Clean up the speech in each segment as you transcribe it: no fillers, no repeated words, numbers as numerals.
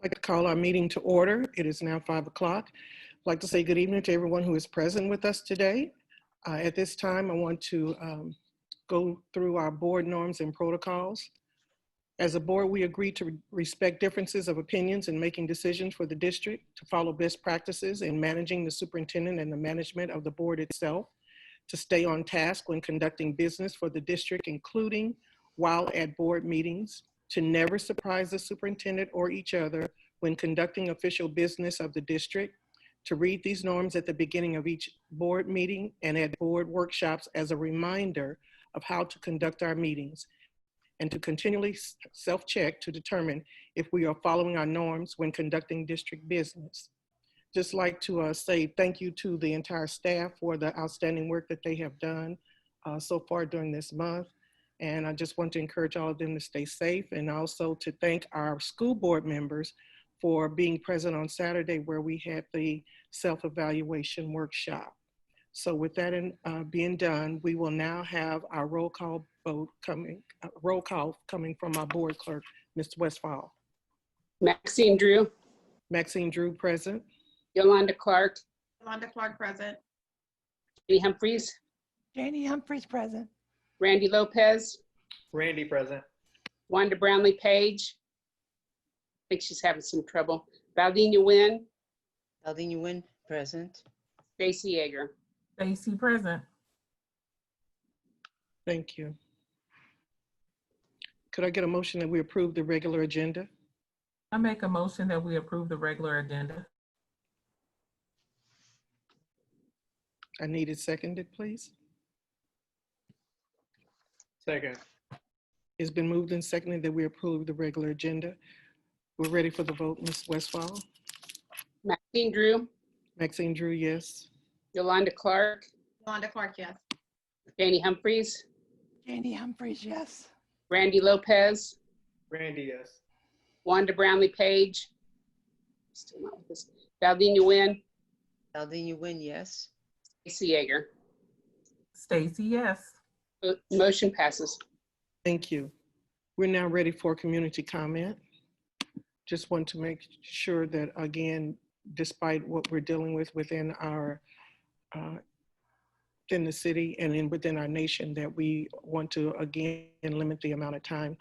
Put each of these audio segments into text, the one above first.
I'd like to call our meeting to order. It is now 5 o'clock. I'd like to say good evening to everyone who is present with us today. At this time, I want to go through our board norms and protocols. As a board, we agree to respect differences of opinions in making decisions for the district, to follow best practices in managing the superintendent and the management of the board itself, to stay on task when conducting business for the district, including while at board meetings, to never surprise the superintendent or each other when conducting official business of the district, to read these norms at the beginning of each board meeting and at board workshops as a reminder of how to conduct our meetings, and to continually self-check to determine if we are following our norms when conducting district business. Just like to say thank you to the entire staff for the outstanding work that they have done so far during this month. And I just want to encourage all of them to stay safe, and also to thank our school board members for being present on Saturday where we had the self-evaluation workshop. So with that being done, we will now have our roll call vote coming from our board clerk, Ms. Westphal. Maxine Drew. Maxine Drew, present. Yolanda Clark. Yolanda Clark, present. Janie Humphries. Janie Humphries, present. Randy Lopez. Randy, present. Wanda Brownlee Page. I think she's having some trouble. Valdina Nguyen. Valdina Nguyen, present. Stacy Yeager. Stacy, present. Thank you. Could I get a motion that we approve the regular agenda? I make a motion that we approve the regular agenda. I need it seconded, please. Second. It's been moved and seconded that we approve the regular agenda. We're ready for the vote, Ms. Westphal. Maxine Drew. Maxine Drew, yes. Yolanda Clark. Yolanda Clark, yes. Janie Humphries. Janie Humphries, yes. Randy Lopez. Randy, yes. Wanda Brownlee Page. Still not with us. Valdina Nguyen. Valdina Nguyen, yes. Stacy Yeager. Stacy, yes. Motion passes. Thank you. We're now ready for community comment. Just want to make sure that, again, despite what we're dealing with within our, within the city and within our nation, that we want to, again, limit the amount of time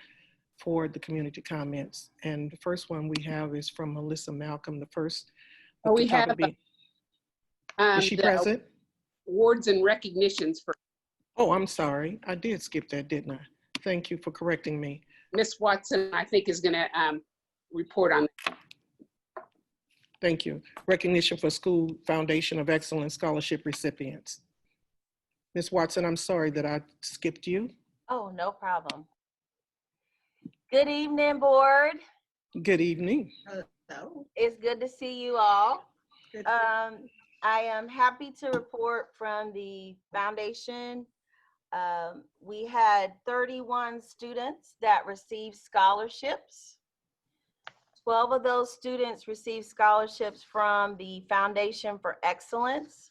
for the community comments. And the first one we have is from Melissa Malcolm, the first. We have, is she present? Awards and recognitions for. Oh, I'm sorry. I did skip that, didn't I? Thank you for correcting me. Ms. Watson, I think, is going to report on that. Thank you. Recognition for School Foundation of Excellence Scholarship recipients. Ms. Watson, I'm sorry that I skipped you. Oh, no problem. Good evening, board. Good evening. Hello. It's good to see you all. Good. I am happy to report from the foundation. We had 31 students that received scholarships. 12 of those students received scholarships from the Foundation for Excellence.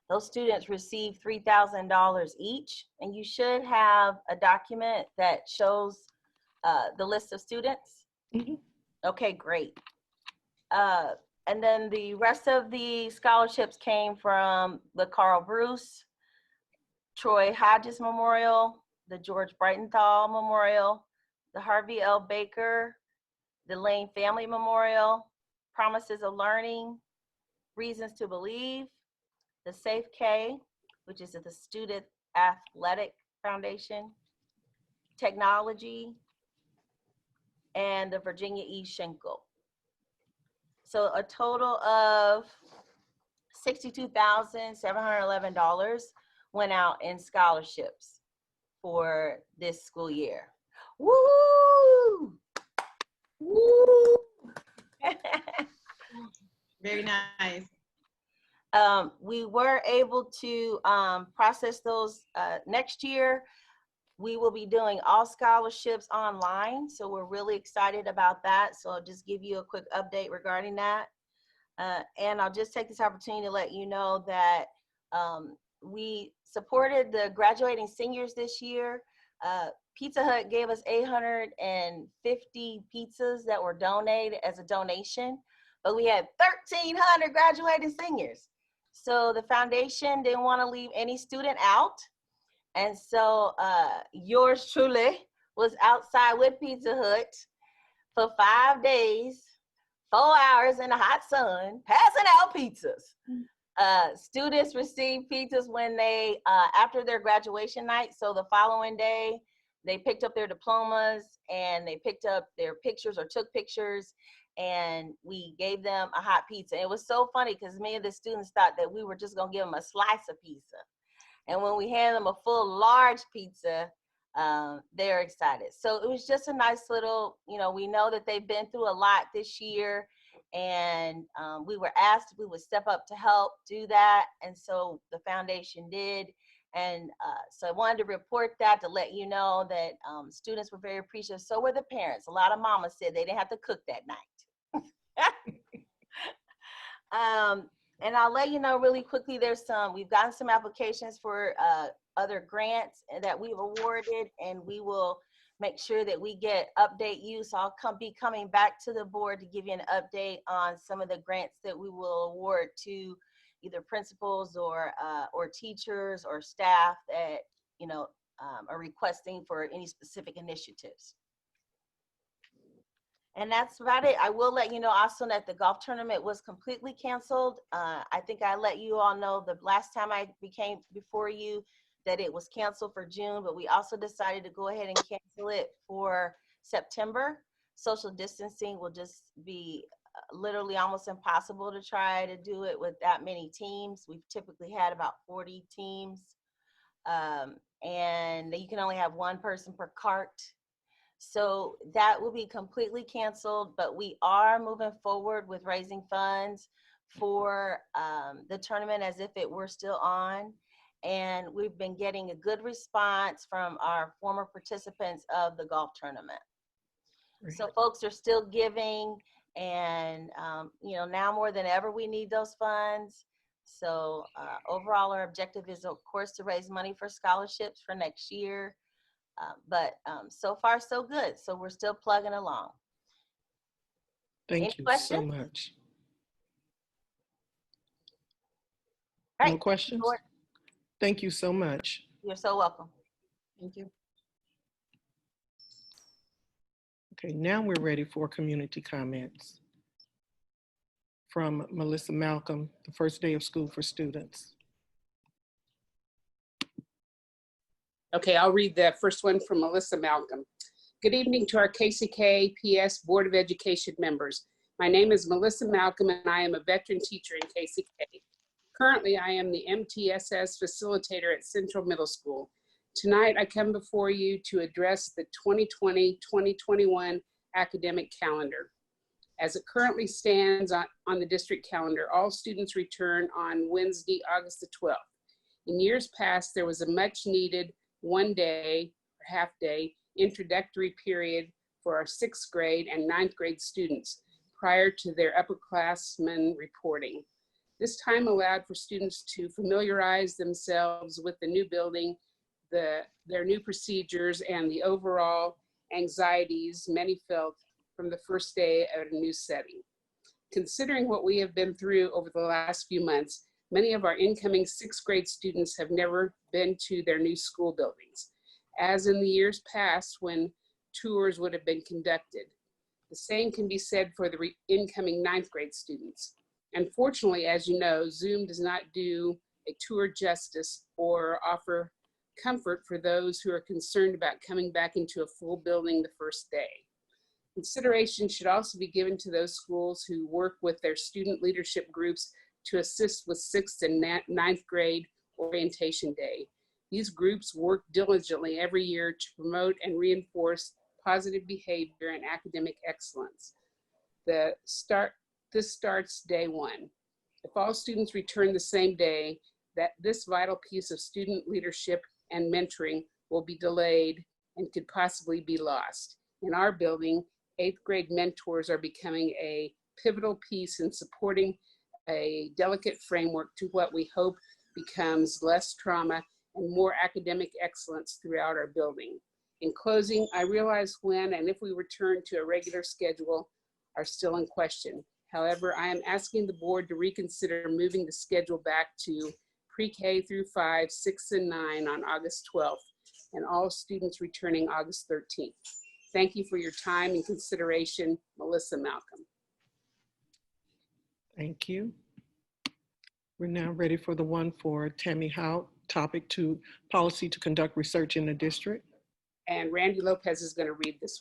Those students received $3,000 each, and you should have a document that shows the list of students. Mm-hmm. Okay, great. And then the rest of the scholarships came from the Carl Bruce, Troy Hodges Memorial, the George Breitenthal Memorial, the Harvey L. Baker, the Lane Family Memorial, Promises of Learning, Reasons to Believe, the Safe K, which is the Student Athletic Foundation, Technology, and the Virginia E. Schenkel. So a total of $62,711 went out in scholarships for this school year. Woo! Woo! Very nice. We were able to process those next year. We will be doing all scholarships online, so we're really excited about that. So I'll just give you a quick update regarding that. And I'll just take this opportunity to let you know that we supported the graduating seniors this year. Pizza Hut gave us 850 pizzas that were donated as a donation, but we had 1,300 graduating seniors. So the foundation didn't want to leave any student out. And so yours truly was outside with Pizza Hut for 5 days, 4 hours in the hot sun, passing out pizzas. Students received pizzas when they, after their graduation night. So the following day, they picked up their diplomas and they picked up their pictures or took pictures, and we gave them a hot pizza. It was so funny because many of the students thought that we were just gonna give them a slice of pizza. And when we handed them a full large pizza, they're excited. So it was just a nice little, you know, we know that they've been through a lot this year, and we were asked if we would step up to help do that. And so the foundation did. And so I wanted to report that to let you know that students were very appreciative. So were the parents. A lot of mamas said they didn't have to cook that night. And I'll let you know really quickly, we've gotten some applications for other grants that we've awarded, and we will make sure that we update you. So I'll be coming back to the board to give you an update on some of the grants that we will award to either principals or teachers or staff that, you know, are requesting for any specific initiatives. And that's about it. I will let you know also that the golf tournament was completely canceled. I think I let you all know the last time I came before you that it was canceled for June, but we also decided to go ahead and cancel it for September. Social distancing will just be literally almost impossible to try to do it with that many teams. We've typically had about 40 teams, and you can only have one person per cart. So that will be completely canceled, but we are moving forward with raising funds for the tournament as if it were still on. And we've been getting a good response from our former participants of the golf tournament. Great. So folks are still giving, and you know, now more than ever, we need those funds. So overall, our objective is, of course, to raise money for scholarships for next year. But so far, so good. So we're still plugging along. Any Thank you so questions? much. All No right. questions? Lord, Thank you so much. you're so welcome. Thank you. Okay, now we're ready for community comments from Melissa Malcolm, the first day of school for students. Okay, I'll read the first one from Melissa Malcolm. Good evening to our KCKPS Board of Education members. My name is Melissa Malcolm, and I am a veteran teacher in KCK. Currently, I am the MTSS facilitator at Central Middle School. Tonight, I come before you to address the 2020-2021 academic calendar. As it currently stands on the district calendar, all students return on Wednesday, August the 12th. In years past, there was a much needed one-day or half-day introductory period for our 6th grade and 9th grade students prior to their upperclassmen reporting. This time allowed for students to familiarize themselves with the new building, their new procedures, and the overall anxieties many felt from the first day at a new setting. Considering what we have been through over the last few months, many of our incoming 6th grade students have never been to their new school buildings, as in the years past when tours would have been conducted. The same can be said for the incoming 9th grade students. Unfortunately, as you know, Zoom does not do a tour justice or offer comfort for those who are concerned about coming back into a full building the first day. Consideration should also be given to those schools who work with their student leadership groups to assist with 6th and 9th grade orientation day. These groups work diligently every year to promote and reinforce positive behavior and academic excellence. This starts day one. If all students return the same day, this vital piece of student leadership and mentoring will be delayed and could possibly be lost. In our building, 8th grade mentors are becoming a pivotal piece in supporting a delicate framework to what we hope becomes less trauma and more academic excellence throughout our building. In closing, I realize when and if we return to a regular schedule are still in question. However, I am asking the board to reconsider moving the schedule back to pre-K through 5, 6, and 9 on August 12th, and all students returning August 13th. Thank you for your time and consideration, Melissa Malcolm. Thank you. We're now ready for the one for Tammy Howe, topic to policy to conduct research in the district. And Randy Lopez is going to read this.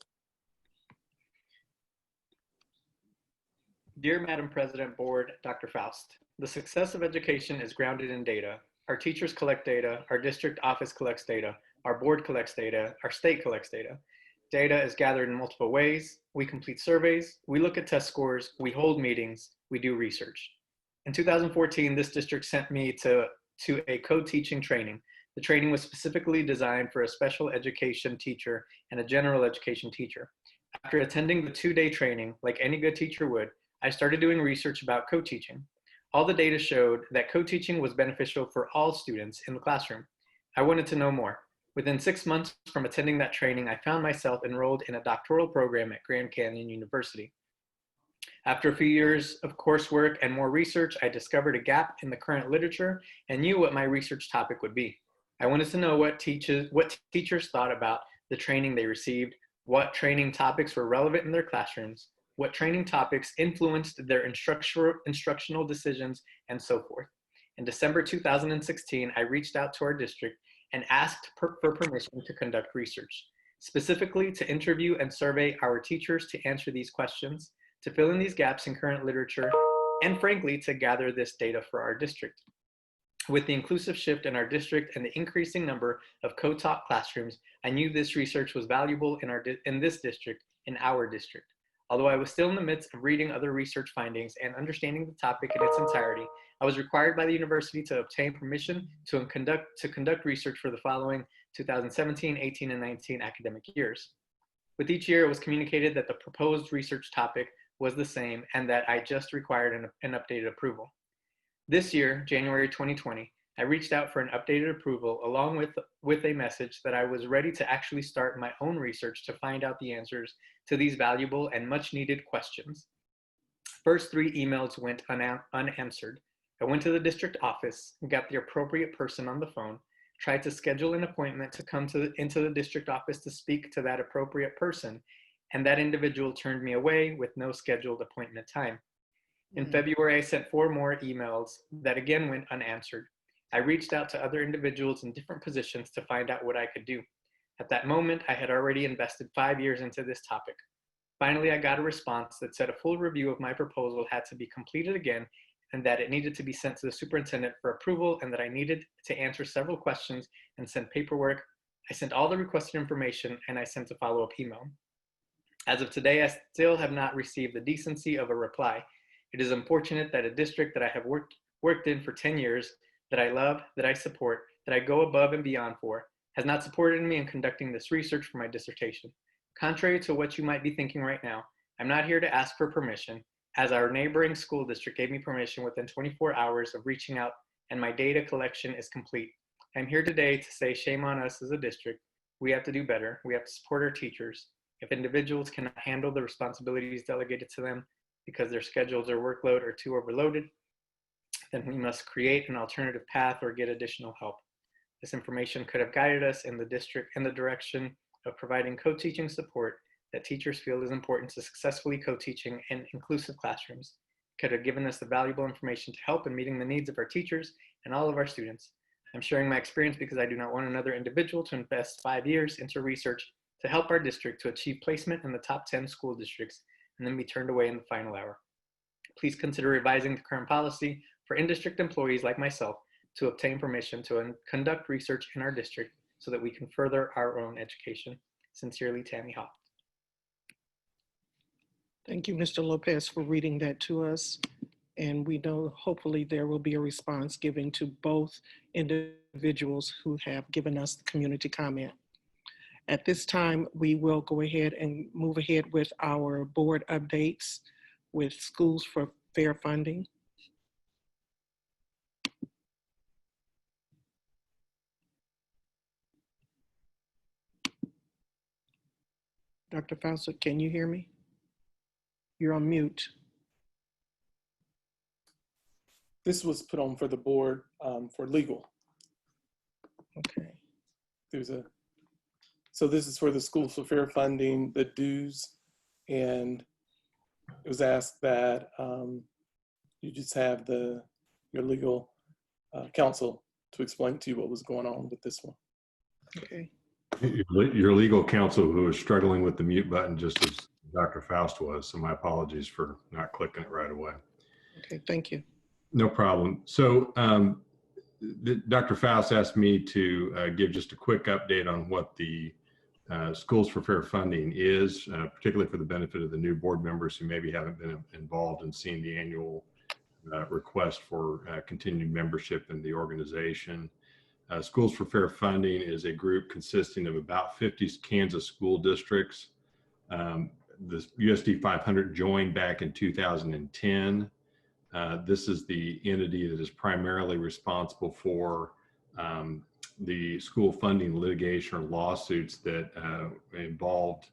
Dear Madam President, Board, Dr. Faust, the success of education is grounded in data. Our teachers collect data, our district office collects data, our board collects data, our state collects data. Data is gathered in multiple ways. We complete surveys, we look at test scores, we hold meetings, we do research. In 2014, this district sent me to a co-teaching training. The training was specifically designed for a special education teacher and a general education teacher. After attending the 2-day training, like any good teacher would, I started doing research about co-teaching. All the data showed that co-teaching was beneficial for all students in the classroom. I wanted to know more. Within 6 months from attending that training, I found myself enrolled in a doctoral program at Grand Canyon University. After a few years of coursework and more research, I discovered a gap in the current literature and knew what my research topic would be. I wanted to know what teachers thought about the training they received, what training topics were relevant in their classrooms, what training topics influenced their instructional decisions, and so forth. In December 2016, I reached out to our district and asked for permission to conduct research, specifically to interview and survey our teachers to answer these questions, to fill in these gaps in current literature, and frankly, to gather this data for our district. With the inclusive shift in our district and the increasing number of co-taught classrooms, I knew this research was valuable in this district, in our district. Although I was still in the midst of reading other research findings and understanding the topic in its entirety, I was required by the university to obtain permission to conduct research for the following 2017, 18, and 19 academic years. With each year, it was communicated that the proposed research topic was the same and that I just required an updated approval. This year, January 2020, I reached out for an updated approval along with a message that I was ready to actually start my own research to find out the answers to these valuable and much needed questions. First 3 emails went unanswered. I went to the district office, got the appropriate person on the phone, tried to schedule an appointment to come into the district office to speak to that appropriate person, and that individual turned me away with no scheduled appointment time. In February, I sent 4 more emails that again went unanswered. I reached out to other individuals in different positions to find out what I could do. At that moment, I had already invested 5 years into this topic. Finally, I got a response that said a full review of my proposal had to be completed again and that it needed to be sent to the superintendent for approval and that I needed to answer several questions and send paperwork. I sent all the requested information and I sent a follow-up email. As of today, I still have not received the decency of a reply. It is unfortunate that a district that I have worked in for 10 years, that I love, that I support, that I go above and beyond for, has not supported me in conducting this research for my dissertation. Contrary to what you might be thinking right now, I'm not here to ask for permission, as our neighboring school district gave me permission within 24 hours of reaching out and my data collection is complete. I'm here today to say shame on us as a district. We have to do better. We have to support our teachers. If individuals cannot handle the responsibilities delegated to them because their schedules or workload are too overloaded, then we must create an alternative path or get additional help. This information could have guided us in the district in the direction of providing co-teaching support that teachers feel is important to successfully co-teaching in inclusive classrooms. It could have given us the valuable information to help in meeting the needs of our teachers and all of our students. I'm sharing my experience because I do not want another individual to invest 5 years into research to help our district to achieve placement in the top 10 school districts and then be turned away in the final hour. Please consider revising the current policy for in-district employees like myself to obtain permission to conduct research in our district so that we can further our own education. Sincerely, Tammy Hoff. Thank you, Mr. Lopez, for reading that to us. And we know hopefully there will be a response given to both individuals who have given us the community comment. At this time, we will go ahead and move ahead with our board updates with Schools for Fair Funding. Dr. Fausto, can you hear me? You're on mute. This was put on for the board for legal. Okay. So this is for the schools for fair funding, the dues, and it was asked that you just have your legal counsel to explain to you what was going on with this one. Okay. Your legal counsel who was struggling with the mute button just as Dr. Faust was, so my apologies for not clicking it right away. Okay, thank you. No problem. So Dr. Faust asked me to give just a quick update on what the Schools for Fair funding is, particularly for the benefit of the new board members who maybe haven't been involved in seeing the annual request for continued membership in the organization. Schools for Fair funding is a group consisting of about 50 Kansas school districts. The USD 500 joined back in 2010. This is the entity that is primarily responsible for the school funding litigation or lawsuits that involved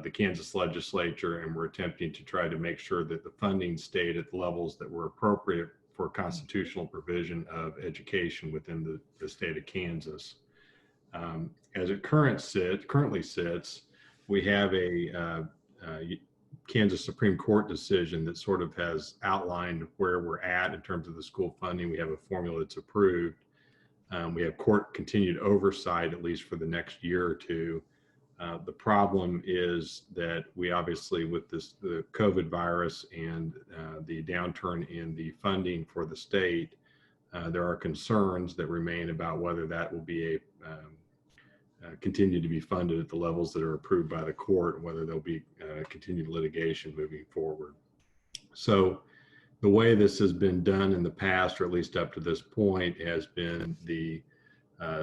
the Kansas legislature, and we're attempting to try to make sure that the funding stayed at the levels that were appropriate for constitutional provision of education within the state of Kansas. As it currently sits, we have a Kansas Supreme Court decision that sort of has outlined where we're at in terms of the school funding. We have a formula that's approved. We have court continued oversight, at least for the next year or two. The problem is that we obviously, with the COVID virus and the downturn in the funding for the state, there are concerns that remain about whether that will be continue to be funded at the levels that are approved by the court, and whether there'll be continued litigation moving forward. So the way this has been done in the past, or at least up to this point, has been the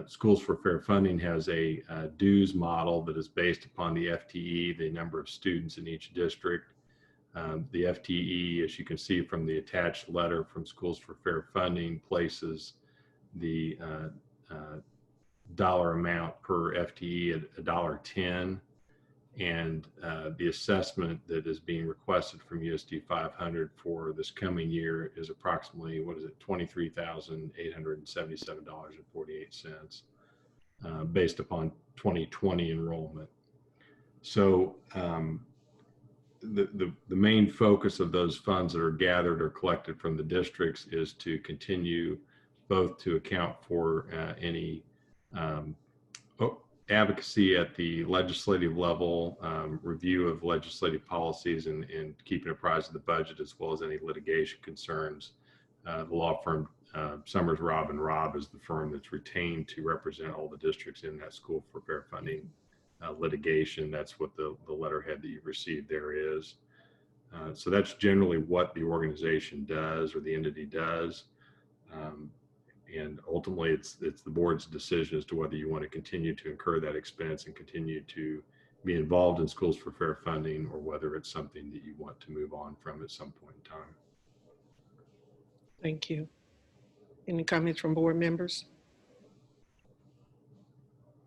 Schools for Fair funding has a dues model that is based upon the FTE, the number of students in each district. The FTE, as you can see from the attached letter from Schools for Fair funding, places the dollar amount per FTE at $1.10, and the assessment that is being requested from USD 500 for this coming year is approximately, $23,877.48, based upon 2020 enrollment. So the main focus of those funds that are gathered or collected from the districts is to continue both to account for any advocacy at the legislative level, review of legislative policies, and keeping apprised of the budget, as well as any litigation concerns. The law firm Summers, Robb & Robb is the firm that's retained to represent all the districts in that School for Fair funding litigation. That's what the letterhead that you've received there is. So that's generally what the organization does, or the entity does. And ultimately, it's the board's decision as to whether you want to continue to incur that expense and continue to be involved in Schools for Fair funding, or whether it's something that you want to move on from at some point in time. Thank you. Any comments from board members?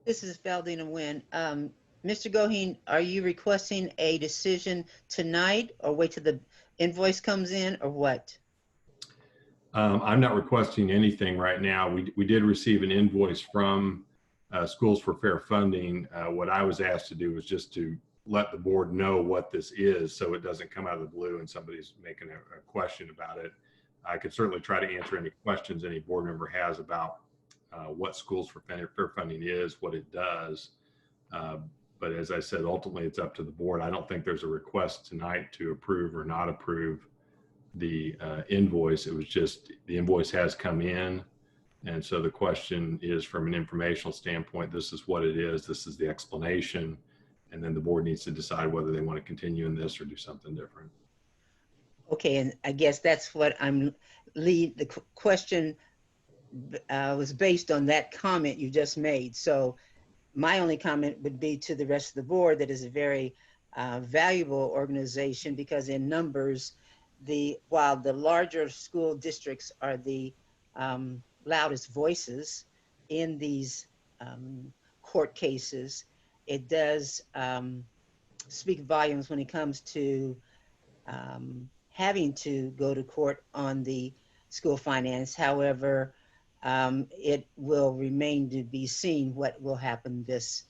This is Valdina Nguyen. Mr. Goheen, are you requesting a decision tonight, or wait till the invoice comes in, or what? I'm not requesting anything right now. We did receive an invoice from Schools for Fair funding. What I was asked to do was just to let the board know what this is, so it doesn't come out of the blue and somebody's making a question about it. I could certainly try to answer any questions any board member has about what Schools for Fair funding is, what it does. But as I said, ultimately it's up to the board. I don't think there's a request tonight to approve or not approve the invoice. It was just, the invoice has come in, and so the question is, from an informational standpoint, this is what it is, this is the explanation, and then the board needs to decide whether they want to continue in this or do something different. Okay, and I guess that's what the question was based on that comment you just made. So my only comment would be to the rest of the board that is a very valuable organization, because in numbers, while the larger school districts are the loudest voices in these court cases, it does speak volumes when it comes to having to go to court on the school finance. However, it will remain to be seen what will happen this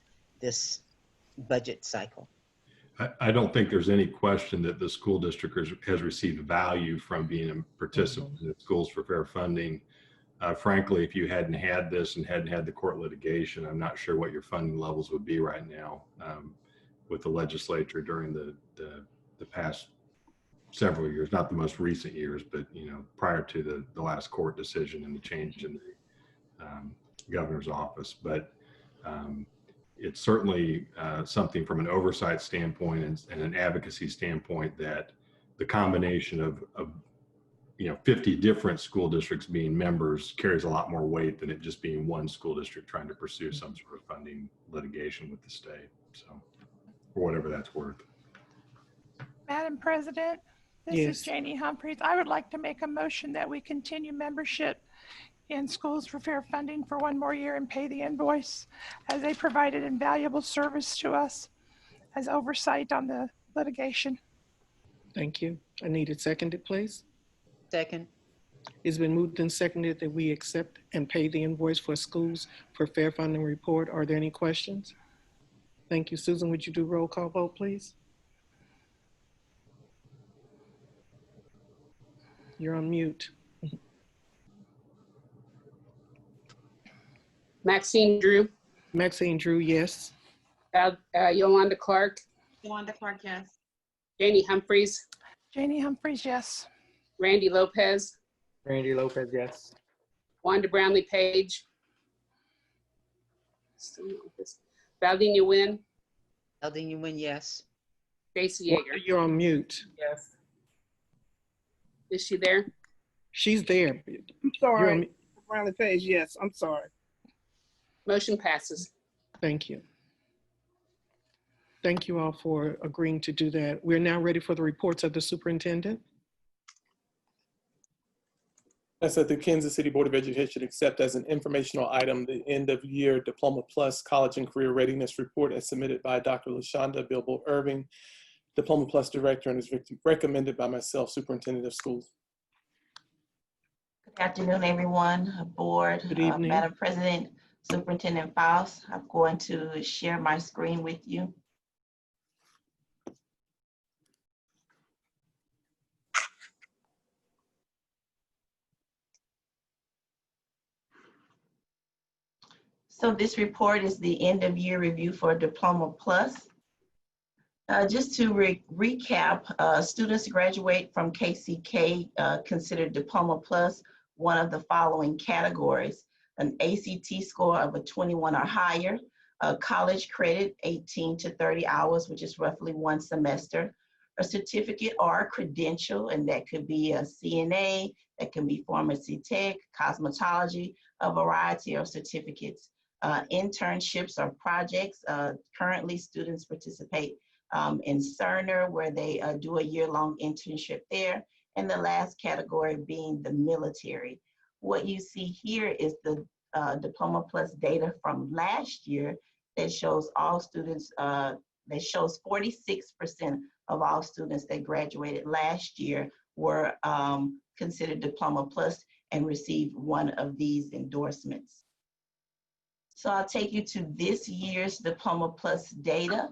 budget cycle. I don't think there's any question that the school district has received value from being a participant in Schools for Fair Funding. Frankly, if you hadn't had this and hadn't had the court litigation, I'm not sure what your funding levels would be right now with the legislature during the past several years, not the most recent years, but prior to the last court decision and the change in the governor's office. But it's certainly something from an oversight standpoint and an advocacy standpoint that the combination of 50 different school districts being members carries a lot more weight than it just being one school district trying to pursue some sort of funding litigation with the state. So, for whatever that's worth. Madam President, this Yes. is Janie Humphreys. I would like to make a motion that we continue membership in Schools for Fair Funding for one more year and pay the invoice, as they provided invaluable service to us as oversight on the litigation. Thank you. I need it seconded, please. Second. It's been moved and seconded that we accept and pay the invoice for Schools for Fair Funding report. Are there any questions? Thank you. Susan, would you do roll call vote, please? You're on mute. Maxine Drew, Maxine Drew, yes. Yolanda Clark, Wanda Clark, yes. Janie Humphreys, Janie Humphreys, yes. Randy Lopez, Randy Lopez, yes. Wanda Brownlee Page, Valdina Nguyen, Eldon, you win, yes. Stacy Wanda, Yeager. you're on mute. Yes. Is she there? She's there. I'm You're on sorry. mute. Riley Page, yes, I'm sorry. Motion passes. Thank you. Thank you all for agreeing to do that. We're now ready for the reports of the superintendent. I said the Kansas City Board of Education accept as an informational item the end of year Diploma Plus College and Career Readiness Report as submitted by Dr. LaShonda Bilbo Irving, Diploma Plus Director, and is recommended by myself, Superintendent of Schools. Good afternoon, everyone, board, Good evening. Madam President, Superintendent Faust. I'm going to share my screen with you. So this report is the end of year review for Diploma Plus. Just to recap, students graduate from KCK considered Diploma Plus one of the following categories: an ACT score of a 21 or higher, a college credit 18 to 30 hours, which is roughly one semester, a certificate or a credential, and that could be a CNA, that can be pharmacy tech, cosmetology, a variety of certificates, internships or projects. Currently, students participate in Cerner, where they do a year-long internship there, and the last category being the military. What you see here is the Diploma Plus data from last year that shows all students, that shows 46% of all students that graduated last year were considered Diploma Plus and received one of these endorsements. So I'll take you to this year's Diploma Plus data,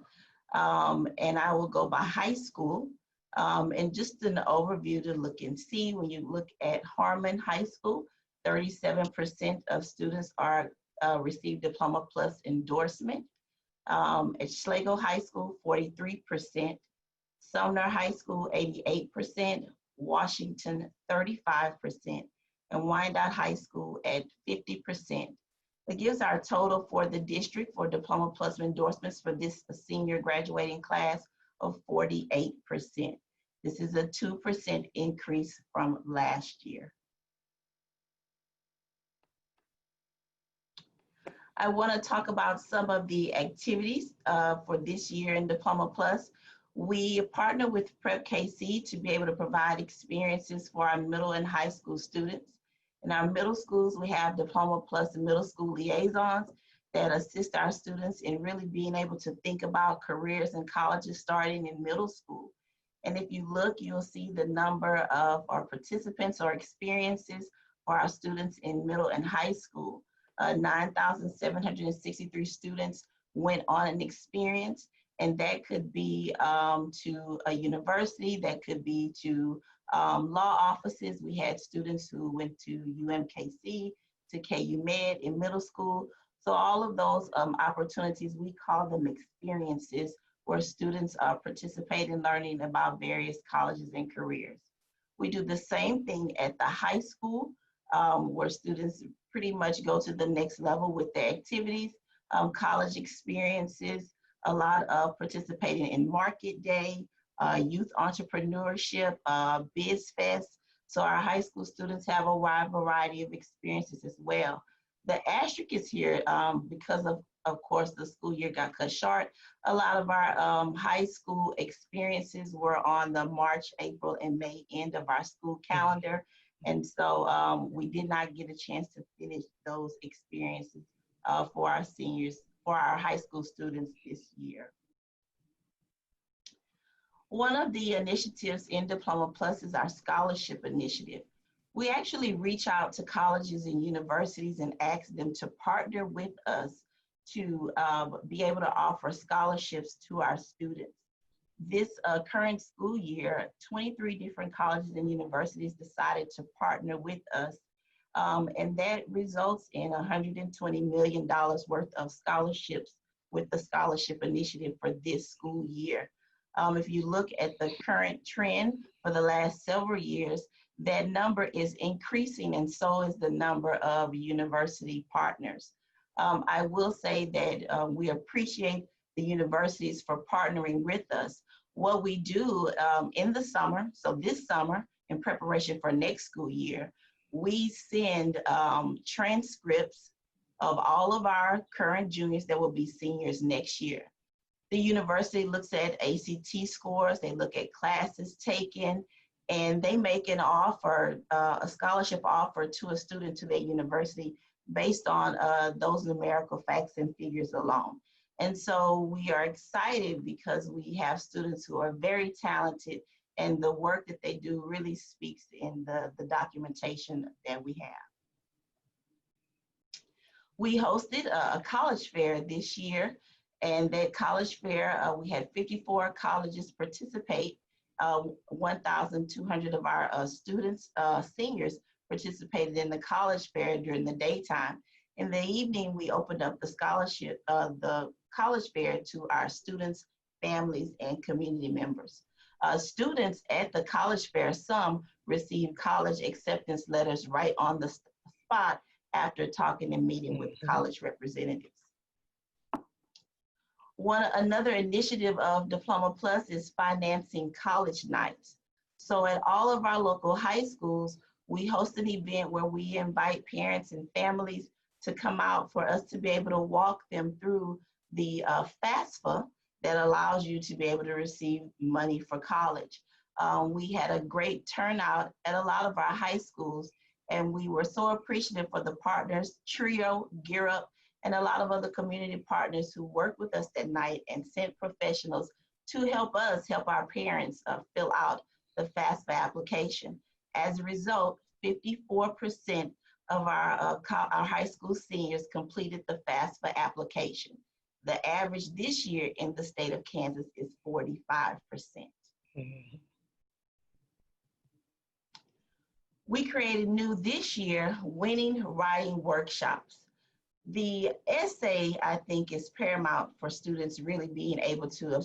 and I will go by high school. And just an overview to look and see, when you look at Harmon High School, 37% of students are receive Diploma Plus endorsement. At Schlegel High School, 43%. Sumner High School, 88%. Washington, 35%. And Wyandotte High School at 50%. It gives our total for the district for Diploma Plus endorsements for this senior graduating class of 48%. This is a 2% increase from last year. I want to talk about some of the activities for this year in Diploma Plus. We partner with Prep KC to be able to provide experiences for our middle and high school students. In our middle schools, we have Diploma Plus and middle school liaisons that assist our students in really being able to think about careers and colleges starting in middle school. And if you look, you'll see the number of our participants or experiences for our students in middle and high school. 9,763 students went on an experience, and that could be to a university, that could be to law offices. We had students who went to UMKC, to KU Med in middle school. So all of those opportunities, we call them experiences, where students participate in learning about various colleges and careers. We do the same thing at the high school, where students pretty much go to the next level with their activities, college experiences, a lot of participating in Market Day, youth entrepreneurship, Biz Fest. So our high school students have a wide variety of experiences as well. The asterisk is here because of course, the school year got cut short. A lot of our high school experiences were on the March, April, and May end of our school calendar. And so we did not get a chance to finish those experiences for our seniors, for our high school students this year. One of the initiatives in Diploma Plus is our scholarship initiative. We actually reach out to colleges and universities and ask them to partner with us to be able to offer scholarships to our students. This current school year, 23 different colleges and universities decided to partner with us, and that results in $120 million worth of scholarships with the scholarship initiative for this school year. If you look at the current trend for the last several years, that number is increasing, and so is the number of university partners. I will say that we appreciate the universities for partnering with us. What we do in the summer, so this summer, in preparation for next school year, we send transcripts of all of our current juniors that will be seniors next year. The university looks at ACT scores, they look at classes taken, and they make an offer, a scholarship offer to a student to their university based on those numerical facts and figures alone. And so we are excited because we have students who are very talented, and the work that they do really speaks in the documentation that we have. We hosted a college fair this year, and that college fair, we had 54 colleges participate. 1,200 of our students, seniors, participated in the college fair during the daytime. In the evening, we opened up the scholarship, the college fair to our students, families, and community members. Students at the college fair, some received college acceptance letters right on the spot after talking and meeting with college representatives. Another initiative of Diploma Plus is financing college nights. So at all of our local high schools, we host an event where we invite parents and families to come out for us to be able to walk them through the FAFSA that allows you to be able to receive money for college. We had a great turnout at a lot of our high schools, and we were so appreciative for the partners, TRIO, Gear Up, and a lot of other community partners who worked with us that night and sent professionals to help us help our parents fill out the FAFSA application. As a result, 54% of our high school seniors completed the FAFSA application. The average this year in the state of Kansas is 45%. Mm-hmm. We created new this year, winning writing workshops. The essay, I think, is paramount for students really being able to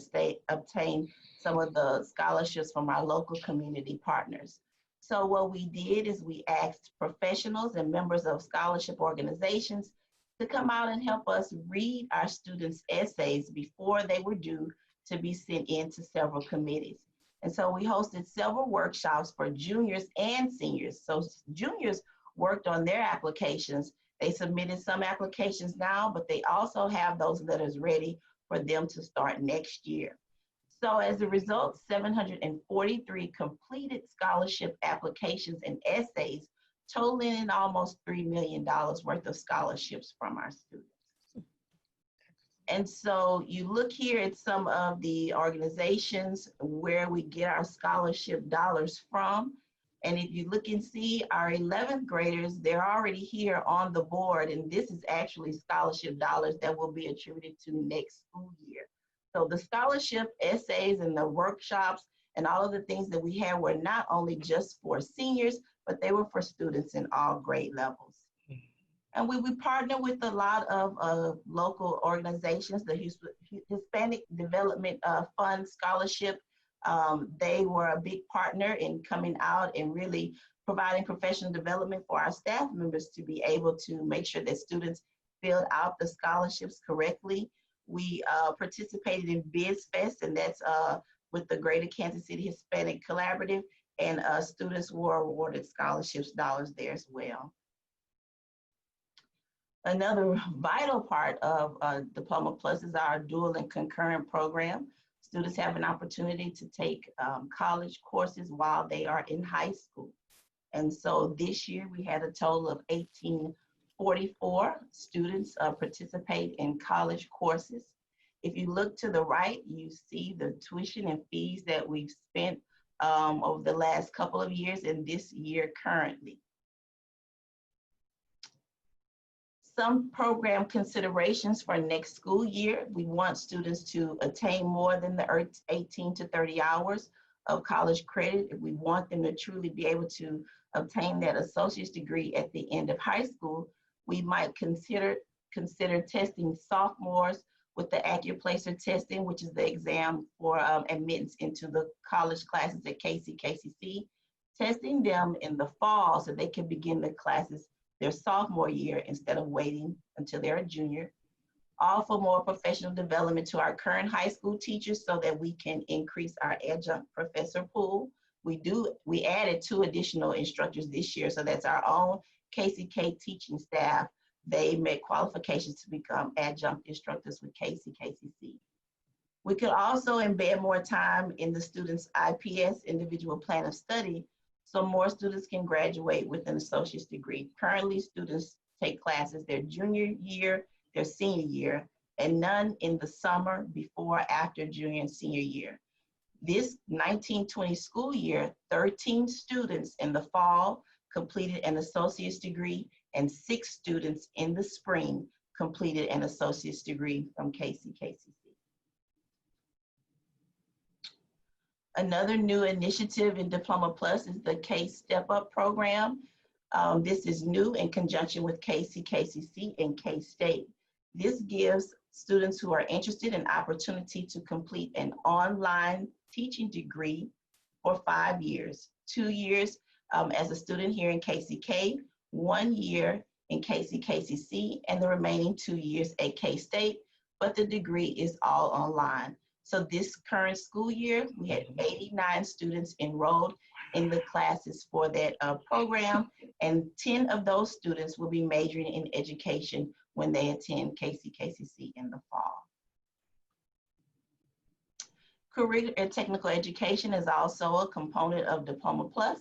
obtain some of the scholarships from our local community partners. So what we did is we asked professionals and members of scholarship organizations to come out and help us read our students' essays before they were due to be sent in to several committees. And so we hosted several workshops for juniors and seniors. So juniors worked on their applications. They submitted some applications now, but they also have those letters ready for them to start next year. So as a result, 743 completed scholarship applications and essays, totaling in almost $3 million worth of scholarships from our students. And so you look here at some of the organizations where we get our scholarship dollars from. And if you look and see our 11th graders, they're already here on the board. And this is actually scholarship dollars that will be attributed to next school year. So the scholarship essays and the workshops and all of the things that we had were not only just for seniors, but they were for students in all grade levels. And we partner with a lot of local organizations, the Hispanic Development Fund Scholarship. They were a big partner in coming out and really providing professional development for our staff members to be able to make sure that students filled out the scholarships correctly. We participated in BizFest, and that's with the Greater Kansas City Hispanic Collaborative, and students were awarded scholarships dollars there as well. Another vital part of Diploma Plus is our dual and concurrent program. Students have an opportunity to take college courses while they are in high school. And so this year we had a total of 1,844 students participate in college courses. If you look to the right, you see the tuition and fees that we've spent over the last couple of years and this year currently. Some program considerations for next school year. We want students to attain more than the 18 to 30 hours of college credit. If we want them to truly be able to obtain that associate's degree at the end of high school, we might consider testing sophomores with the AccuPlacer testing, which is the exam for admittance into the college classes at KCKPS, testing them in the fall so they can begin the classes their sophomore year instead of waiting until they're a junior. Offer more professional development to our current high school teachers so that we can increase our adjunct professor pool. We added 2 additional instructors this year, so that's our own KCK teaching staff. They make qualifications to become adjunct instructors with KCKCC. We could also embed more time in the students' IPS, individual plan of study, so more students can graduate with an associate's degree. Currently, students take classes their junior year, their senior year, and none in the summer, before, after junior and senior year. This 1920 school year, 13 students in the fall completed an associate's degree, and 6 students in the spring completed an associate's degree from KCKCC. Another new initiative in Diploma Plus is the Case Step Up program. This is new in conjunction with KCKCC and K-State. This gives students who are interested an opportunity to complete an online teaching degree for 5 years, 2 years as a student here in KCK, 1 year in KCKCC, and the remaining 2 years at K-State, but the degree is all online. So this current school year, we had 89 students enrolled in the classes for that program, and 10 of those students will be majoring in education when they attend KCKCC in the fall. Career and technical education is also a component of Diploma Plus.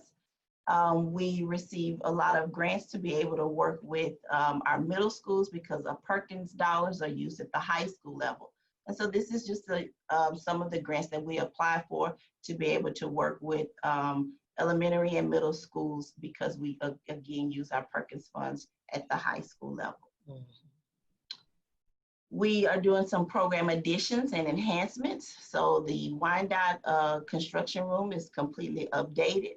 We receive a lot of grants to be able to work with our middle schools because of Perkins dollars are used at the high school level. And so this is just some of the grants that we apply for to be able to work with elementary and middle schools because we, again, use our Perkins funds at the high school level. We are doing some program additions and enhancements. So the Wyandotte construction room is completely updated.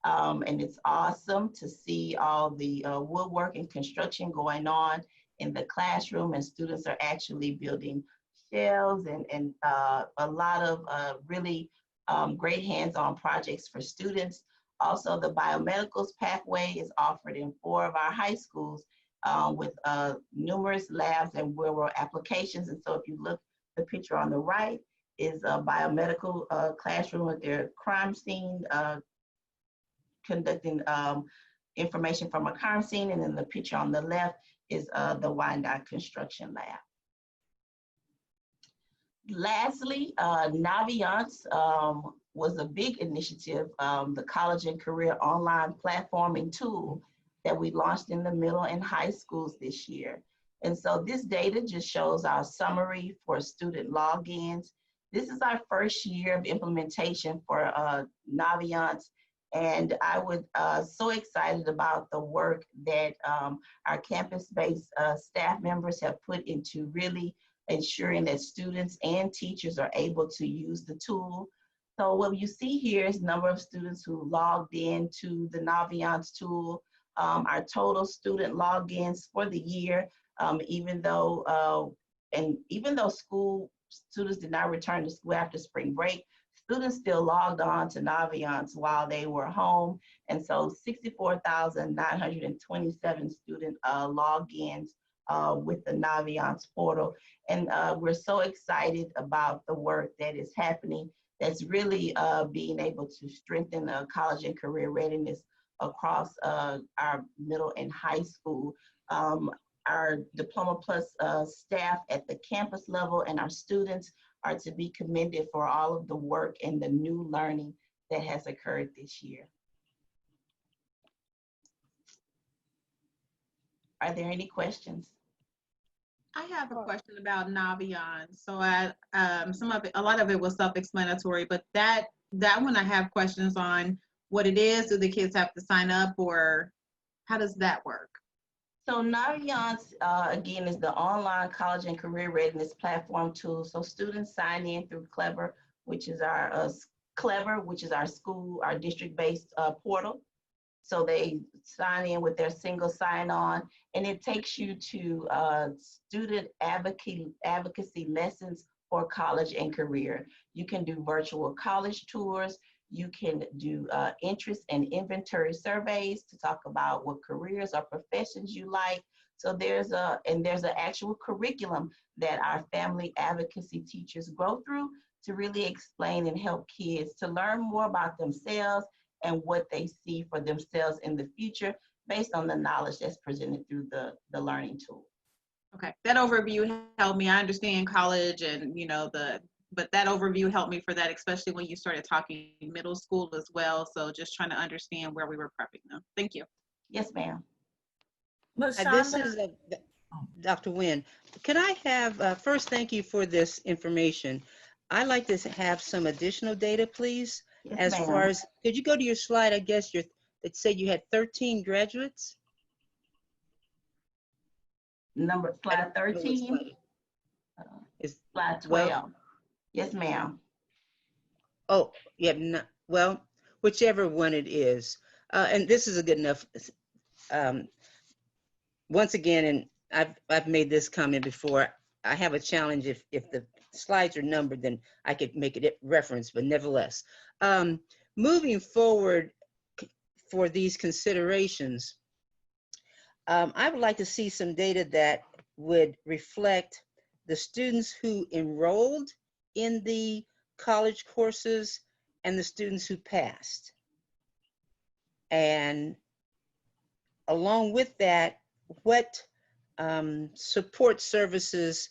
And it's awesome to see all the woodwork and construction going on in the classroom, and students are actually building shelves and a lot of really great hands-on projects for students. Also, the biomedicals pathway is offered in 4 of our high schools with numerous labs and real-world applications. And so if you look, the picture on the right is a biomedical classroom with their crime scene, conducting information from a crime scene. And then the picture on the left is the Wyandotte construction lab. Lastly, Naviance was a big initiative, the college and career online platforming tool that we launched in the middle and high schools this year. And so this data just shows our summary for student logins. This is our first year of implementation for Naviance. And I was so excited about the work that our campus-based staff members have put into really ensuring that students and teachers are able to use the tool. So what you see here is number of students who logged in to the Naviance tool, our total student logins for the year, even though school students did not return to school after spring break, students still logged on to Naviance while they were home. And so 64,927 student logins with the Naviance portal. And we're so excited about the work that is happening that's really being able to strengthen college and career readiness across our middle and high school. Our Diploma Plus staff at the campus level and our students are to be commended for all of the work and the new learning that has occurred this year. Are there any questions? I have a question about Naviance. So a lot of it was self-explanatory, but that one I have questions on what it is. Do the kids have to sign up, or how does that work? So Naviance, again, is the online college and career readiness platform tool. So students sign in through Clever, which is our school, our district-based portal. So they sign in with their single sign-on, and it takes you to student advocacy lessons for college and career. You can do virtual college tours. You can do interest and inventory surveys to talk about what careers or professions you like. So there's an actual curriculum that our family advocacy teachers go through to really explain and help kids to learn more about themselves and what they see for themselves in the future based on the knowledge that's presented through the learning tool. Okay, that overview helped me. I understand college and but that overview helped me for that, especially when you started talking middle school as well. So just trying to understand where we were prepping them. Thank you. Yes, ma'am. This is Dr. Nguyen. Could I have, first, thank you for this information. I'd like to have some additional data, please. Yes, as ma'am. far as, could you go to your slide, I guess, that said you had 13 graduates? Slide 13? Is slide 12. Well, yes, ma'am. Oh, yeah, well, whichever one it is. And this is a good enough, once again, and I've made this comment before, I have a challenge if the slides are numbered, then I could make it reference, but nevertheless. Moving forward for these considerations, I would like to see some data that would reflect the students who enrolled in the college courses and the students who passed. And along with that, what support services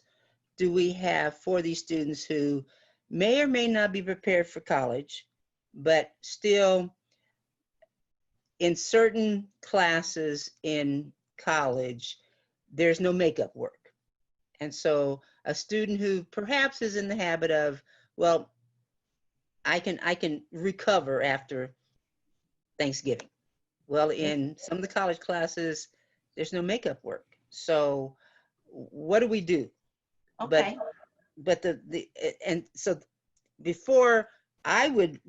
do we have for these students who may or may not be prepared for college, but still in certain classes in college, there's no makeup work. And so a student who perhaps is in the habit of, well, I can recover after Thanksgiving. Well, in some of the college classes, there's no makeup work. So what do we do? Okay. But and so before I would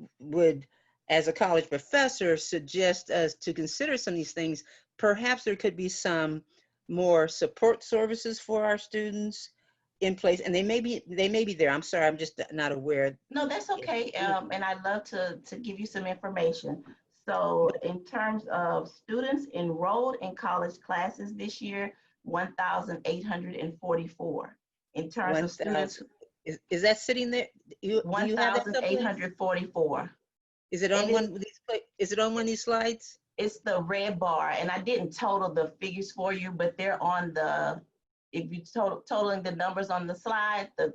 as a college professor suggest us to consider some of these things, perhaps there could be some more support services for our students in place, and they may be there. I'm sorry, I'm just not aware. No, that's okay. And I'd love to give you some information. So in terms of students enrolled in college classes this year, 1,844. In terms of students, is that sitting there? Do you have that? 1,844. Is it on one of these? Is it on one of these slides? It's the red bar, and I didn't total the figures for you, but they're on the. If you totaling the numbers on the slide, the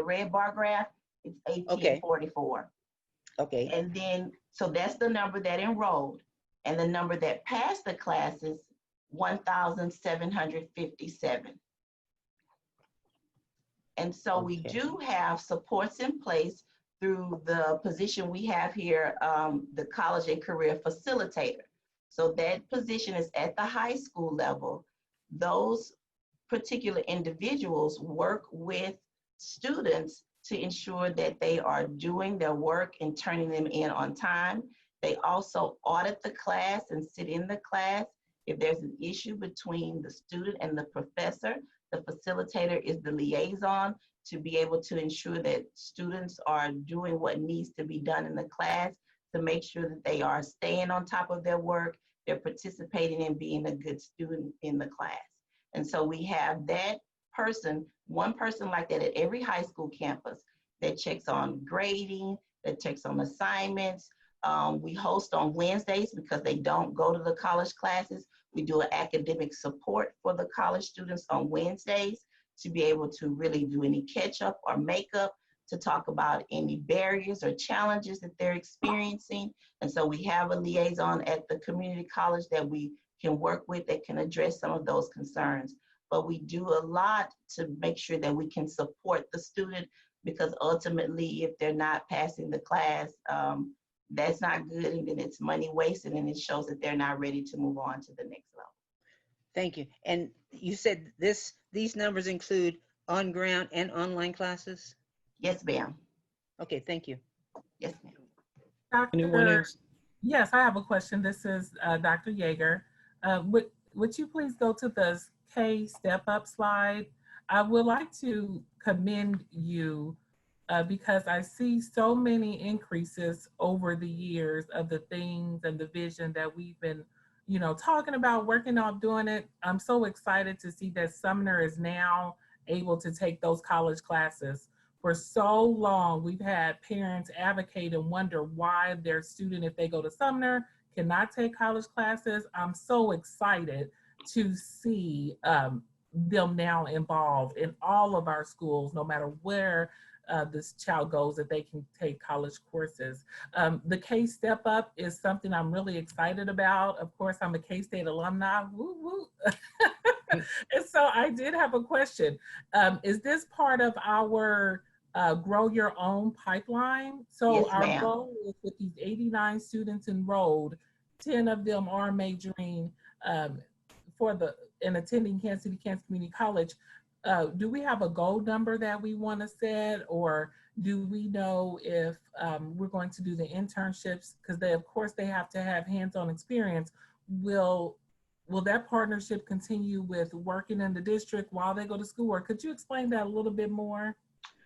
red bar graph, it's 1,844. Okay. And then, so that's the number that enrolled, and the number that passed the classes, 1,757. And so we Okay. do have supports in place through the position we have here, the college and career facilitator. So that position is at the high school level. Those particular individuals work with students to ensure that they are doing their work and turning them in on time. They also audit the class and sit in the class. If there's an issue between the student and the professor, the facilitator is the liaison to be able to ensure that students are doing what needs to be done in the class to make sure that they are staying on top of their work, they're participating and being a good student in the class. And so we have that person, one person like that at every high school campus that checks on grading, that checks on assignments. We host on Wednesdays because they don't go to the college classes. We do an academic support for the college students on Wednesdays to be able to really do any catch up or makeup, to talk about any barriers or challenges that they're experiencing. And so we have a liaison at the community college that we can work with that can address some of those concerns. But we do a lot to make sure that we can support the student, because ultimately, if they're not passing the class, that's not good, and then it's money wasted, and it shows that they're not ready to move on to the next level. Thank you. And you said these numbers include on-ground and online classes? Yes, ma'am. Okay, thank you. Yes, ma'am. Anyone else? Yes, I have a question. This is Dr. Yeager. Would you please go to the K step up slide? I would like to commend you because I see so many increases over the years of the things and the vision that we've been, talking about, working on doing it. I'm so excited to see that Sumner is now able to take those college classes. For so long, we've had parents advocate and wonder why their student, if they go to Sumner, cannot take college classes. I'm so excited to see them now involved in all of our schools, no matter where this child goes, that they can take college courses. The K Step Up is something I'm really excited about. Of course, I'm a K-State alumni. Woo, woo. And so I did have a question. Is this part of our grow your own pipeline? So Yes, our ma'am. goal is with these 89 students enrolled, 10 of them are majoring in attending Kansas City, Kansas Community College. Do we have a goal number that we want to set, or do we know if we're going to do the internships? Because of course, they have to have hands-on experience. Will that partnership continue with working in the district while they go to school? Or could you explain that a little bit more?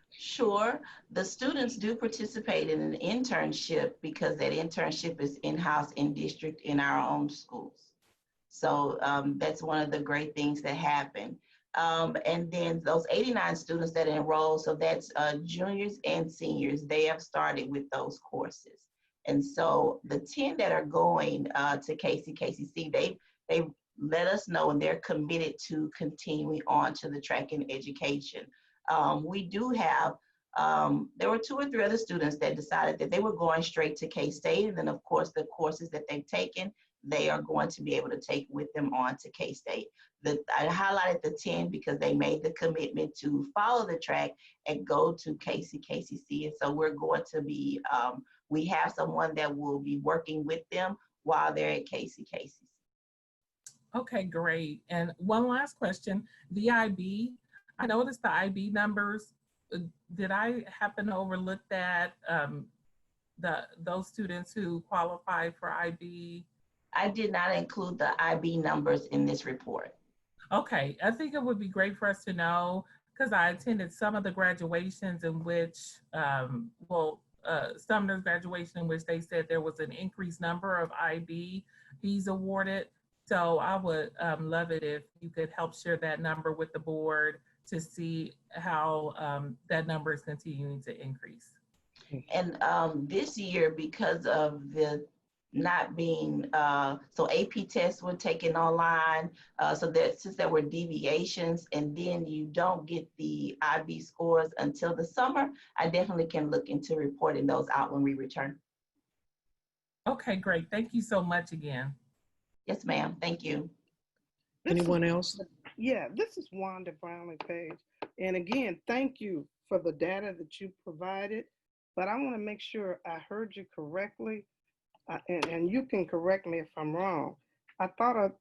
Sure. The students do participate in an internship because that internship is in-house, in district, in our own schools. So that's one of the great things that happen. And then those 89 students that enroll, so that's juniors and seniors, they have started with those courses. And so the 10 that are going to KCKCC, they let us know, and they're committed to continuing on to the track in education. We do have, there were 2 or 3 other students that decided that they were going straight to K-State, and then of course the courses that they've taken, they are going to be able to take with them on to K-State. I highlighted the 10 because they made the commitment to follow the track and go to KCKCC. And so we're going to be, we have someone that will be working with them while they're at KCKCC. Okay, great. And one last question, the IB, I noticed the IB numbers. Did I happen to overlook that, those students who qualify for IB? I did not include the IB numbers in this report. Okay, I think it would be great for us to know, because I attended some of the graduations in which, Sumner's graduation in which they said there was an increased number of IB fees awarded. So I would love it if you could help share that number with the board to see how that number is continuing to increase. And this year, because of the not being, so AP tests were taken online, so that since there were deviations, and then you don't get the IB scores until the summer, I definitely can look into reporting those out when we return. Okay, great. Thank you so much again. Yes, ma'am. Thank you. Anyone else? Yeah, this is Wanda Brownlee Page. And again, thank you for the data that you provided, but I want to make sure I heard you correctly, and you can correct me if I'm wrong. I thought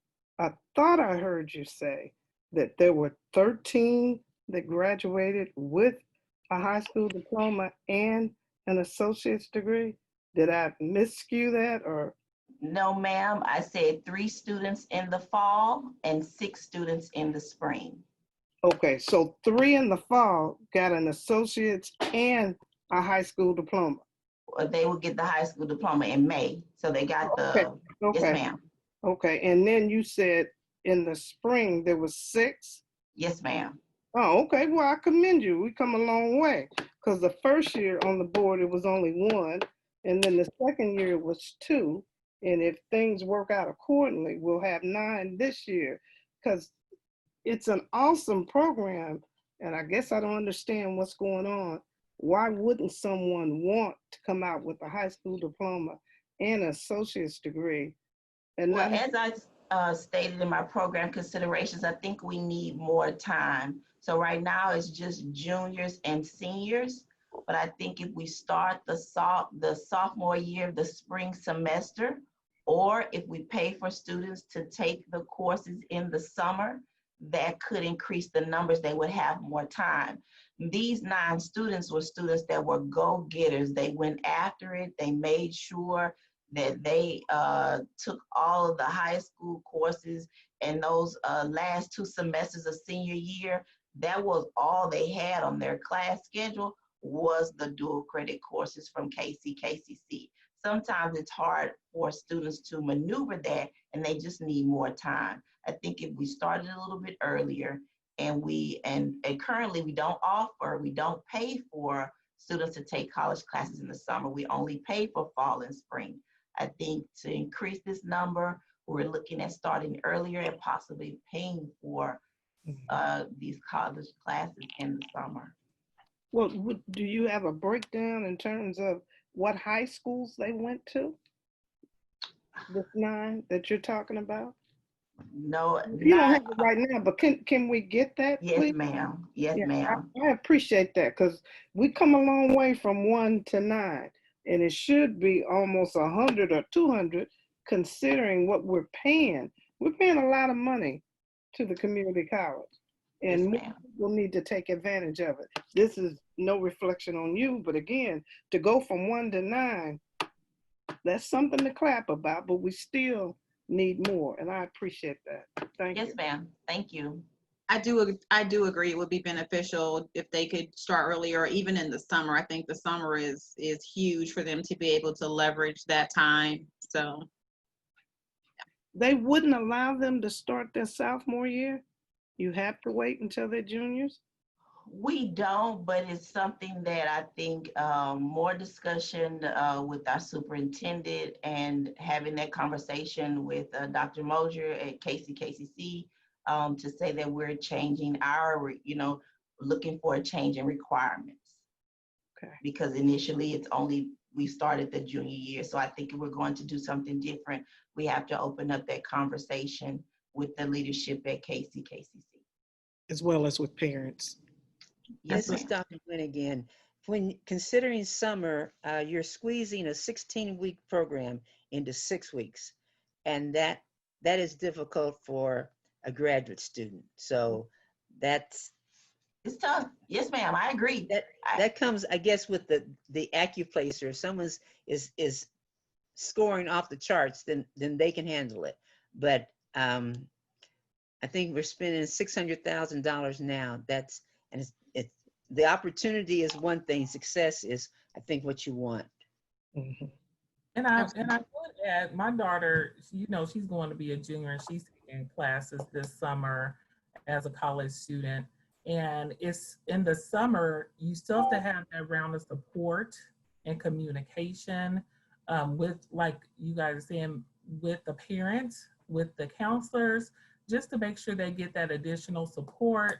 I heard you say that there were 13 that graduated with a high school diploma and an associate's degree. Did I misskew that, or? No, ma'am. I said 3 students in the fall and 6 students in the spring. Okay, so 3 in the fall got an associate's and a high school diploma. They will get the high school diploma in May. So they got Okay, yes, okay, ma'am. okay. And then you said in the spring there was 6? Yes, ma'am. Oh, okay. Well, I commend you. We come a long way, because the first year on the board it was only 1, and then the second year it was 2. And if things work out accordingly, we'll have 9 this year, because it's an awesome program. And I guess I don't understand what's going on. Why wouldn't someone want to come out with a high school diploma and an associate's degree? And Well, not, as I stated in my program considerations, I think we need more time. So right now it's just juniors and seniors. But I think if we start the sophomore year, the spring semester, or if we pay for students to take the courses in the summer, that could increase the numbers. They would have more time. These 9 students were students that were go-getters. They went after it. They made sure that they took all of the high school courses, and those last 2 semesters of senior year, that was all they had on their class schedule was the dual credit courses from KCKCC. Sometimes it's hard for students to maneuver that, and they just need more time. I think if we started a little bit earlier, and currently we don't pay for students to take college classes in the summer. We only pay for fall and spring. I think to increase this number, we're looking at starting earlier and possibly paying for these college classes in the summer. well, do you have a breakdown in terms of what high schools they went to? This 9 that you're talking about? No, You don't have it right now, but can we get that, yes, please? ma'am. Yes, Yeah, ma'am. I appreciate that, because we come a long way from 1 to 9, and it should be almost 100 or 200, considering what we're paying. We're paying a lot of money to the community college, and Yes, more ma'am. people need to take advantage of it. This is no reflection on you, but again, to go from 1 to 9, that's something to clap about, but we still need more, and I appreciate that. Thank you. Yes, ma'am. Thank you. I do agree it would be beneficial if they could start earlier, or even in the summer. I think the summer is huge for them to be able to leverage that time. So They wouldn't allow them to start their sophomore year? You have to wait until they're juniors? We don't, but it's something that I think more discussion with our superintendent and having that conversation with Dr. Mosier at KCKCC to say that we're changing our, looking for a change in requirements. Okay. Because initially we started the junior year. So I think if we're going to do something different, we have to open up that conversation with the leadership at KCKCC. As well as with parents. Yes, This is ma'am. Dr. Nguyen again. When considering summer, you're squeezing a 16-week program into 6 weeks, and that is difficult for a graduate student. So it's tough. Yes, ma'am. I agree. That comes, I guess, with the AccuPlacer. If someone is scoring off the charts, then they can handle it. But I think we're spending $600,000 now. The opportunity is one thing. Success is, I think, what you want. Mm-hmm. And I would add, my daughter, she's going to be a junior, and she's taking classes this summer as a college student. And it's in the summer, you still have to have that round of support and communication with, like you guys are saying, with the parents, with the counselors, just to make sure they get that additional support.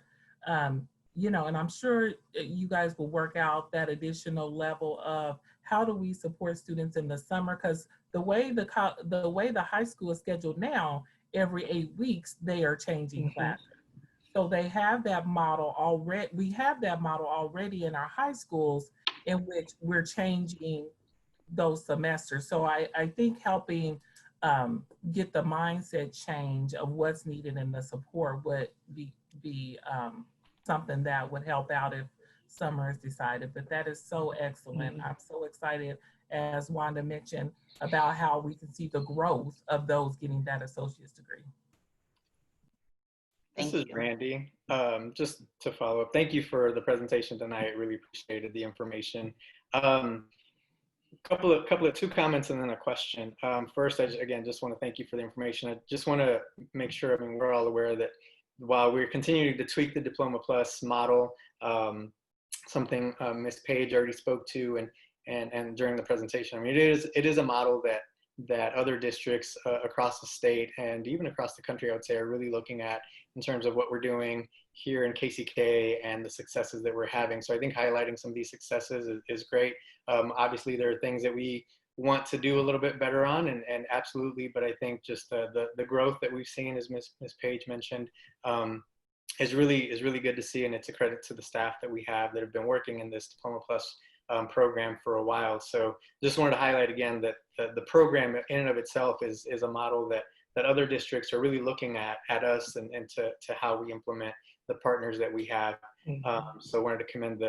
And I'm sure you guys will work out that additional level of how do we support students in the summer? Because the way the high school is scheduled now, every 8 weeks they are changing classes. So they have that model already. We have that model already in our high schools in which we're changing those semesters. So I think helping get the mindset change of what's needed in the support would be something that would help out if summer is decided. But that is so excellent. I'm so excited, as Wanda mentioned, about how we can see the growth of those getting that associate's degree. This is Randy. Just to follow up, thank you for the presentation tonight. Really appreciated the information. Two comments and then a question. First, again, just want to thank you for the information. I just want to make sure, we're all aware that while we're continuing to tweak the Diploma Plus model, something Ms. Page already spoke to and during the presentation, it is a model that other districts across the state and even across the country, I would say, are really looking at in terms of what we're doing here in KCK and the successes that we're having. So I think highlighting some of these successes is great. Obviously, there are things that we want to do a little bit better on, and absolutely, but I think just the growth that we've seen, as Ms. Page mentioned, is really good to see, and it's a credit to the staff that we have that have been working in this Diploma Plus program for a while. So just wanted to highlight again that the program in and of itself is a model that other districts are really looking at us and to how we implement the partners that we have. So I wanted to commend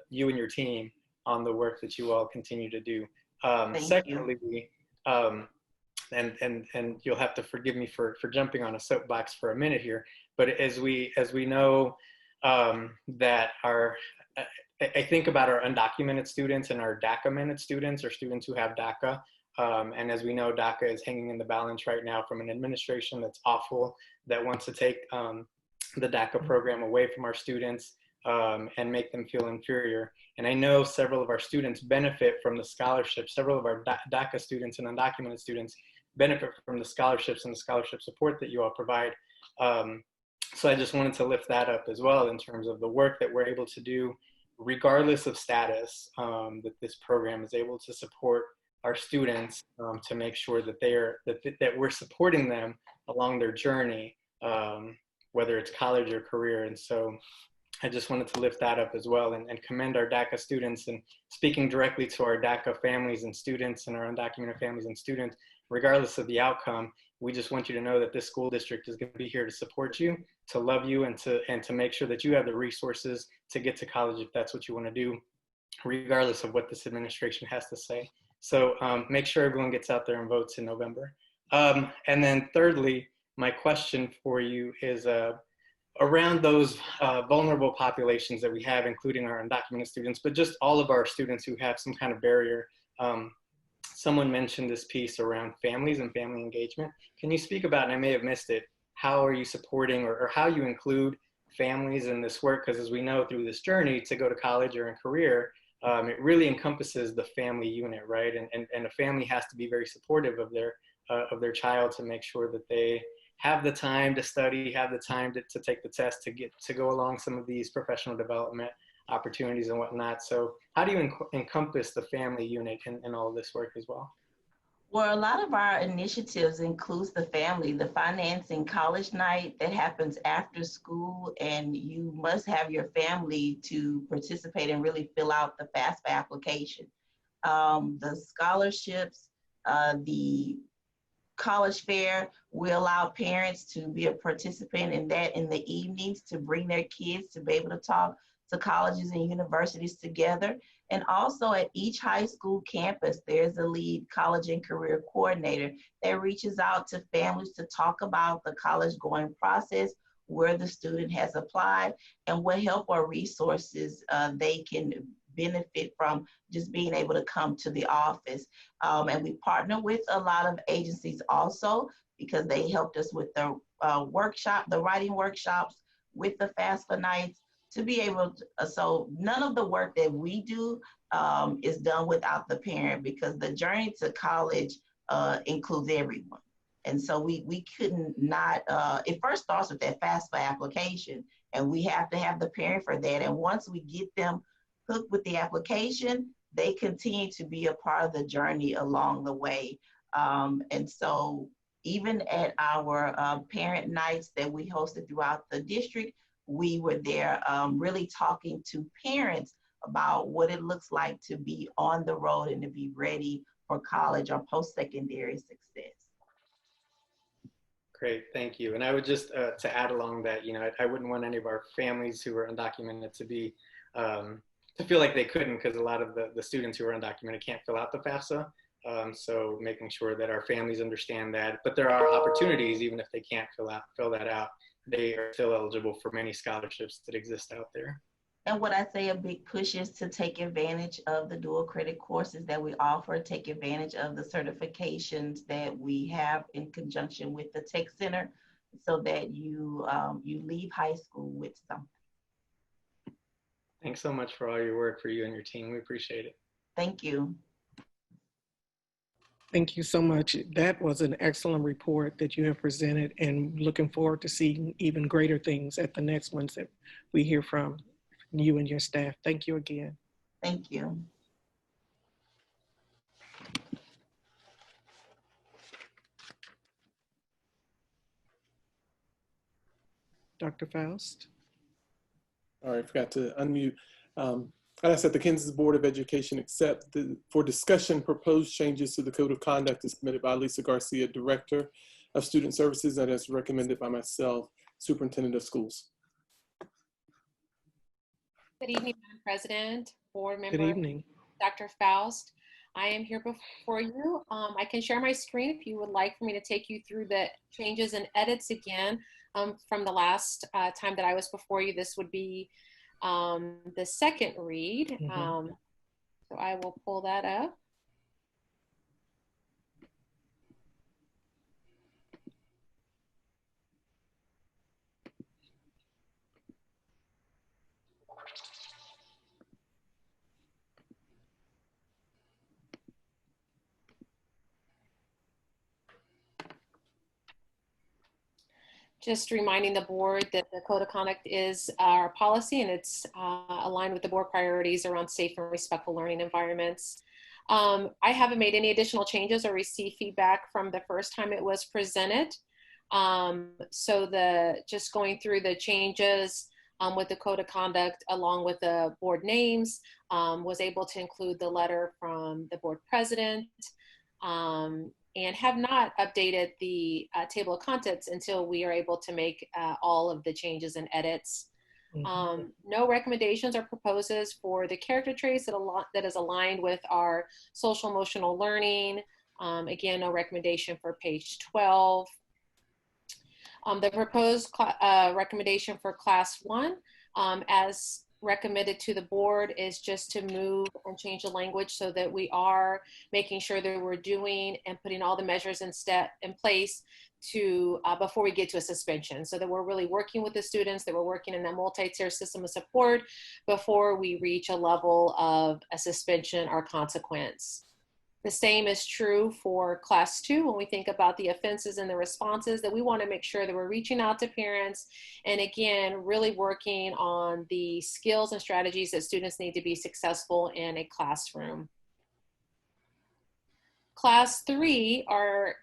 you and your team on the work that you all continue to do. Secondly, and you'll have to forgive me for jumping on a soapbox for a minute here, but as we know that I think about our undocumented students and our DACA-minute students, or students who have DACA. And as we know, DACA is hanging in the balance right now from an administration that's awful, that wants to take the DACA program away from our students and make them feel inferior. And I know several of our students benefit from the scholarships. Several of our DACA students and undocumented students benefit from the scholarships and the scholarship support that you all provide. So I just wanted to lift that up as well in terms of the work that we're able to do, regardless of status, that this program is able to support our students to make sure that that we're supporting them along their journey, whether it's college or career. And so I just wanted to lift that up as well and commend our DACA students, and speaking directly to our DACA families and students and our undocumented families and students, regardless of the outcome, we just want you to know that this school district is going to be here to support you, to love you, and to make sure that you have the resources to get to college if that's what you want to do, regardless of what this administration has to say. So make sure everyone gets out there and votes in November. And then thirdly, my question for you is around those vulnerable populations that we have, including our undocumented students, but just all of our students who have some kind of barrier. Someone mentioned this piece around families and family engagement. Can you speak about, and I may have missed it, how are you supporting or how you include families in this work? Because as we know, through this journey to go to college or a career, it really encompasses the family unit, right? And a family has to be very supportive of their child to make sure that they have the time to study, have the time to take the test, to go along some of these professional development opportunities and whatnot. So how do you encompass the family unit in all of this work as well? Well, a lot of our initiatives includes the family, the financing college night that happens after school, and you must have your family to participate and really fill out the FAFSA application. The scholarships, the college fair, we allow parents to be a participant in that in the evenings, to bring their kids to be able to talk to colleges and universities together. And also at each high school campus, there's a lead college and career coordinator that reaches out to families to talk about the college going process, where the student has applied, and what help or resources they can benefit from just being able to come to the office. And we partner with a lot of agencies also, because they helped us with the writing workshops, with the FAFSA nights, to be able to, so none of the work that we do is done without the parent, because the journey to college includes everyone. And so we couldn't not, it first starts with that FAFSA application, and we have to have the parent for that. And once we get them hooked with the application, they continue to be a part of the journey along the way. And so even at our parent nights that we hosted throughout the district, we were there really talking to parents about what it looks like to be on the road and to be ready for college or post-secondary success. Great, thank you. And I would just, to add along that, you know, I wouldn't want any of our families who are undocumented to be, to feel like they couldn't, because a lot of the students who are undocumented can't fill out the FAFSA. So making sure that our families understand that, but there are opportunities, even if they can't fill that out, they are still eligible for many scholarships that exist out there. And what I say a big push is to take advantage of the dual credit courses that we offer, take advantage of the certifications that we have in conjunction with the Tech Center, so that you leave high school with something. Thanks so much for all your work, for you and your team. We appreciate it. Thank you. Thank you so much. That was an excellent report that you have presented, and looking forward to seeing even greater things at the next ones that we hear from you and your staff. Thank you again. Thank you. Dr. Faust. All right, forgot to unmute. I ask that the Kansas Board of Education accept for discussion proposed changes to the Code of Conduct as submitted by Lisa Garcia, Director of Student Services, and as recommended by myself, Superintendent of Schools. Good evening, Madam President, board member. Good evening. Dr. Faust. I am here before you. I can share my screen if you would like for me to take you through the changes and edits again from the last time that I was before you. This would be the second read. So I will pull that up. Just reminding the board that the Code of Conduct is our policy, and it's aligned with the board priorities around safe and respectful learning environments. I haven't made any additional changes or received feedback from the first time it was presented. So just going through the changes with the Code of Conduct along with the board names, was able to include the letter from the board president, and have not updated the table of contents until we are able to make all of the changes and edits. No recommendations or proposals for the character traits that is aligned with our social emotional learning. Again, no recommendation for page 12. The proposed recommendation for class 1, as recommended to the board, is just to move and change the language so that we are making sure that we're doing and putting all the measures in place to before we get to a suspension, so that we're really working with the students, that we're working in that multi-tier system of support before we reach a level of a suspension or consequence. The same is true for class 2 when we think about the offenses and the responses, that we want to make sure that we're reaching out to parents and, again, really working on the skills and strategies that students need to be successful in a classroom. Class 3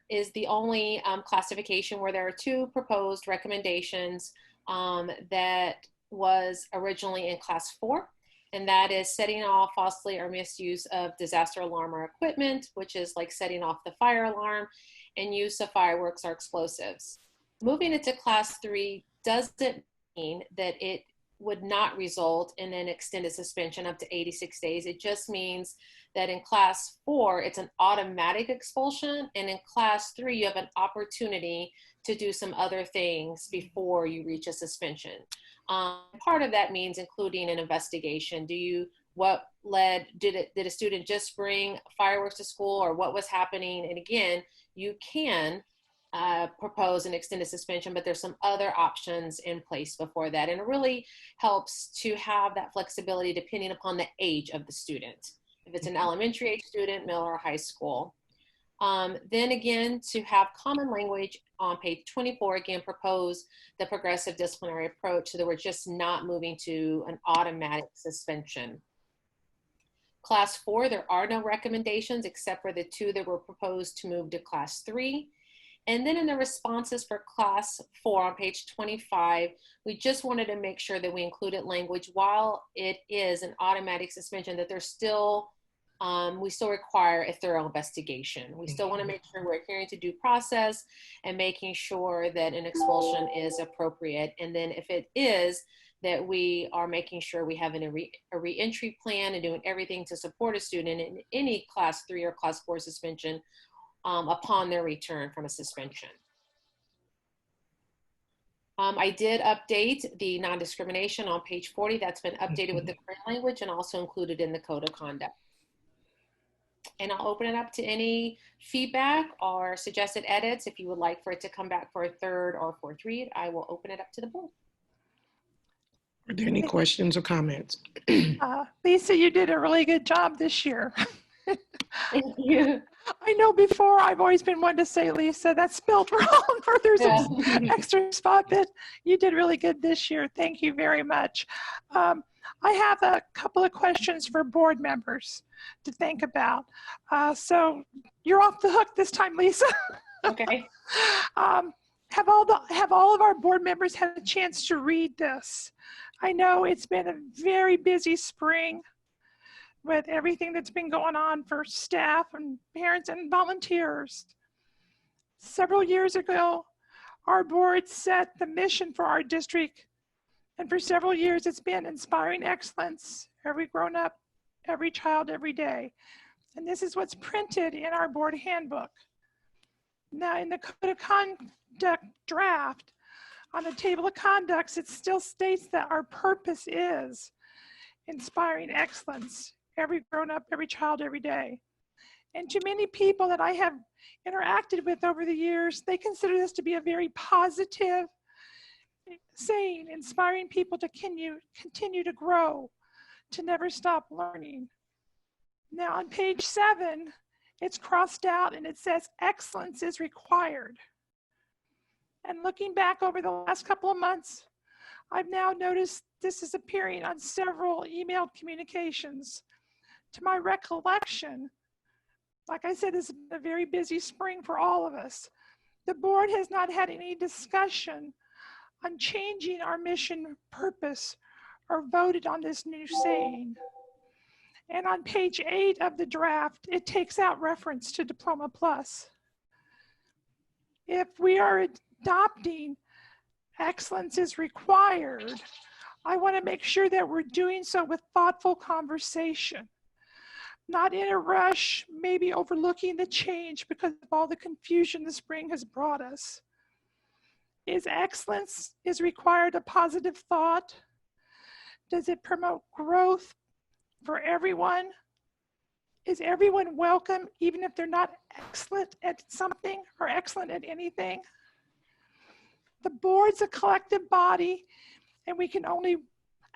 is the only classification where there are 2 proposed recommendations that was originally in class 4. And that is setting off falsely or misuse of disaster alarm or equipment, which is like setting off the fire alarm, and use of fireworks or explosives. Moving into class 3 doesn't mean that it would not result in an extended suspension up to 86 days. It just means that in class 4, it's an automatic expulsion, and in class 3, you have an opportunity to do some other things before you reach a suspension. Part of that means including an investigation. Did a student just bring fireworks to school, or what was happening? And again, you can propose an extended suspension, but there's some other options in place before that. And it really helps to have that flexibility depending upon the age of the student. If it's an elementary age student, middle, or high school. Then again, to have common language on page 24, again, propose the progressive disciplinary approach so that we're just not moving to an automatic suspension. Class 4, there are no recommendations except for the 2 that were proposed to move to class 3. And then in the responses for class 4 on page 25, we just wanted to make sure that we included language while it is an automatic suspension, that there's still, we still require a thorough investigation. We still want to make sure we're adhering to due process and making sure that an expulsion is appropriate. And then if it is, that we are making sure we have a re-entry plan and doing everything to support a student in any class 3 or class 4 suspension upon their return from a suspension. I did update the non-discrimination on page 40. That's been updated with the current language and also included in the code of conduct. And I'll open it up to any feedback or suggested edits. If you would like for it to come back for a third or fourth read, I will open it up to the board. Are there any questions or comments? Lisa, you did a really good job this year. Thank you. I know before I've always been one to say, Lisa, that's spelled wrong, or there's an extra spot, but you did really good this year. Thank you very much. I have a couple of questions for board members to think about. So you're off the hook this time, Lisa. Okay. Have all of our board members had a chance to read this? I know it's been a very busy spring with everything that's been going on for staff and parents and volunteers. Several years ago, our board set the mission for our district, and for several years it's been inspiring excellence, every grown-up, every child, every day. And this is what's printed in our board handbook. Now in the code of conduct draft, on the table of conducts, it still states that our purpose is inspiring excellence, every grown-up, every child, every day. And to many people that I have interacted with over the years, they consider this to be a very positive saying, inspiring people to continue to grow, to never stop learning. Now on page 7, it's crossed out and it says excellence is required. And looking back over the last couple of months, I've now noticed this is appearing on several emailed communications. To my recollection, like I said, this has been a very busy spring for all of us. The board has not had any discussion on changing our mission purpose or voted on this new saying. And on page 8 of the draft, it takes out reference to Diploma Plus. If we are adopting excellence is required, I want to make sure that we're doing so with thoughtful conversation, not in a rush, maybe overlooking the change because of all the confusion the spring has brought us. Is excellence is required a positive thought? Does it promote growth for everyone? Is everyone welcome even if they're not excellent at something or excellent at anything? The board's a collective body and we can only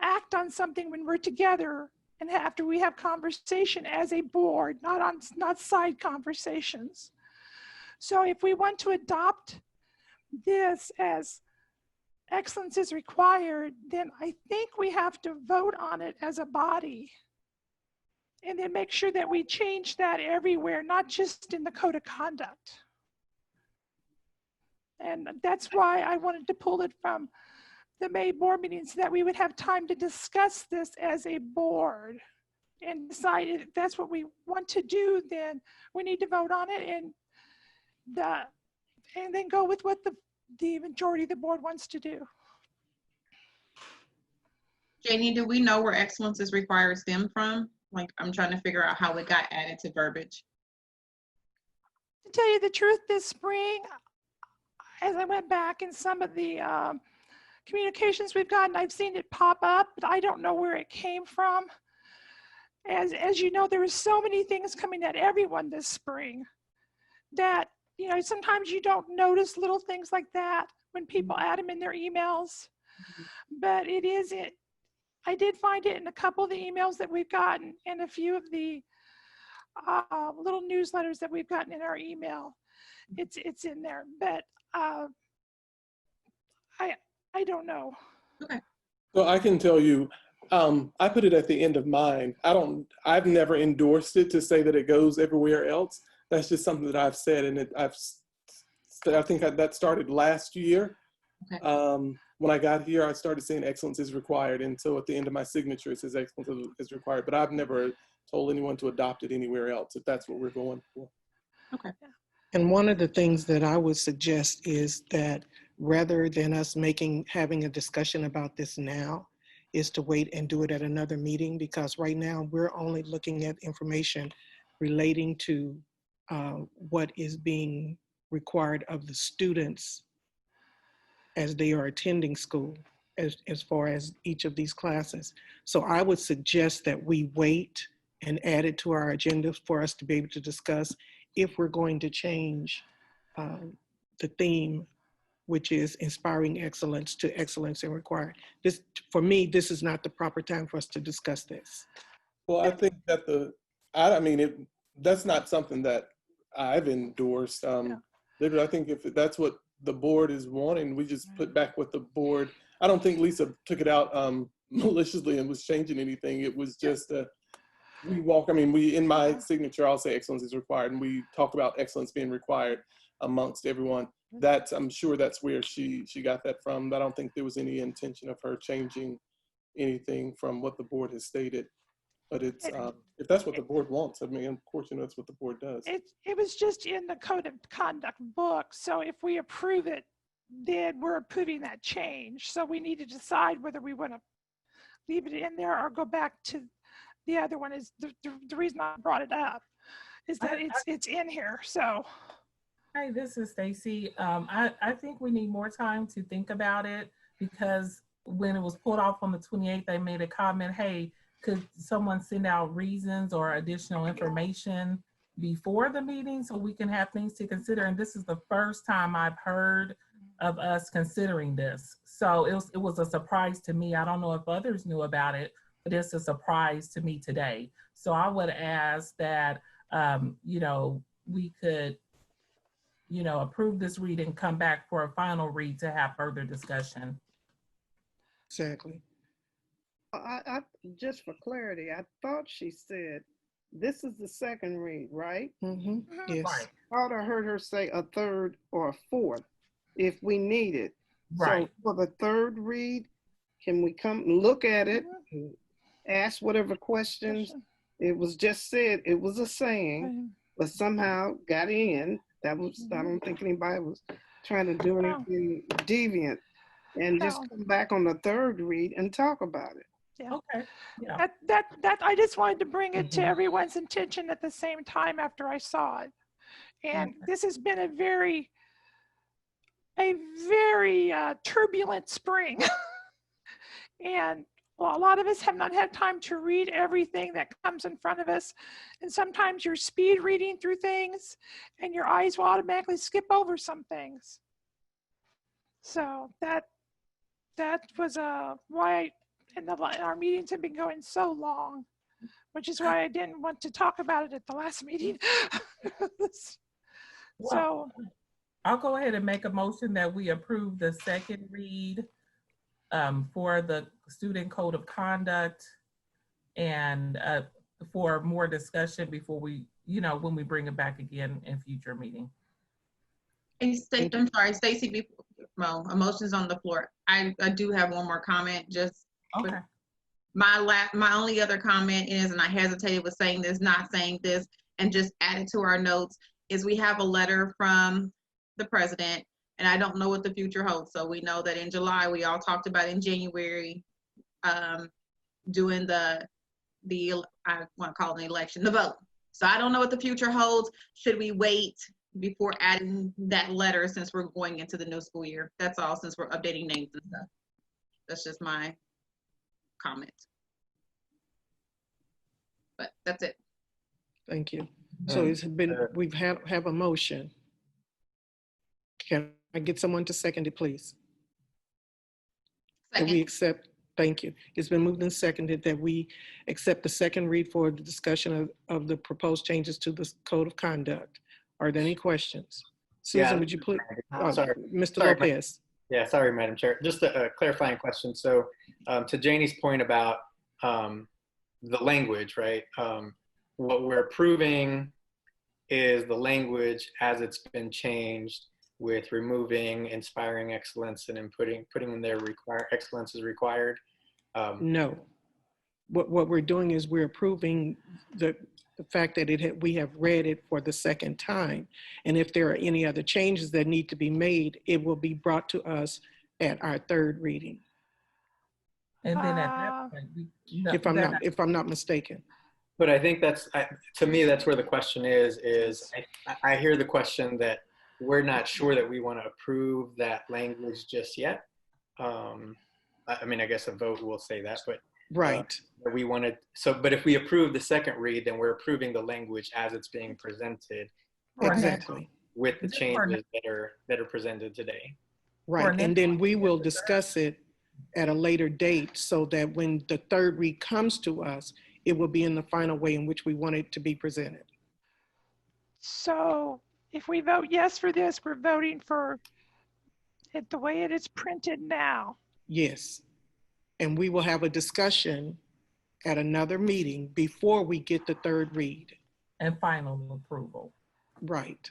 act on something when we're together and after we have conversation as a board, not side conversations. So if we want to adopt this as excellence is required, then I think we have to vote on it as a body and then make sure that we change that everywhere, not just in the code of conduct. And that's why I wanted to pull it from the May board meeting so that we would have time to discuss this as a board and decide if that's what we want to do, then we need to vote on it and then go with what the majority of the board wants to do. Janie, do we know where excellence is required stemmed from? Like, I'm trying to figure out how it got added to verbiage. To tell you the truth, this spring, as I went back in some of the communications we've gotten, I've seen it pop up, but I don't know where it came from. As you know, there were so many things coming at everyone this spring that, you know, sometimes you don't notice little things like that when people add them in their emails, but I did find it in a couple of the emails that we've gotten and a few of the little newsletters that we've gotten in our email. It's in there, but I don't know. Okay. So I can tell you, I put it at the end of mine. I've never endorsed it to say that it goes everywhere else. That's just something that I've said, and I've I think that started last year. Okay. When I got here, I started saying excellence is required. And so at the end of my signature, it says excellence is required. But I've never told anyone to adopt it anywhere else, if that's what we're going for. Okay. And one of the things that I would suggest is that rather than us having a discussion about this now, is to wait and do it at another meeting, because right now we're only looking at information relating to what is being required of the students as they are attending school, as far as each of these classes. So I would suggest that we wait and add it to our agenda for us to be able to discuss if we're going to change the theme, which is inspiring excellence to excellence and required. This, for me, this is not the proper time for us to discuss this. Well, I think that that's not something that I've endorsed. Literally, I think if that's what the board is wanting, we just put back what the board. I don't think Lisa took it out maliciously and was changing anything. It was just in my signature, I'll say excellence is required, and we talk about excellence being required amongst everyone. I'm sure that's where she got that from. But I don't think there was any intention of her changing anything from what the board has stated. But it's if that's what the board wants, I mean, of course, that's what the board does. It was just in the code of conduct book. So if we approve it, then we're approving that change. So we need to decide whether we want to leave it in there or go back to the other one. Is the reason I brought it up is that it's in here. So. Hi, this is Stacy. I think we need more time to think about it, because when it was pulled off on the 28th, they made a comment, hey, could someone send out reasons or additional information before the meeting so we can have things to consider? And this is the first time I've heard of us considering this. So it was a surprise to me. I don't know if others knew about it, but it's a surprise to me today. So I would ask that, we could, approve this read and come back for a final read to have further discussion. Exactly. I just for clarity, I thought she said this is the second read, right? Mm-hmm. Yes. Right. I thought I heard her say a third or a fourth if we need it. Right. So for the third read, can we come look at it, and ask whatever questions? It was just said, it was a saying, but somehow got in. That was, I don't think anybody was trying to do anything deviant, and just come back on the third read and talk about it. Yeah. Okay. Yeah. That I just wanted to bring it to everyone's attention at the same time after I saw it. And this has been a very turbulent spring. And a lot of us have not had time to read everything that comes in front of us. And sometimes you're speed reading through things and your eyes will automatically skip over some things. So that was why our meetings have been going so long, which is why I didn't want to talk about it at the last meeting. So I'll go ahead and make a motion that we approve the second read for the student code of conduct, and for more discussion before we, when we bring it back again in future meeting. Hey, I'm sorry, Stacy, a motion's on the floor. I do have one more comment. Just okay. My only other comment is, and I hesitated with saying this, not saying this, and just added to our notes, is we have a letter from the president, and I don't know what the future holds. So we know that in July, we all talked about in January, doing the I want to call it an election, the vote. So I don't know what the future holds. Should we wait before adding that letter since we're going into the new school year? That's all, since we're updating names and stuff. That's just my comment. But that's it. Thank you. So it's been, we've have a motion. Can I get someone to second it, please? That we accept, thank you. It's been moved and seconded that we accept the second read for the discussion of the proposed changes to the code of conduct. Are there any questions? Susan, would you please? Sorry. Mr. Lopez. Sorry, Madam Chair. Just a clarifying question. So to Janie's point about the language, right? What we're approving is the language as it's been changed with removing inspiring excellence and then putting in there excellence is required? No. What we're doing is we're approving the fact that we have read it for the second time. And if there are any other changes that need to be made, it will be brought to us at our third reading. And then at that point, If I'm not mistaken. But I think to me, that's where the question is I hear the question that we're not sure that we want to approve that language just yet. I mean, I guess a vote will say that, but right. We wanted, but if we approve the second read, then we're approving the language as it's being presented. Exactly. With the changes that are presented today. Right, and then we will discuss it at a later date so that when the third read comes to us, it will be in the final way in which we want it to be presented. So if we vote yes for this, we're voting for it the way it is printed now. Yes, and we will have a discussion at another meeting before we get the third read. And final approval. Right.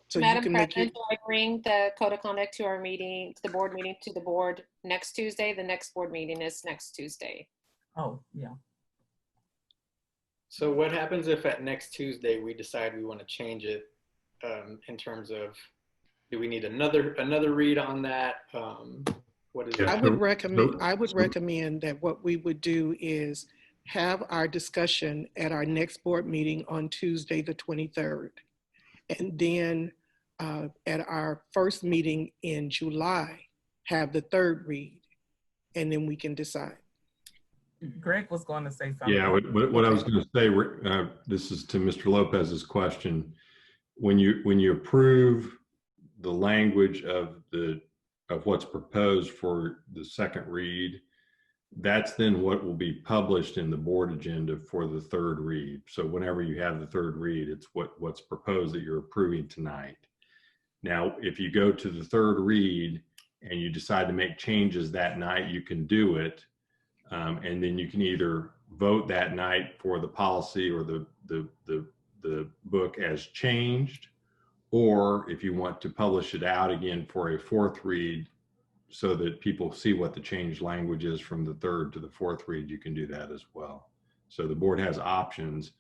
So Madam President, do I bring the code of conduct to our meeting, to the board meeting, to the board next Tuesday? The next board meeting is next Tuesday. Oh, yeah. So what happens if at next Tuesday we decide we want to change it in terms of, do we need another read on that? What is that? I would recommend that what we would do is have our discussion at our next board meeting on Tuesday, the 23rd. And then at our first meeting in July, have the third read, and then we can decide. Greg was going to say something. Yeah, what I was going to say, this is to Mr. Lopez's question. When you approve the language of what's proposed for the second read, that's then what will be published in the board agenda for the third read. So whenever you have the third read, it's what's proposed that you're approving tonight. Now, if you go to the third read and you decide to make changes that night, you can do it. And then you can either vote that night for the policy or the book as changed, or if you want to publish it out again for a fourth read, so that people see what the changed language is from the third to the fourth read, you can do that as well. So the board has options,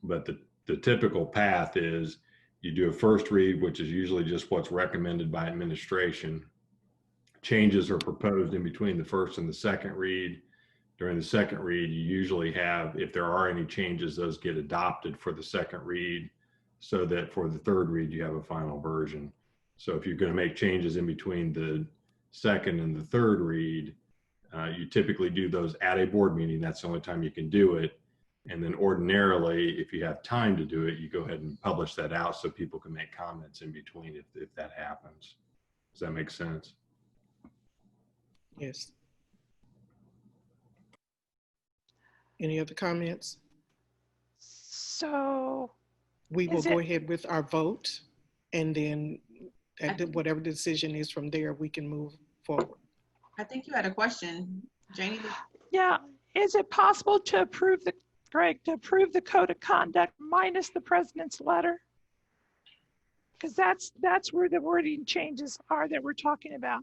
but the typical path is you do a first read, which is usually just what's recommended by administration. Changes are proposed in between the first and the second read. During the second read, you usually have, if there are any changes, those get adopted for the second read, so that for the third read, you have a final version. So if you're going to make changes in between the second and the third read, you typically do those at a board meeting. That's the only time you can do it. And then ordinarily, if you have time to do it, you go ahead and publish that out so people can make comments in between if that happens. Does that make sense? Yes. Any other comments? So we will go ahead with our vote, and then whatever the decision is from there, we can move forward. I think you had a question, Janie. Yeah, is it possible to approve the code of conduct minus the president's letter? Because that's where the wording changes are that we're talking about.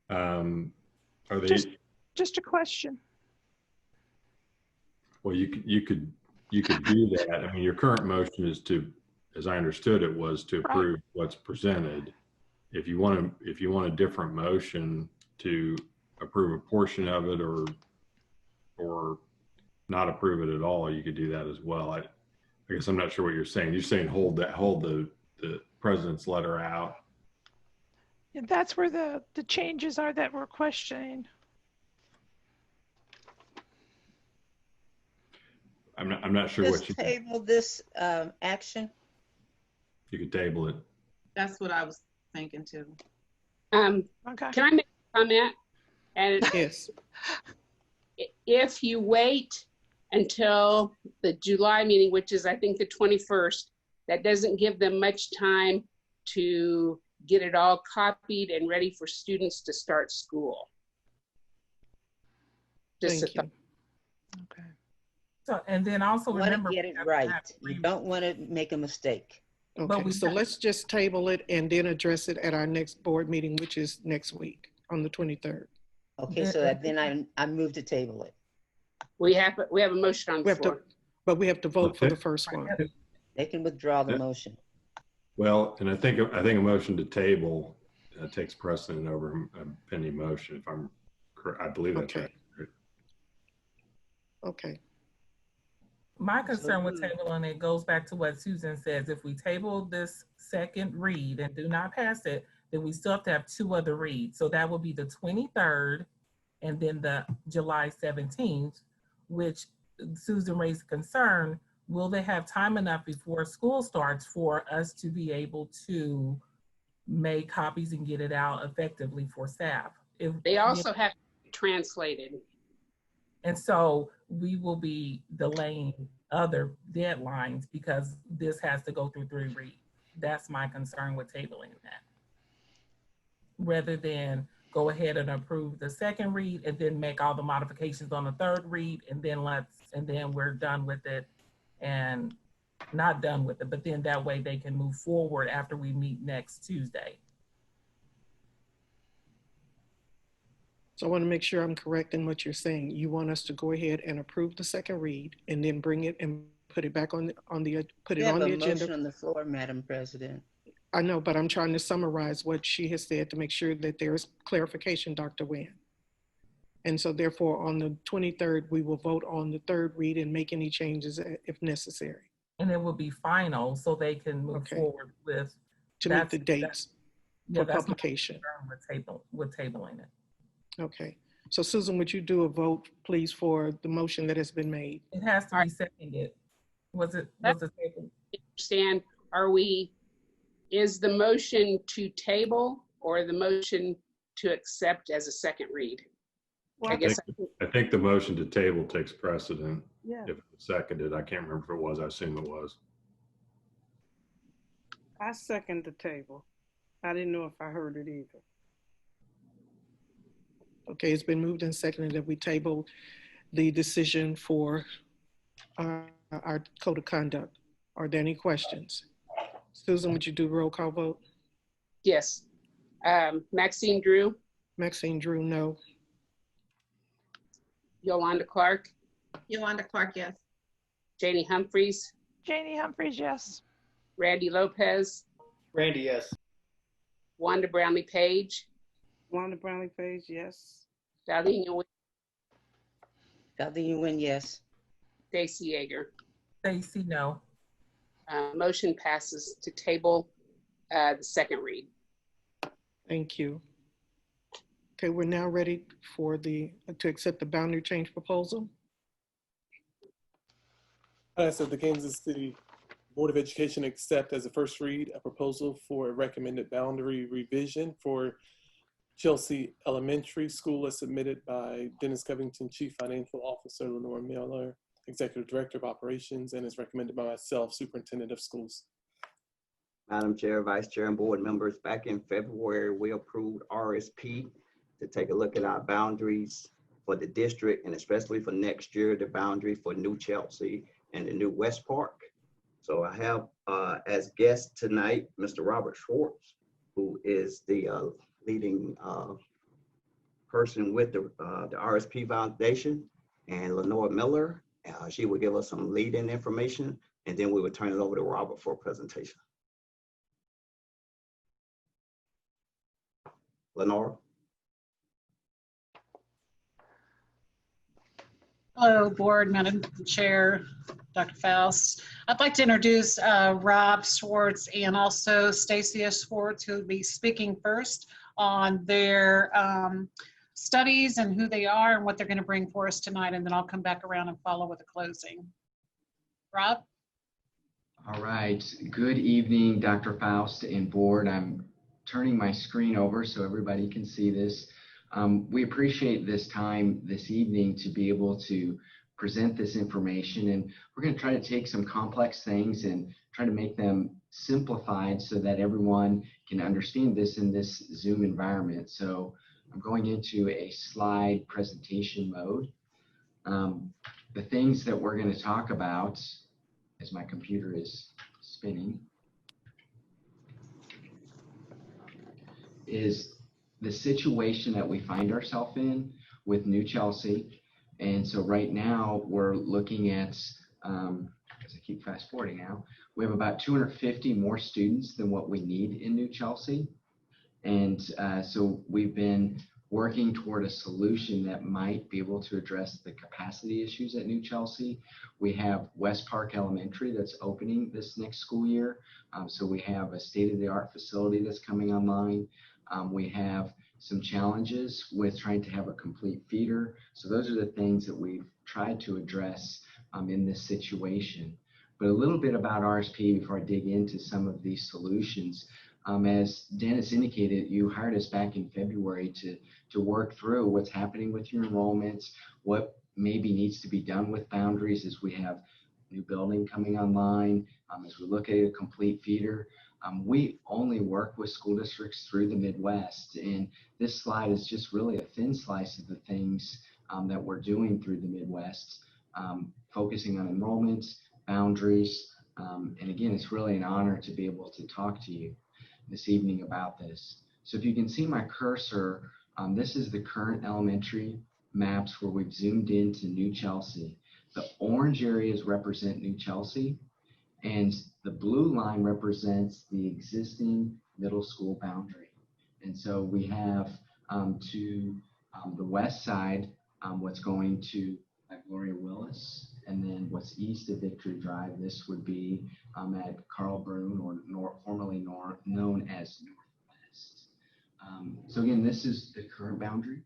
Are they just a question? Well, you could do that. I mean, your current motion is to, as I understood it, was to approve what's presented. If you want a different motion to approve a portion of it or not approve it at all, you could do that as well. I guess I'm not sure what you're saying. You're saying hold the president's letter out. And that's where the changes are that we're questioning. I'm not sure Just what you table this action. You could table it. That's what I was thinking too. Okay. Can I make a comment? And yes. If you wait until the July meeting, which is I think the 21st, that doesn't give them much time to get it all copied and ready for students to start school. Thank you. Okay. So, and then also Want remember, to get it right. You don't want to make a mistake. Okay, so let's just table it and then address it at our next board meeting, which is next week on the 23rd. Okay, so then I move to table it. We have a motion on the floor. But we have to vote for the first one. They can withdraw the motion. Well, and I think a motion to table takes precedent over a pending motion. If I'm correct, I believe that's right. Okay. My concern with tabling it goes back to what Susan says. If we table this second read and do not pass it, then we still have to have 2 other reads. So that will be the 23rd and then the July 17th, which Susan raised concern. Will they have time enough before school starts for us to be able to make copies and get it out effectively for staff? They also have to be translated. And so we will be delaying other deadlines because this has to go through 3 reads. That's my concern with tabling that. Rather than go ahead and approve the second read and then make all the modifications on the 3rd read and then we're done with it and not done with it, but then that way they can move forward after we meet next Tuesday. So I want to make sure I'm correct in what you're saying. You want us to go ahead and approve the second read and then bring it and put it back on the agenda. Motion on the floor, Madam President. I know, but I'm trying to summarize what she has said to make sure that there is clarification, Dr. Nguyen. And so therefore on the 23rd, we will vote on the 3rd read and make any changes if necessary. And it will be final so they can move forward with. To meet the dates for publication. With tabling it. Okay, so Susan, would you do a vote, please, for the motion that has been made? It has to be seconded. Was it tabled? Understand, is the motion to table or the motion to accept as a second read? Well, I think the motion to table takes precedent. Yeah. If it's seconded, I can't remember if it was, I assume it was. I second the table. I didn't know if I heard it either. Okay, it's been moved and seconded that we table the decision for our code of conduct. Are there any questions? Susan, would you do a roll call vote? Yes. Maxine Drew? Maxine Drew, no. Yolanda Clark? Yolanda Clark, yes. Janie Humphreys? Janie Humphreys, yes. Randy Lopez? Randy, yes. Wanda Brownlee Page? Wanda Brownlee Page, yes. Valdine Nguyen? Valdine Nguyen, yes. Stacy Yeager? Stacy, no. Motion passes to table the second read. Thank you. Okay, we're now ready for to accept the boundary change proposal. I ask that the Kansas City Board of Education accept as a first read a proposal for a recommended boundary revision for Chelsea Elementary School as submitted by Dennis Covington, Chief Financial Officer, Lenore Miller, Executive Director of Operations, and is recommended by myself, Superintendent of Schools. Madam Chair, Vice Chair, and board members, back in February, we approved RSP to take a look at our boundaries for the district and especially for next year, the boundary for New Chelsea and the new West Park. So I have as guest tonight, Mr. Robert Schwartz, who is the leading person with the RSP Foundation, and Lenore Miller. She will give us some lead-in information, and then we will turn it over to Robert for a presentation. Lenore. Hello, board, Madam Chair, Dr. Faust. I'd like to introduce Rob Schwartz and also Stacia Schwartz, who will be speaking first on their studies and who they are and what they're going to bring for us tonight, and then I'll come back around and follow with a closing. Rob? All right. Good evening, Dr. Faust and board. I'm turning my screen over so everybody can see this. We appreciate this time this evening to be able to present this information, and we're going to try to take some complex things and try to make them simplified so that everyone can understand this in this Zoom environment. So I'm going into a slide presentation mode. The things that we're going to talk about, as my computer is spinning, is the situation that we find ourselves in with New Chelsea. And so right now we're looking at, as I keep fast forwarding now, we have about 250 more students than what we need in New Chelsea. And so we've been working toward a solution that might be able to address the capacity issues at New Chelsea. We have West Park Elementary that's opening this next school year. So we have a state-of-the-art facility that's coming online. We have some challenges with trying to have a complete feeder. So those are the things that we've tried to address in this situation. But a little bit about RSP before I dig into some of these solutions. As Dennis indicated, you hired us back in February to work through what's happening with your enrollments, what maybe needs to be done with boundaries as we have new building coming online, as we look at a complete feeder. We only work with school districts through the Midwest, and this slide is just really a thin slice of the things that we're doing through the Midwest, focusing on enrollments, boundaries, and again, it's really an honor to be able to talk to you this evening about this. So if you can see my cursor, this is the current elementary maps where we've zoomed into New Chelsea. The orange areas represent New Chelsea, and the blue line represents the existing middle school boundary. And so we have to the west side, what's going to Gloria Willis, and then what's east of Victory Drive, this would be at Carl Brune, or formerly known as Northwest. So again, this is the current boundary.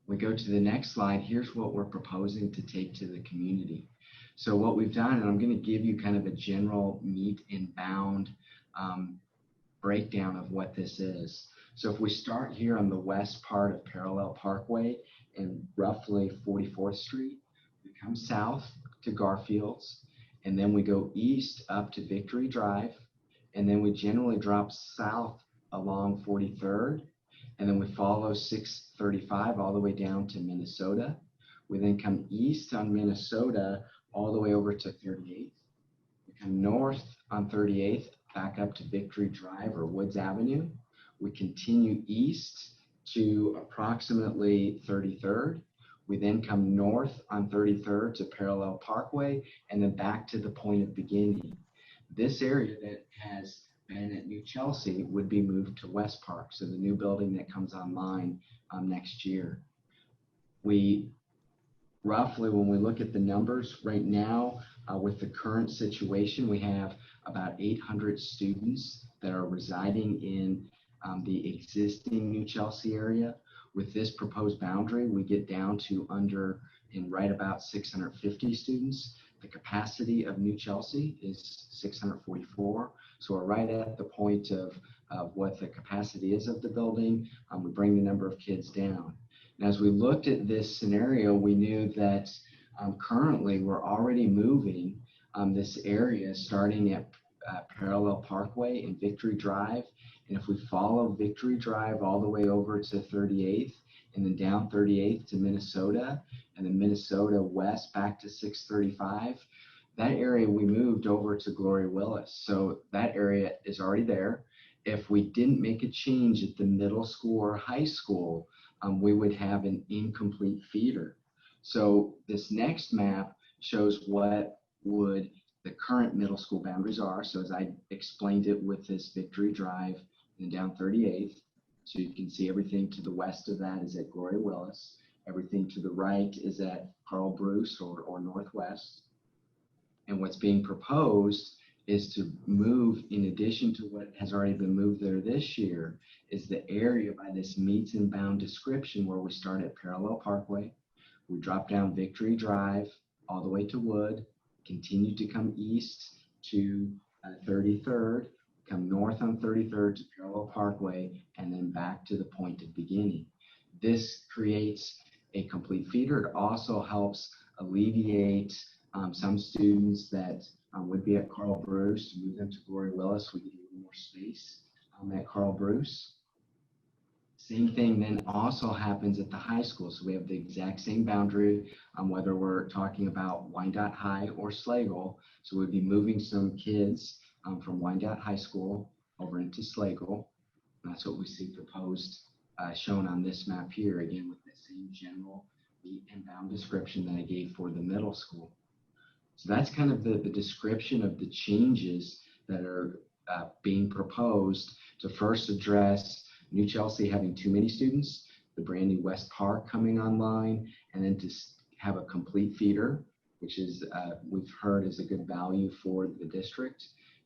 We go to the next slide. Here's what we're proposing to take to the community. So what we've done, and I'm going to give you kind of a general meet and bound breakdown of what this is. So if we start here on the west part of Parallel Parkway and roughly 44th Street, we come south to Garfield's, and then we go east up to Victory Drive, and then we generally drop south along 43rd, and then we follow 635 all the way down to Minnesota. We then come east on Minnesota all the way over to 38th. We come north on 38th back up to Victory Drive or Woods Avenue. We continue east to approximately 33rd. We then come north on 33rd to Parallel Parkway, and then back to the point of beginning. This area that has been at New Chelsea would be moved to West Park, so the new building that comes online next year. We roughly, when we look at the numbers right now, with the current situation, we have about 800 students that are residing in the existing New Chelsea area. With this proposed boundary, we get down to right about 650 students. The capacity of New Chelsea is 644. So we're right at the point of what the capacity is of the building. We bring the number of kids down. And as we looked at this scenario, we knew that currently we're already moving this area starting at Parallel Parkway and Victory Drive. And if we follow Victory Drive all the way over to 38th and then down 38th to Minnesota, and then Minnesota west back to 635, that area we moved over to Gloria Willis. So that area is already there. If we didn't make a change at the middle school or high school, we would have an incomplete feeder. So this next map shows what would the current middle school boundaries are. So as I explained it with this Victory Drive and down 38th, so you can see everything to the west of that is at Gloria Willis. Everything to the right is at Carl Bruce or Northwest. And what's being proposed is to move, in addition to what has already been moved there this year, is the area by this meets and bound description where we start at Parallel Parkway. We drop down Victory Drive all the way to Wood, continue to come east to 33rd, come north on 33rd to Parallel Parkway, and then back to the point of beginning. This creates a complete feeder. It also helps alleviate some students that would be at Carl Bruce, to move them to Gloria Willis. We get a little more space at Carl Bruce. Same thing then also happens at the high school. So we have the exact same boundary, whether we're talking about Wyandotte High or Slagle. So we'd be moving some kids from Wyandotte High School over into Slagle. That's what we see proposed, shown on this map here, again with the same general meat and bound description that I gave for the middle school. So that's kind of the description of the changes that are being proposed to first address New Chelsea having too many students, the brand new West Park coming online, and then to have a complete feeder, which is we've heard is a good value for the district,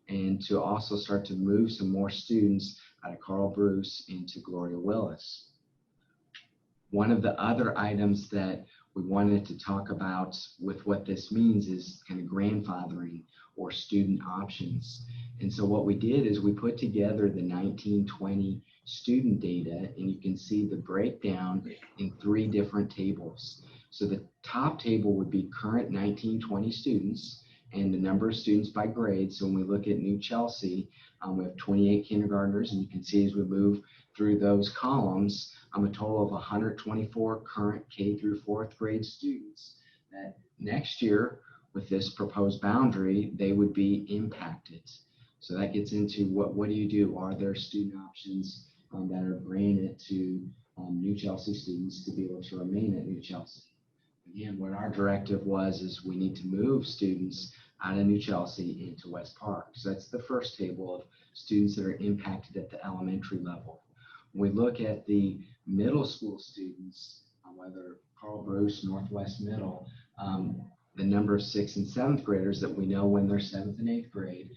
and to also start to move some more students out of Carl Bruce into Gloria Willis. One of the other items that we wanted to talk about with what this means is kind of grandfathering or student options. And so what we did is we put together the 1920 student data, and you can see the breakdown in 3 different tables. So the top table would be current 1920 students and the number of students by grade. So when we look at New Chelsea, we have 28 kindergartners, and you can see as we move through those columns, a total of 124 current K through 4th grade students that next year with this proposed boundary, they would be impacted. So that gets into what do you do? Are there student options that are granted to New Chelsea students to be able to remain at New Chelsea? Again, what our directive was is we need to move students out of New Chelsea into West Park. So that's the first table of students that are impacted at the elementary level. When we look at the middle school students, whether Carl Bruce, Northwest Middle, the number of 6th and 7th graders that we know when they're 7th and 8th grade,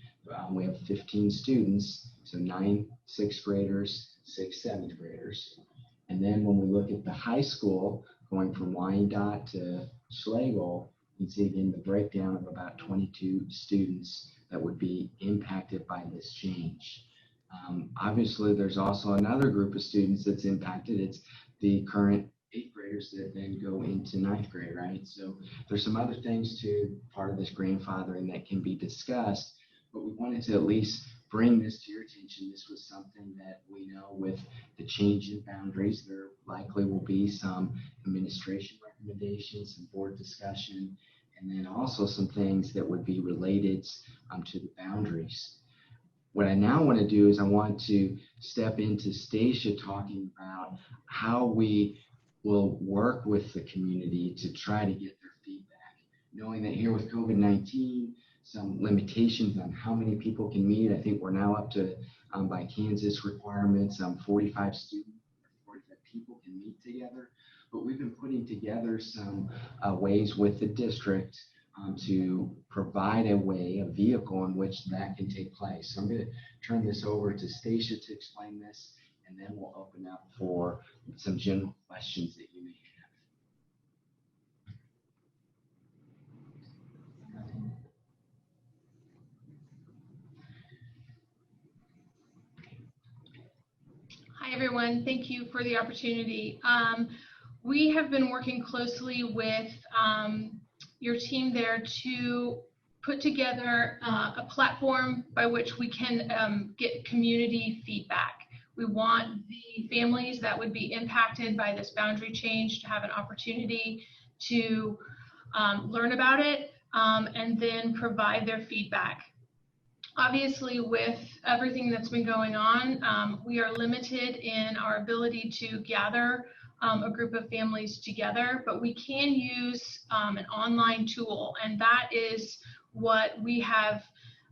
we have 15 students, so 9 6th graders, 6 7th graders. And then when we look at the high school, going from Wyandotte to Slagle, you can see again the breakdown of about 22 students that would be impacted by this change. Obviously, there's also another group of students that's impacted. It's the current 8th graders that then go into 9th grade, right? So there's some other things to part of this grandfathering that can be discussed, but we wanted to at least bring this to your attention. This was something that we know with the change in boundaries, there likely will be some administration recommendations, some board discussion, and then also some things that would be related to the boundaries. What I now want to do is I want to step into Stacia talking about how we will work with the community to try to get their feedback, knowing that here with COVID-19, some limitations on how many people can meet. I think we're now up to, by Kansas requirements, 45 people can meet together. But we've been putting together some ways with the district to provide a way, a vehicle in which that can take place. So I'm going to turn this over to Stacia to explain this, and then we'll open up for some general questions that you may have. Hi, everyone. Thank you for the opportunity. We have been working closely with your team there to put together a platform by which we can get community feedback. We want the families that would be impacted by this boundary change to have an opportunity to learn about it and then provide their feedback. Obviously, with everything that's been going on, we are limited in our ability to gather a group of families together, but we can use an online tool, and that is what we have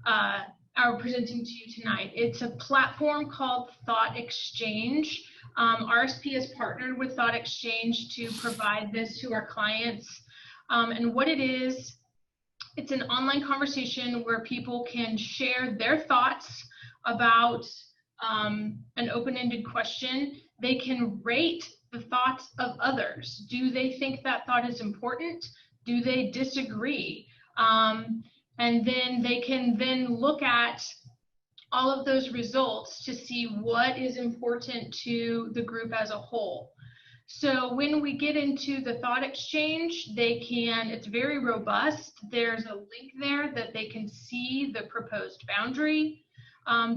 are presenting to you tonight. It's a platform called Thought Exchange. RSP has partnered with Thought Exchange to provide this to our clients, and what it is, it's an online conversation where people can share their thoughts about an open-ended question. They can rate the thoughts of others. Do they think that thought is important? Do they disagree? And then they can then look at all of those results to see what is important to the group as a whole. So when we get into the thought exchange, it's very robust. There's a link there that they can see the proposed boundary.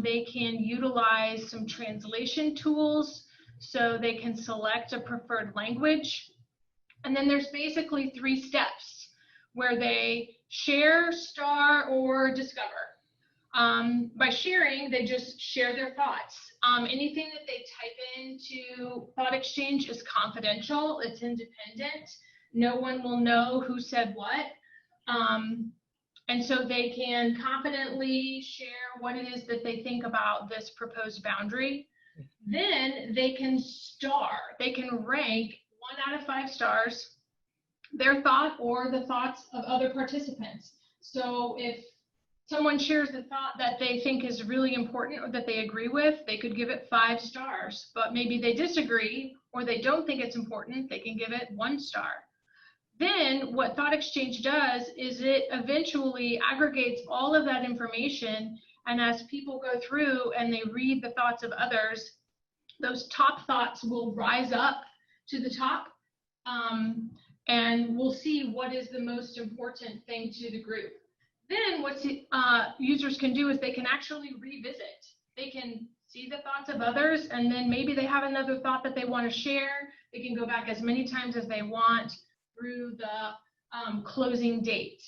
They can utilize some translation tools So they can select a preferred language. And then there's basically 3 steps where they share, star, or discover. By sharing, they just share their thoughts. Anything that they type into Thought Exchange is confidential, it's independent. No one will know who said what. And so they can confidently share what it is that they think about this proposed boundary. Then they can rank 1 out of 5 stars, their thought or the thoughts of other participants. So if someone shares the thought that they think is really important or that they agree with, they could give it 5 stars. But maybe they disagree or they don't think it's important, they can give it 1 star. Then what Thought Exchange does is it eventually aggregates all of that information, and as people go through and they read the thoughts of others, those top thoughts will rise up to the top, and we'll see what is the most important thing to the group. Then what users can do is they can actually revisit. They can see the thoughts of others, and then maybe they have another thought that they want to share. They can go back as many times as they want through the closing date.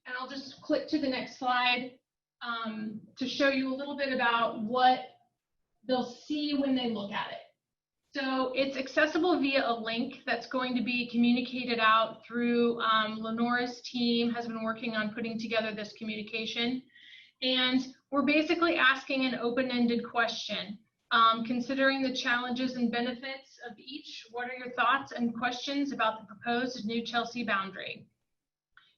And I'll just click to the next slide to show you a little bit about what they'll see when they look at it. So it's accessible via a link that's going to be communicated out through Lenora's team has been working on putting together this communication. And we're basically asking an open-ended question. Considering the challenges and benefits of each, what are your thoughts and questions about the proposed New Chelsea boundary?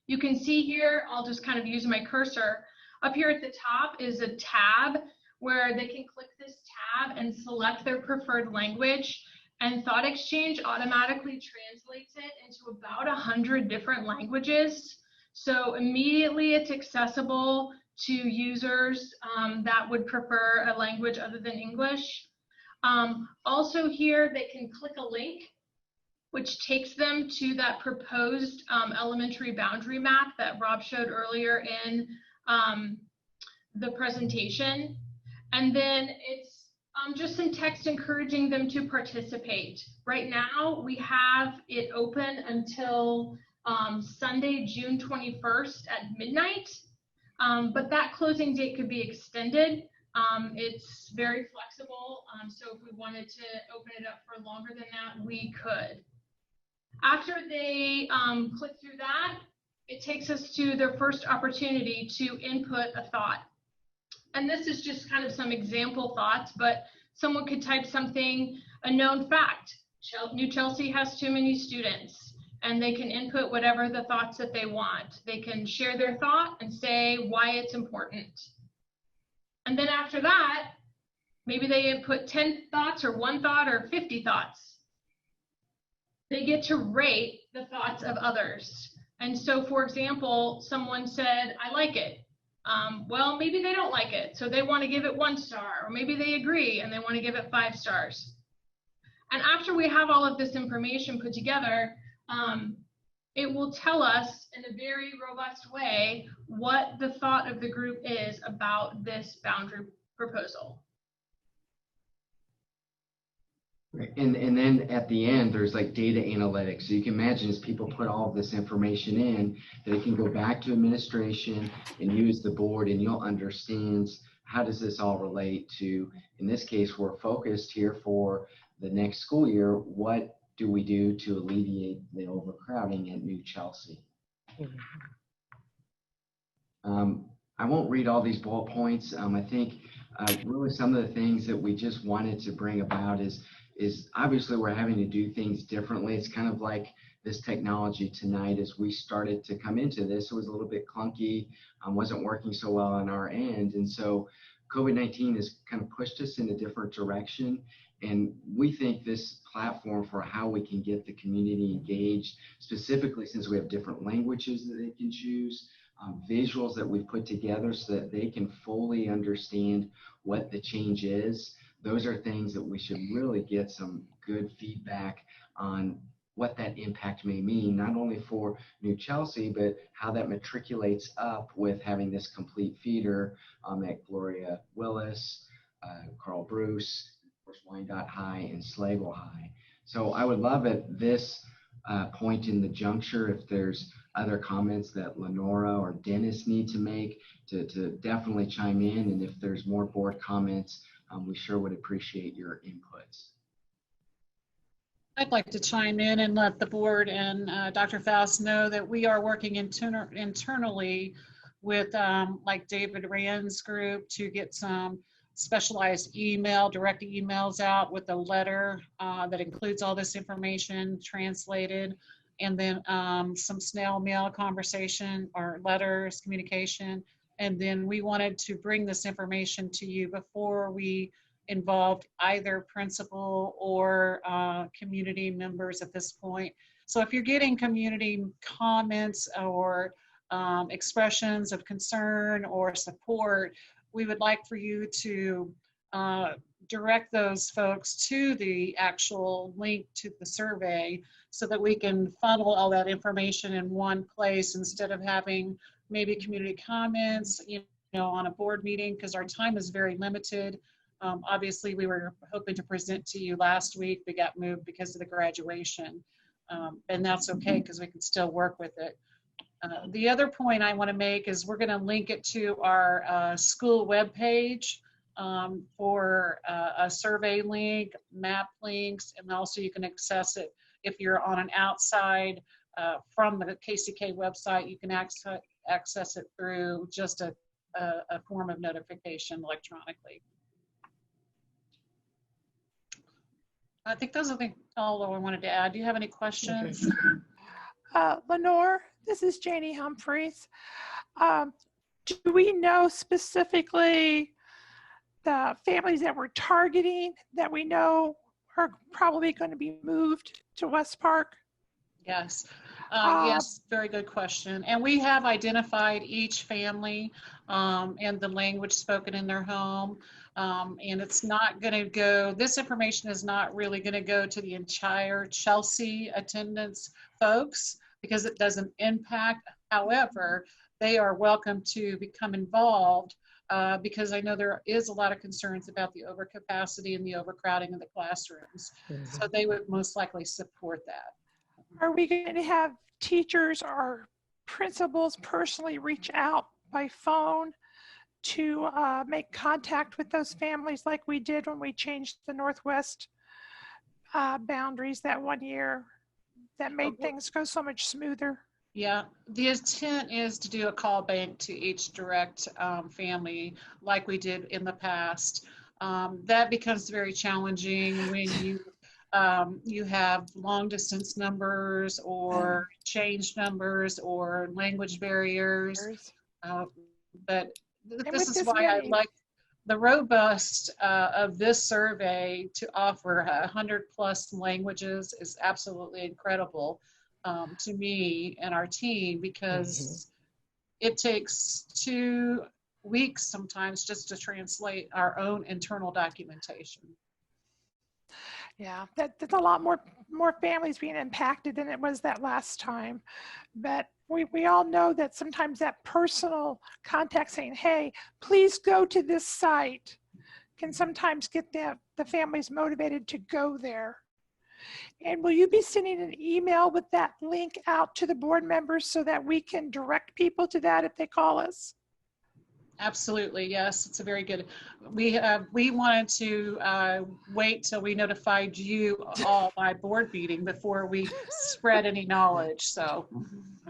You can see here, I'll just kind of use my cursor. Up here at the top is a tab where they can click this tab and select their preferred language, and Thought Exchange automatically translates it into about 100 different languages. So immediately it's accessible to users that would prefer a language other than English. Also here, they can click a link, which takes them to that proposed elementary boundary map that Rob showed earlier in the presentation. And then it's just some text encouraging them to participate. Right now, we have it open until Sunday, June 21st at midnight. But that closing date could be extended. It's very flexible, so if we wanted to open it up for longer than that, we could. After they click through that, it takes us to their first opportunity to input a thought. And this is just kind of some example thoughts, but someone could type something, a known fact, New Chelsea has too many students. And they can input whatever the thoughts that they want. They can share their thought and say why it's important. And then after that, maybe they input 10 thoughts or 1 thought or 50 thoughts. They get to rate the thoughts of others. And so, for example, someone said, I like it. Well, maybe they don't like it, so they want to give it 1 star, or maybe they agree and they want to give it 5 stars. And after we have all of this information put together, it will tell us in a very robust way what the thought of the group is about this boundary proposal. Right. And then at the end, there's like data analytics. So you can imagine as people put all of this information in, that it can go back to administration and use the board, and you'll understand how does this all relate to, in this case, we're focused here for the next school year. What do we do to alleviate the overcrowding at New Chelsea? I won't read all these bullet points. I think really some of the things that we just wanted to bring about is obviously we're having to do things differently. It's kind of like this technology tonight. As we started to come into this, it was a little bit clunky, wasn't working so well on our end. And so COVID-19 has kind of pushed us in a different direction. And we think this platform for how we can get the community engaged, specifically since we have different languages that they can choose, visuals that we've put together so that they can fully understand what the change is. Those are things that we should really get some good feedback on what that impact may mean, not only for New Chelsea, but how that matriculates up with having this complete feeder at Gloria Willis, Carl Bruce, course, Wyandotte High and Slagle High. So I would love at this point in the juncture, if there's other comments that Lenora or Dennis need to make, to definitely chime in. And if there's more board comments, we sure would appreciate your inputs. I'd like to chime in and let the board and Dr. Faust know that we are working internally with like David Rand's group to get some specialized direct emails out with a letter that includes all this information translated, and then some snail mail conversation or letters, communication. And then we wanted to bring this information to you before we involved either principal or community members at this point. So if you're getting community comments or expressions of concern or support, we would like for you to direct those folks to the actual link to the survey so that we can funnel all that information in one place instead of having maybe community comments, on a board meeting, because our time is very limited. Obviously, we were hoping to present to you last week. We got moved because of the graduation, and that's okay because we can still work with it. The other point I want to make is we're going to link it to our school webpage for a survey link, map links, and also you can access it if you're on an outside from the KCK website. You can access it through just a form of notification electronically. I think those are all I wanted to add. Do you have any questions? Lenore, this is Janie Humphreys. Do we know specifically the families that we're targeting that we know are probably going to be moved to West Park? Yes. Yes, very good question. And we have identified each family and the language spoken in their home. And it's not going to go, this information is not really going to go to the entire Chelsea attendance folks because it doesn't impact. However, they are welcome to become involved because I know there is a lot of concerns about the overcapacity and the overcrowding of the classrooms. So they would most likely support that. Are we going to have teachers or principals personally reach out by phone to make contact with those families like we did when we changed the Northwest boundaries that one year that made things go so much smoother? Yeah, the intent is to do a call bank to each direct family like we did in the past. That becomes very challenging when you have long distance numbers or change numbers or language barriers. But this is why I like the robust of this survey to offer 100+ languages is absolutely incredible to me and our team because it takes 2 weeks sometimes just to translate our own internal documentation. Yeah, that's a lot more families being impacted than it was that last time. But we all know that sometimes that personal contact saying, hey, please go to this site can sometimes get the families motivated to go there. And will you be sending an email with that link out to the board members so that we can direct people to that if they call us? Absolutely, yes, it's a very good. We wanted to wait till we notified you all by board meeting before we spread any knowledge. So,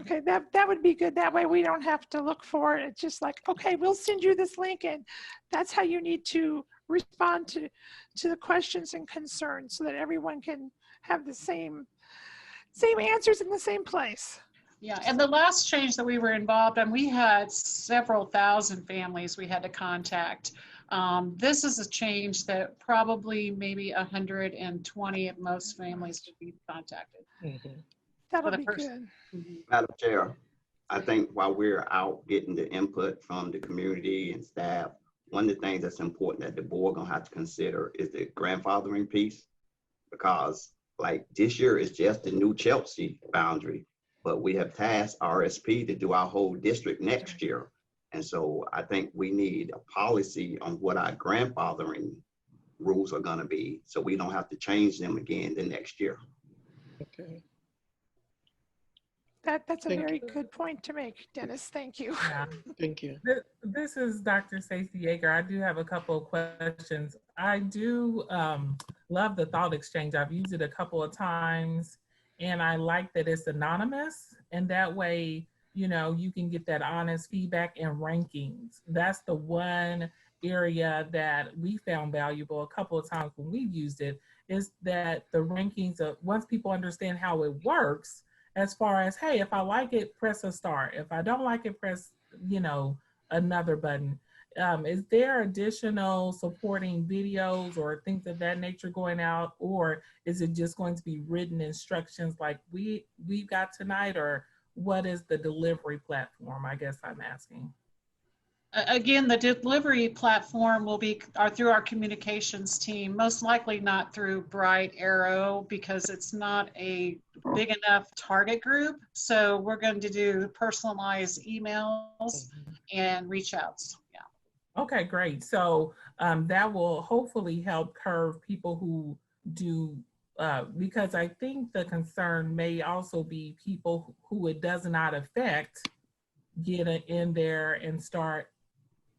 okay, that would be good. That way we don't have to look for it. It's just like, okay, we'll send you this link, and that's how you need to respond to the questions and concerns so that everyone can have the same answers in the same place. Yeah, and the last change that we were involved in, we had several thousand families we had to contact. This is a change that probably maybe 120 at most families would be contacted. That'll be good. Madam Chair, I think while we're out getting the input from the community and staff, one of the things that's important that the board gonna have to consider is the grandfathering piece, because like this year is just the new Chelsea boundary. But we have tasked RSP to do our whole district next year. And so I think we need a policy on what our grandfathering rules are gonna be, so we don't have to change them again the next year. Okay. That's a Thank very good point to make, Dennis. Thank you. Yeah. Thank you. This is Dr. Stacey Yeager. I do have a couple of questions. I do love the thought exchange. I've used it a couple of times, and I like that it's anonymous, and that way, you know, you can get that honest feedback and rankings. That's the one area that we found valuable a couple of times when we've used it, is that the rankings of, once people understand how it works, as far as, hey, if I like it, press a star. If I don't like it, press, you know, another button. Is there additional supporting videos or things of that nature going out, or is it just going to be written instructions like we've got tonight, or what is the delivery platform? I guess I'm asking. Again, the delivery platform will be through our communications team, most likely not through Bright Arrow because it's not a big enough target group. So we're going to do personalized emails and reach outs. Yeah. Okay, great. So that will hopefully help curve people who do, because I think the concern may also be people who it does not affect get in there and start,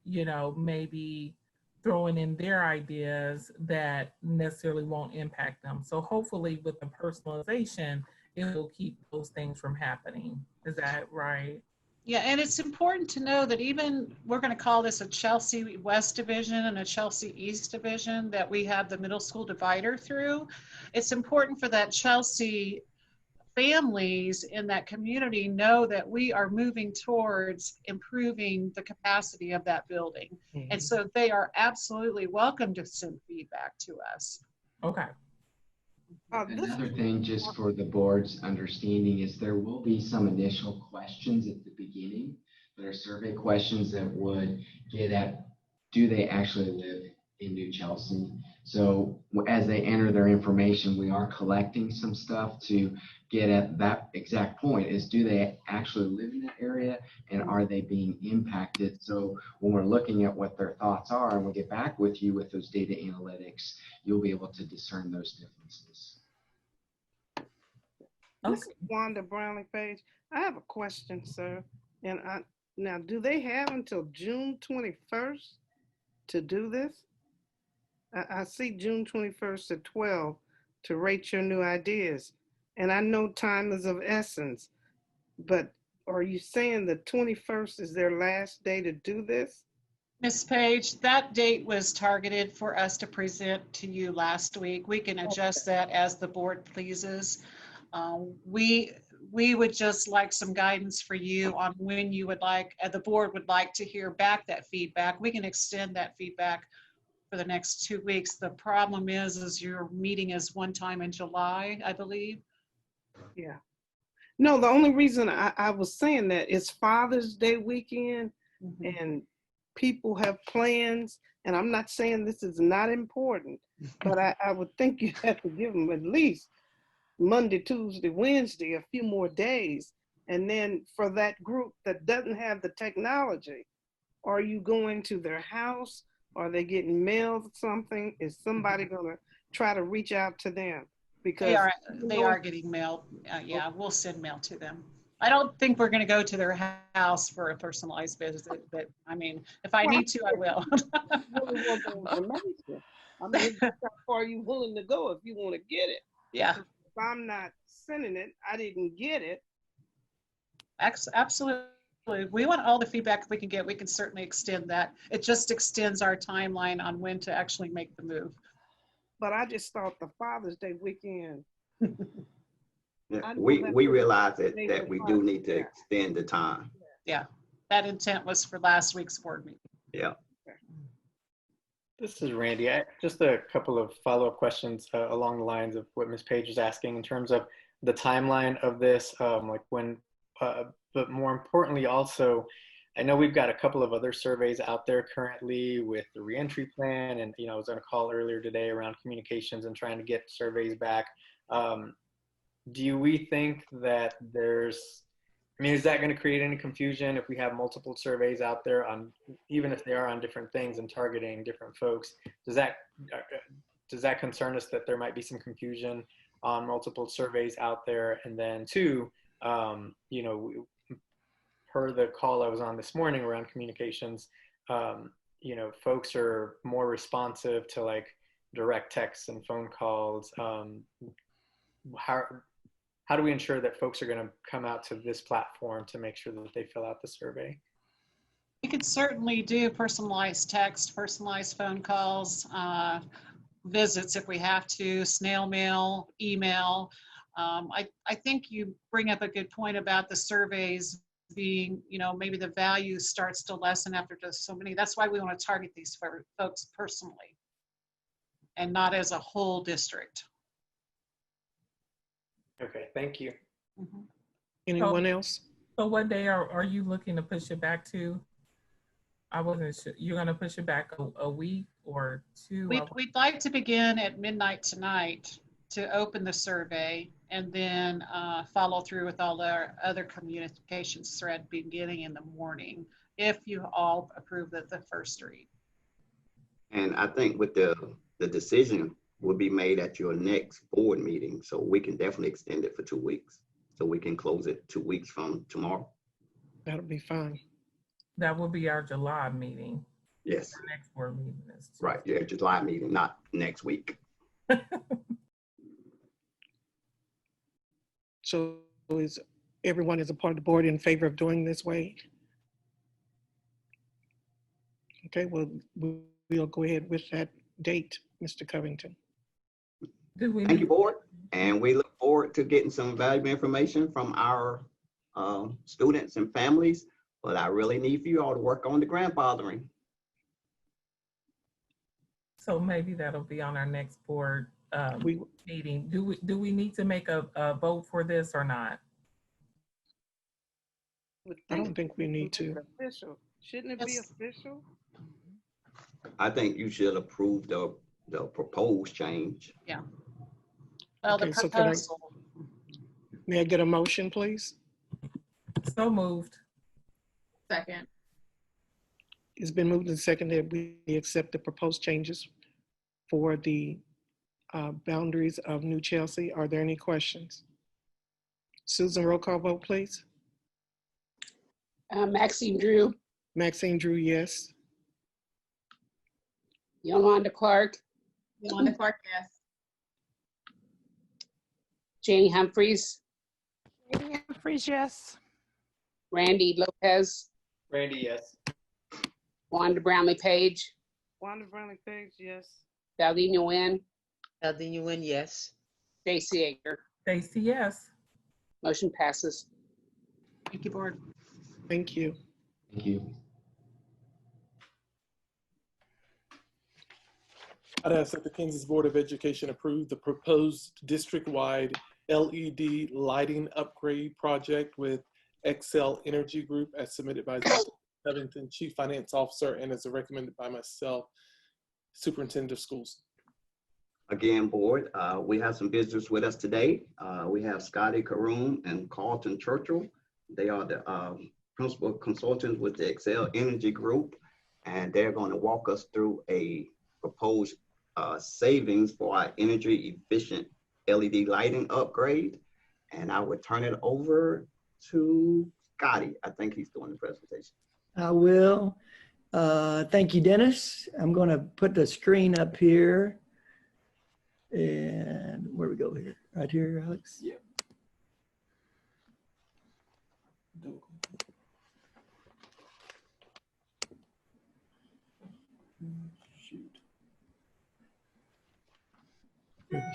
you know, maybe throwing in their ideas that necessarily won't impact them. So hopefully with the personalization, it will keep those things from happening. Is that right? Yeah, and it's important to know that even, we're going to call this a Chelsea West division and a Chelsea East division that we have the middle school divider through. It's important for that Chelsea families in that community know that we are moving towards improving the capacity of that building. Mm-hmm. And so they are absolutely welcome to send feedback to us. Okay. Another thing, just for the board's understanding, is there will be some initial questions at the beginning that are survey questions that would get at, do they actually live in New Chelsea? So as they enter their information, we are collecting some stuff to get at that exact point, is do they actually live in that area and are they being impacted? So when we're looking at what their thoughts are and we'll get back with you with those data analytics, you'll be able to discern those differences. This is Wanda Brownlee Page. I have a question, sir. And now, do they have until June 21st to do this? I see June 21st at 12 to rate your new ideas. And I know time is of essence, but are you saying the 21st is their last day to do this? Ms. Page, that date was targeted for us to present to you last week. We can adjust that as the board pleases. We would just like some guidance for you on when you would like, the board would like to hear back that feedback. We can extend that feedback for the next 2 weeks. The problem is your meeting is one time in July, I believe. Yeah. No, the only reason I was saying that is Father's Day weekend, and people have plans, and I'm not saying this is not important, but I would think you have to give them at least Monday, Tuesday, Wednesday, a few more days. And then for that group that doesn't have the technology, are you going to their house? Are they getting mailed something? Is somebody going to try to reach out to them? Because they are getting mail. Yeah, we'll send mail to them. I don't think we're going to go to their house for a personalized visit, but I mean, if I need to, I will. I mean, how far are you willing to go if you want to get it? Yeah. If I'm not sending it, I didn't get it. Absolutely. We want all the feedback we can get. We can certainly extend that. It just extends our timeline on when to actually make the move. But I just thought the Father's Day weekend. Yeah, we realize that we do need to extend the time. Yeah, that intent was for last week's board meeting. Yeah. This is Randy. Just a couple of follow-up questions along the lines of what Ms. Page is asking in terms of the timeline of this, like when, but more importantly also, I know we've got a couple of other surveys out there currently with the reentry plan, and I was on a call earlier today around communications and trying to get surveys back. Do we think that there's I mean, is that going to create any confusion if we have multiple surveys out there on, even if they are on different things and targeting different folks? Does that concern us that there might be some confusion on multiple surveys out there? And then two, you know, per the call I was on this morning around communications, you know, folks are more responsive to like direct texts and phone calls. How do we ensure that folks are going to come out to this platform to make sure that they fill out the survey? We could certainly do personalized text, personalized phone calls, visits if we have to, snail mail, email. I think you bring up a good point about the surveys being, you know, maybe the value starts to lessen after just so many. That's why we want to target these folks personally and not as a whole district. Okay, thank you. Mm-hmm. Anyone else? So what day are you looking to push it back to? I wasn't sure. You're going to push it back a week or two? We'd like to begin at midnight tonight to open the survey and then follow through with all our other communications thread beginning in the morning, if you all approve the first read. And I think with the decision will be made at your next board meeting. So we can definitely extend it for 2 weeks. So we can close it 2 weeks from tomorrow. That'll be fine. That will be our July meeting. Yes. Our next board meeting is right. Yeah, July meeting, not next week. So is everyone as a part of the board in favor of doing this way? Okay, well, we'll go ahead with that date, Mr. Covington. Thank you, board. And we look forward to getting some valuable information from our students and families. But I really need for you all to work on the grandfathering. So maybe that'll be on our next board meeting. Do we need to make a vote for this or not? I don't think we need to. Official. Shouldn't it be official? I think you should approve the proposed change. Yeah. Well, Okay, the so proposal. May I get a motion, please? So moved. Second. It's been moved and seconded. We accept the proposed changes for the boundaries of New Chelsea. Are there any questions? Susan, roll call vote, please. Maxine Drew, Maxine Drew, yes. Yolanda Clark, Yolanda Clark, yes. Janie Humphries, Janie Humphries, yes. Randy Lopez, Randy, yes. Wanda Brownlee Page, Wanda Brownlee Page, yes. Valdina Nguyen, Valdina Nguyen, yes. Stacey Ager. Stacey, yes. Motion passes. Thank you, board. Thank you. Thank you. I'd ask that the Kansas Board of Education approve the proposed district-wide LED lighting upgrade project with Excel Energy Group as submitted by Mr. Covington, Chief Finance Officer, and as recommended by myself, Superintendent of Schools. Again, board, we have some visitors with us today. We have Scotty Karoon and Carlton Churchill. They are the principal consultants with the Excel Energy Group, and they're going to walk us through a proposed savings for our energy efficient LED lighting upgrade. And I would turn it over to Scotty. I think he's doing the presentation. I will. Thank you, Dennis. I'm going to put the screen up here. And where we go here? Right here, Alex? Yeah. Shoot.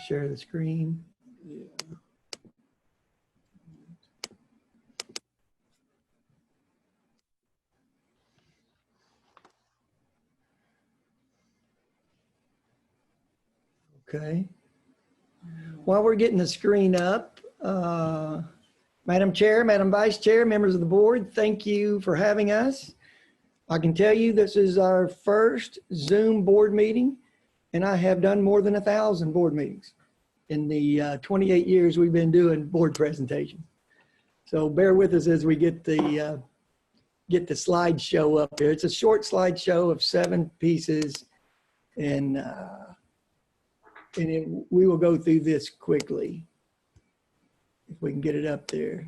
Share the screen. Yeah. Okay. While we're getting the screen up, Madam Chair, Madam Vice Chair, members of the board, thank you for having us. I can tell you this is our first Zoom board meeting, and I have done more than 1,000 board meetings in the 28 years we've been doing board presentations. So bear with us as we get the slideshow up here. It's a short slideshow of 7 pieces, and we will go through this quickly if we can get it up there.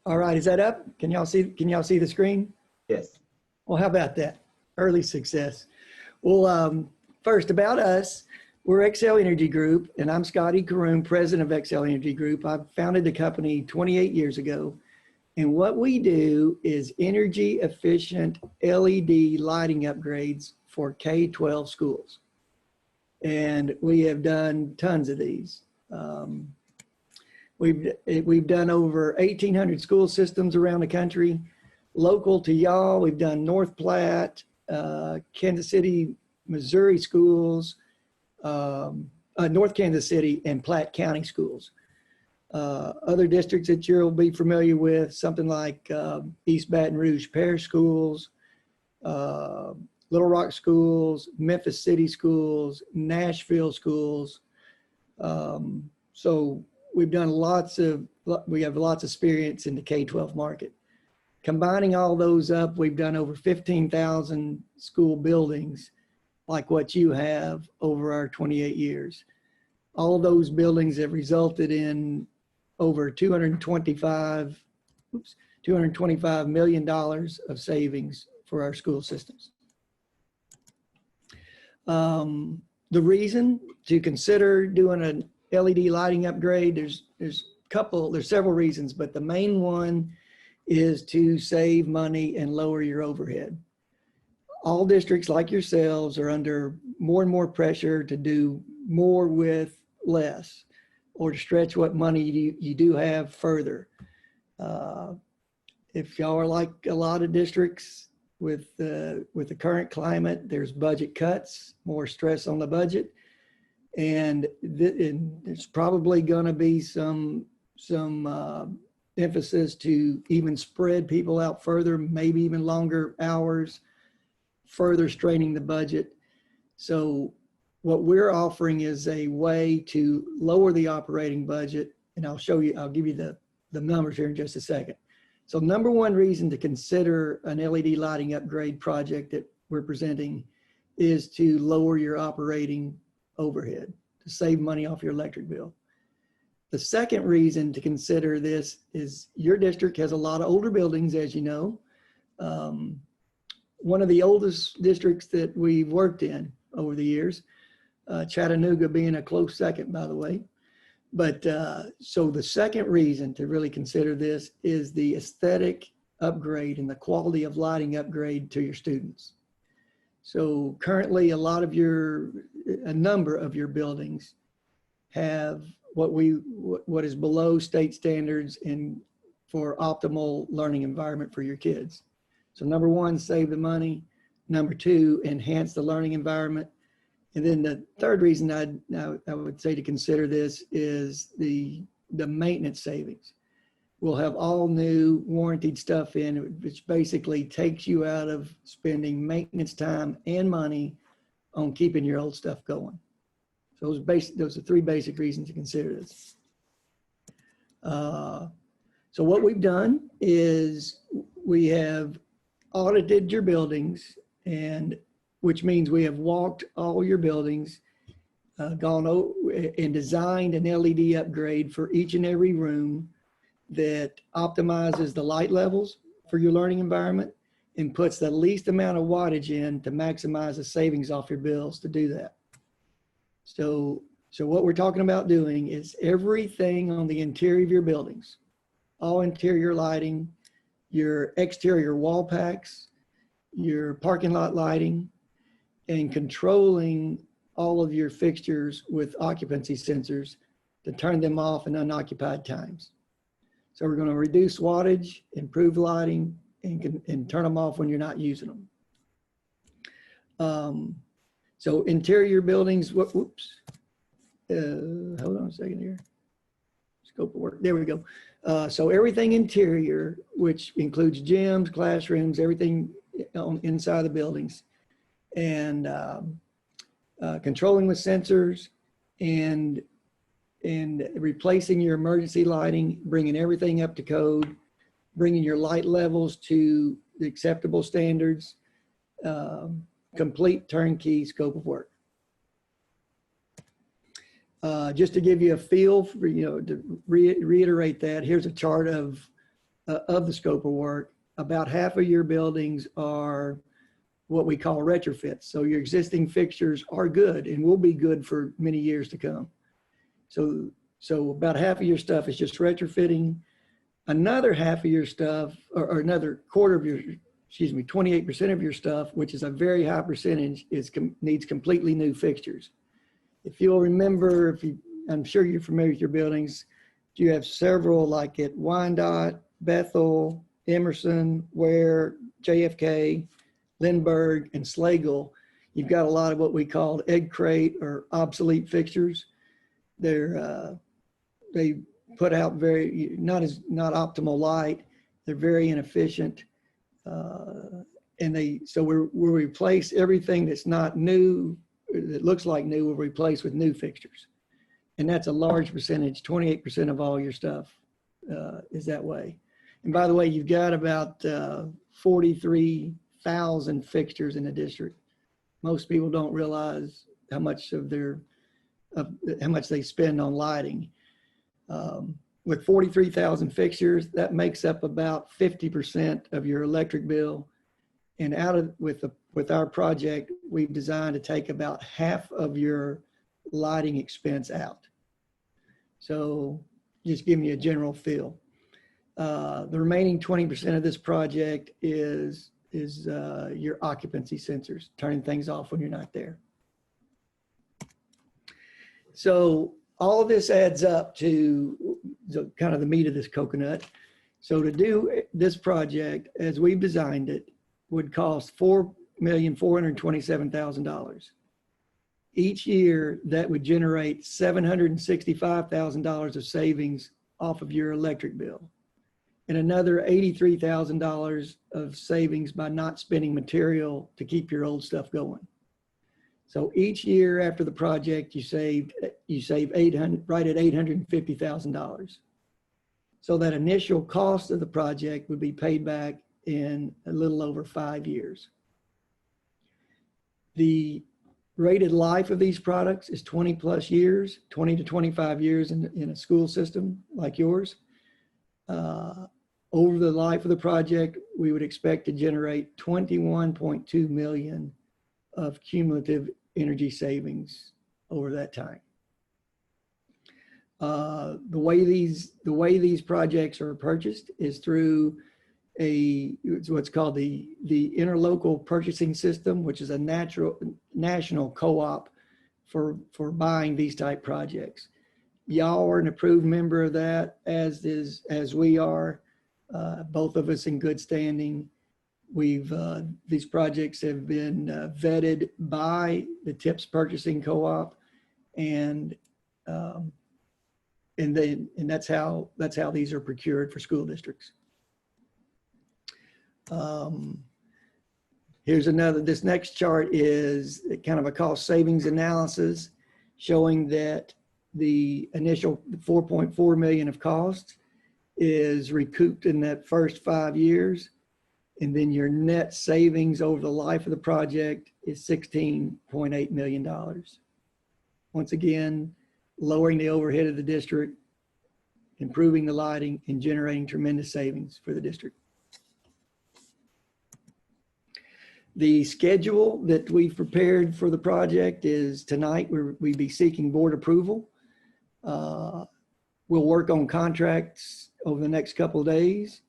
All right, is that up? Can y'all see the screen? Yes. Well, how about that? Early success. Well, first about us, we're Excel Energy Group, and I'm Scotty Caroon, president of Excel Energy Group. I founded the company 28 years ago, and what we do is energy efficient LED lighting upgrades for K-12 schools. And we have done tons of these. We've done over 1,800 school systems around the country. Local to y'all, we've done North Platte, Kansas City, Missouri schools, North Kansas City, and Platte County schools. Other districts that you'll be familiar with, something like East Baton Rouge Parish schools, Little Rock schools, Memphis City schools, Nashville schools. So we've done we have lots of experience in the K-12 market. Combining all those up, we've done over 15,000 school buildings like what you have over our 28 years. All of those buildings have resulted in over $225 million of savings for our school systems. The reason to consider doing an LED lighting upgrade, there's several reasons, but the main one is to save money and lower your overhead. All districts like yourselves are under more and more pressure to do more with less, or to stretch what money you do have further. If y'all are like a lot of districts with the current climate, there's budget cuts, more stress on the budget, and there's probably going to be some emphasis to even spread people out further, maybe even longer hours, further straining the budget. So what we're offering is a way to lower the operating budget, and I'll give you the numbers here in just a second. So number one reason to consider an LED lighting upgrade project that we're presenting is to lower your operating overhead, to save money off your electric bill. The second reason to consider this is your district has a lot of older buildings, as you know. One of the oldest districts that we've worked in over the years, Chattanooga being a close second, by the way. But so the second reason to really consider this is the aesthetic upgrade and the quality of lighting upgrade to your students. So currently a number of your buildings have what is below state standards for optimal learning environment for your kids. So number one, save the money. Number two, enhance the learning environment. And then the third reason I would say to consider this is the maintenance savings. We'll have all new warranted stuff in, which basically takes you out of spending maintenance time and money on keeping your old stuff going. So those are 3 basic reasons to consider this. So what we've done is we have audited your buildings, and which means we have walked all your buildings, gone over and designed an LED upgrade for each and every room that optimizes the light levels for your learning environment and puts the least amount of wattage in to maximize the savings off your bills to do that. So what we're talking about doing is everything on the interior of your buildings, all interior lighting, your exterior wall packs, your parking lot lighting, and controlling all of your fixtures with occupancy sensors to turn them off in unoccupied times. So we're going to reduce wattage, improve lighting, and turn them off when you're not using them. So interior buildings, whoops. Hold on a second here. Scope of work, there we go. So everything interior, which includes gyms, classrooms, everything inside the buildings, and controlling with sensors and and replacing your emergency lighting, bringing everything up to code, bringing your light levels to the acceptable standards, complete turnkey scope of work. Just to give you a feel for, to reiterate that, here's a chart of the scope of work. About half of your buildings are what we call retrofits. So your existing fixtures are good and will be good for many years to come. So about half of your stuff is just retrofitting. Another half of your stuff, or another quarter of your, 28% of your stuff, which is a very high percentage, needs completely new fixtures. If you'll remember, I'm sure you're familiar with your buildings, you have several like at Wyandotte, Bethel, Emerson, Ware, JFK, Lindbergh, and Slagle. You've got a lot of what we call egg crate or obsolete fixtures. They put out not optimal light. They're very inefficient. So we'll replace everything that's not new, that looks like new, we'll replace with new fixtures. And that's a large percentage, 28% of all your stuff is that way. And by the way, you've got about 43,000 fixtures in the district. Most people don't realize how much how much they spend on lighting. With 43,000 fixtures, that makes up about 50% of your electric bill. And with our project, we've designed to take about half of your lighting expense out. So just giving you a general feel. The remaining 20% of this project is your occupancy sensors, turning things off when you're not there. So all of this adds up to kind of the meat of this coconut. So to do this project as we've designed it would cost $4,427,000. Each year that would generate $765,000 of savings off of your electric bill, and another $83,000 of savings by not spending material to keep your old stuff going. So each year after the project, you save right at $850,000. So that initial cost of the project would be paid back in a little over 5 years. The rated life of these products is 20 plus years, 20 to 25 years in a school system like yours. Over the life of the project, we would expect to generate 21.2 million of cumulative energy savings over that time. The way these projects are purchased is through what's called the interlocal purchasing system, which is a national co-op for buying these type projects. Y'all are an approved member of that, as we are. Both of us in good standing. These projects have been vetted by the TIPS purchasing co-op, and that's how these are procured for school districts. This next chart is kind of a cost savings analysis showing that the initial 4.4 million of costs is recouped in that first 5 years. And then your net savings over the life of the project is $16.8 million. Once again, lowering the overhead of the district, improving the lighting, and generating tremendous savings for the district. The schedule that we've prepared for the project is tonight we'll be seeking board approval. We'll work on contracts over the next couple of days.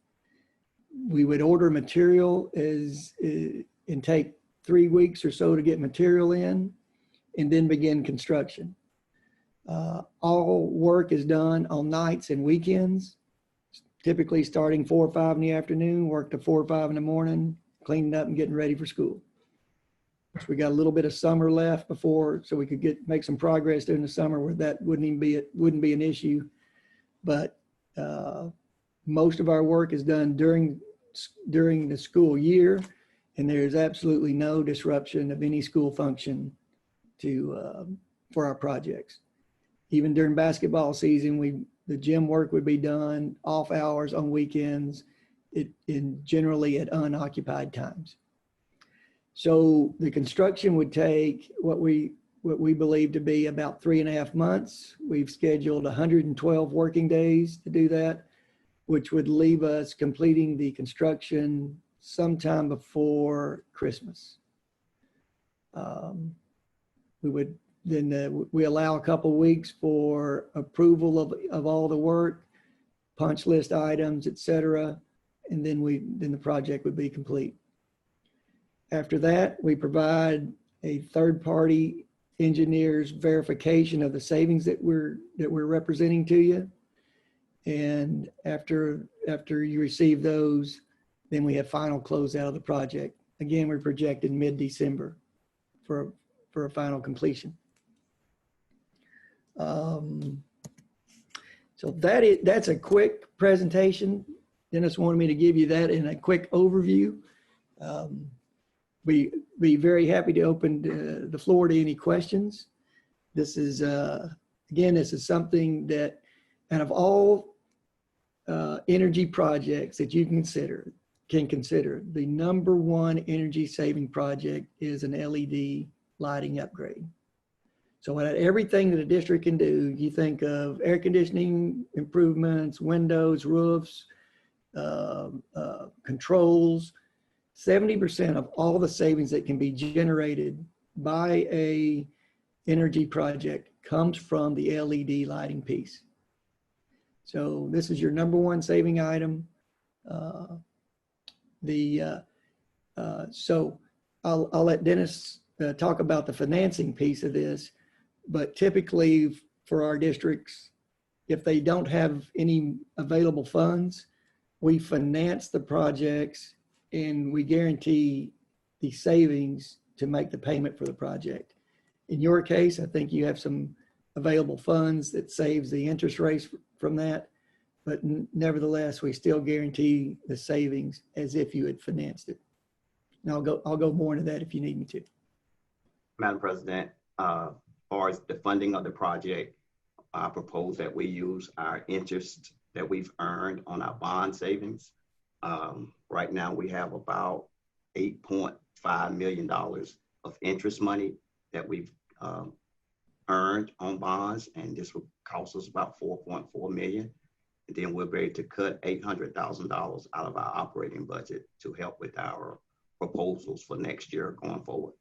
We would order material and take 3 weeks or so to get material in, and then begin construction. All work is done on nights and weekends, typically starting 4 or 5 in the afternoon, work to 4 or 5 in the morning, cleaning up and getting ready for school. So we got a little bit of summer left so we could make some progress during the summer where that wouldn't be an issue. But most of our work is done during the school year, and there's absolutely no disruption of any school function for our projects. even during basketball season, the gym work would be done off hours on weekends, generally at unoccupied times. So the construction would take what we believe to be about 3.5 months. We've scheduled 112 working days to do that, which would leave us completing the construction sometime before Christmas. We allow a couple weeks for approval of all the work, punch list items, etc., and then the project would be complete. After that, we provide a third-party engineer's verification of the savings that we're representing to you. And after you receive those, then we have final closeout of the project. Again, we're projected mid-December for a final completion. So that's a quick presentation. Dennis wanted me to give you that in a quick overview. We'd be very happy to open the floor to any questions. This is, again, this is something that out of all energy projects that you can consider, the #1 energy saving project is an LED lighting upgrade. So out of everything that a district can do, you think of air conditioning improvements, windows, roofs, controls, 70% of all the savings that can be generated by a energy project comes from the LED lighting piece. So this is your #1 saving item. So I'll let Dennis talk about the financing piece of this, but typically for our districts, if they don't have any available funds, we finance the projects and we guarantee the savings to make the payment for the project. In your case, I think you have some available funds that saves the interest rates from that, but nevertheless, we still guarantee the savings as if you had financed it. And I'll go more into that if you need me to. Madam President, as far as the funding of the project, I propose that we use our interest that we've earned on our bond savings. Right now, we have about $8.5 million of interest money that we've earned on bonds, and this will cost us about $4.4 million. And then we'll be able to cut $800,000 out of our operating budget to help with our proposals for next year going forward.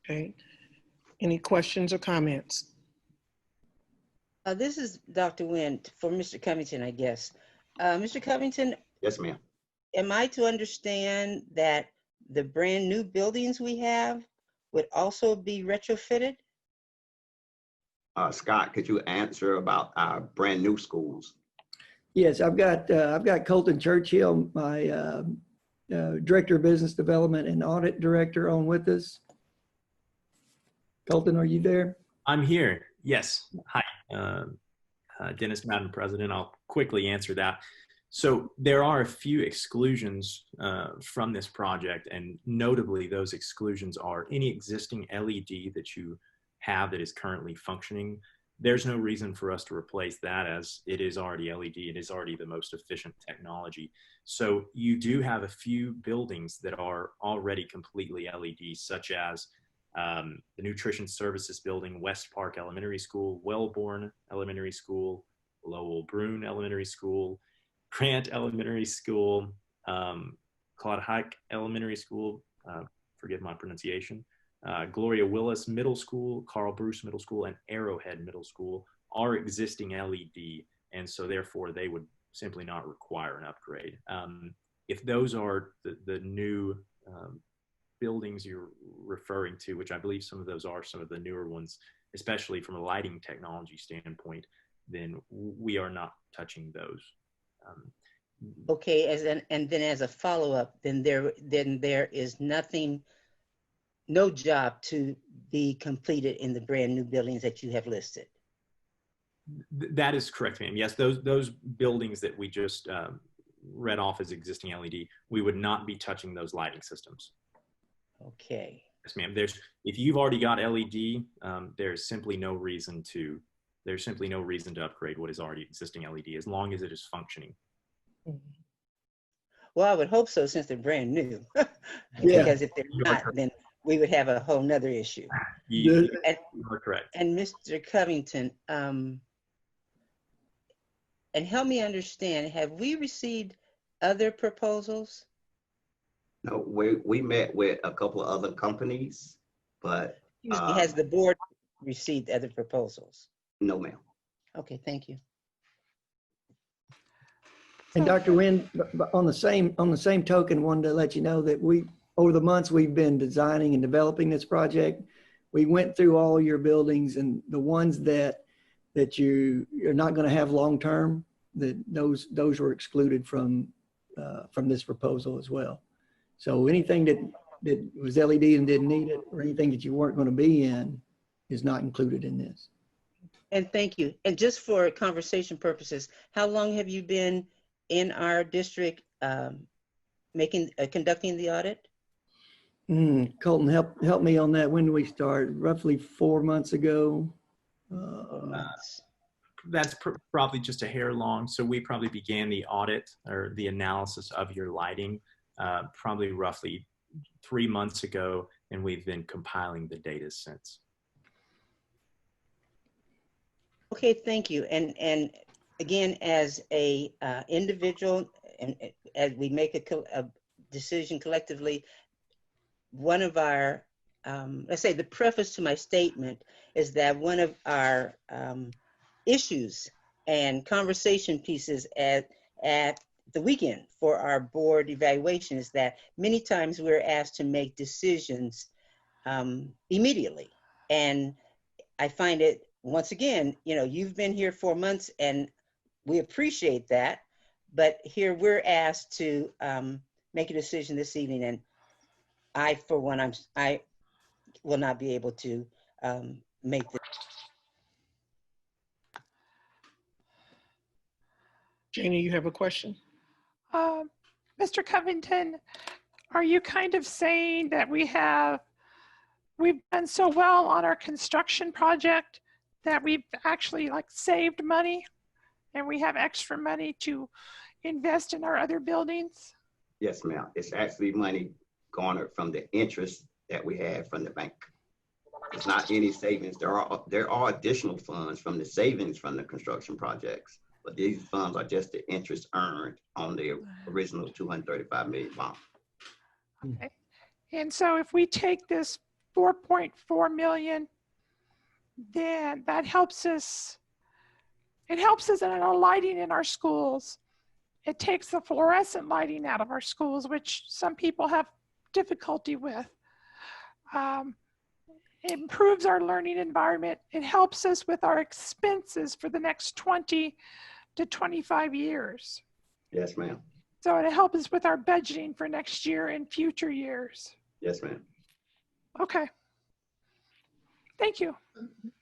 Okay. Any questions or comments? This is Dr. Nguyen for Mr. Covington, I guess. Mr. Covington? Yes, ma'am. Am I to understand that the brand new buildings we have would also be retrofitted? Scott, could you answer about our brand new schools? Yes, I've got Colton Churchill, my Director of Business Development and Audit Director, on with us. Colton, are you there? I'm here. Yes. Hi, Dennis, Madam President. I'll quickly answer that. So there are a few exclusions from this project, and notably those exclusions are any existing LED that you have that is currently functioning. There's no reason for us to replace that, as it is already LED. It is already the most efficient technology. So you do have a few buildings that are already completely LED, such as the Nutrition Services Building, West Park Elementary School, Wellborn Elementary School, Lowell Brune Elementary School, Grant Elementary School, Claude Hike Elementary School, forgive my pronunciation, Gloria Willis Middle School, Carl Bruce Middle School, and Arrowhead Middle School are existing LED, and so therefore they would simply not require an upgrade. If those are the new buildings you're referring to, which I believe some of those are some of the newer ones, especially from a lighting technology standpoint, then we are not touching those. Okay, and then as a follow-up, then there is nothing, no job to be completed in the brand new buildings that you have listed. That is correct, ma'am. Yes, those buildings that we just read off as existing LED, we would not be touching those lighting systems. Okay. Yes, ma'am. If you've already got LED, there's simply no reason to upgrade what is already existing LED as long as it is functioning. Well, I would hope so since they're brand new. Yeah. Because if they're not, then we would have a whole nother issue. You are correct. And Mr. Covington, and help me understand, have we received other proposals? No, we met with a couple of other companies, but Has the board received other proposals? no, ma'am. Okay, thank you. And Dr. Wynn, on the same token, wanted to let you know that over the months we've been designing and developing this project, we went through all your buildings, and the ones that you're not going to have long term, those were excluded from this proposal as well. So anything that was LED and didn't need it, or anything that you weren't going to be in, is not included in this. And thank you. And just for conversation purposes, how long have you been in our district conducting the audit? Colton, help me on that. When did we start? Roughly 4 months ago. That's probably just a hair long. So we probably began the audit or the analysis of your lighting probably roughly 3 months ago, and we've been compiling the data since. Okay, thank you. And again, as a individual, and as we make a decision collectively, one of our, let's say the preface to my statement is that one of our issues and conversation pieces at the weekend for our board evaluation is that many times we're asked to make decisions immediately. And I find it, once again, you've been here 4 months and we appreciate that, but here we're asked to make a decision this evening, and I, for one, I will not be able to make this. Janie, you have a question? Mr. Covington, are you kind of saying that we've done so well on our construction project that we've actually saved money and we have extra money to invest in our other buildings? Yes, ma'am. It's actually money garnered from the interest that we have from the bank. It's not any savings. There are additional funds from the savings from the construction projects, but these funds are just the interest earned on the original 235 million bond. Okay. And so if we take this 4.4 million, then that helps us. It helps us in our lighting in our schools. It takes the fluorescent lighting out of our schools, which some people have difficulty with. It improves our learning environment. It helps us with our expenses for the next 20 to 25 years. Yes, ma'am. So it helps us with our budgeting for next year and future years. Yes, ma'am. Okay. Thank you.